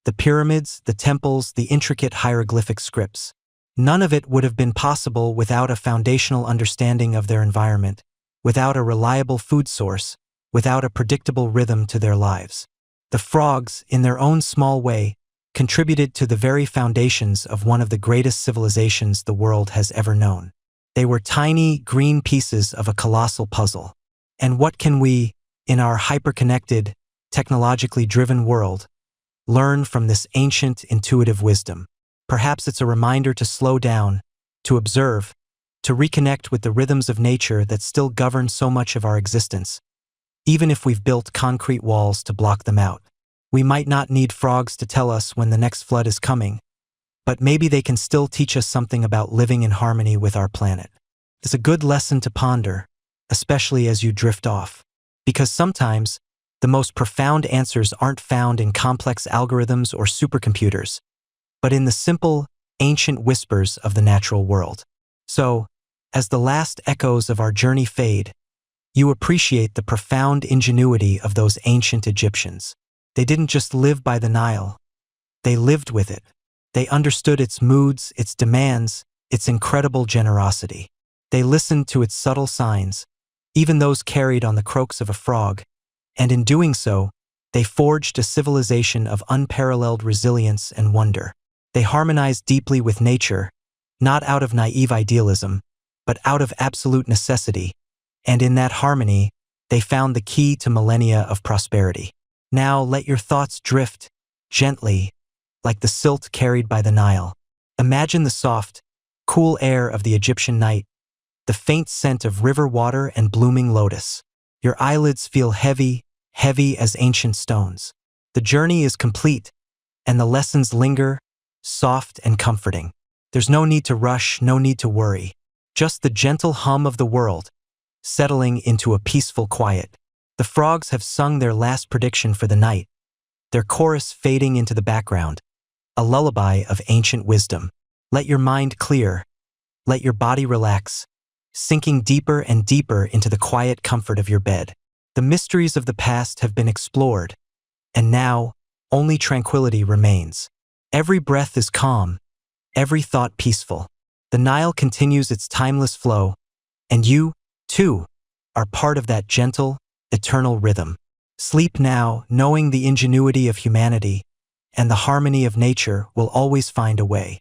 The pyramids, the temples, the intricate hieroglyphic scripts. None of it would have been possible without a foundational understanding of their environment, without a reliable food source, without a predictable rhythm to their lives. The frogs, in their own small way, contributed to the very foundations of one of the greatest civilizations the world has ever known. They were tiny, green pieces of a colossal puzzle. And what can we, in our hyper-connected, technologically driven world, learn from this ancient, intuitive wisdom? Perhaps it's a reminder to slow down, to observe, to reconnect with the rhythms of nature that still govern so much of our existence, even if we've built concrete walls to block them out. We might not need frogs to tell us when the next flood is coming, but maybe they can still teach us something about living in harmony with our planet. It's a good lesson to ponder, especially as you drift off, because sometimes the most profound answers aren't found in complex algorithms or supercomputers, but in the simple, ancient whispers of the natural world. So, as the last echoes of our journey fade, you appreciate the profound ingenuity of those ancient Egyptians. They didn't just live by the Nile. They lived with it. They understood its moods, its demands, its incredible generosity. They listened to its subtle signs, even those carried on the croaks of a frog, and in doing so, they forged a civilization of unparalleled resilience and wonder. They harmonized deeply with nature, not out of naive idealism, but out of absolute necessity, and in that harmony, they found the key to millennia of prosperity. Now let your thoughts drift, gently, like the silt carried by the Nile. Imagine the soft, cool air of the Egyptian night, the faint scent of river water and blooming lotus. Your eyelids feel heavy, heavy as ancient stones. The journey is complete, and the lessons linger, soft and comforting. There's no need to rush, no need to worry. Just the gentle hum of the world, settling into a peaceful quiet. The frogs have sung their last prediction for the night, their chorus fading into the background, a lullaby of ancient wisdom. Let your mind clear, let your body relax, sinking deeper and deeper into the quiet comfort of your bed. The mysteries of the past have been explored, and now only tranquility remains. Every breath is calm, every thought peaceful. The Nile continues its timeless flow, and you, too, are part of that gentle, eternal rhythm. Sleep now, knowing the ingenuity of humanity and the harmony of nature will always find a way.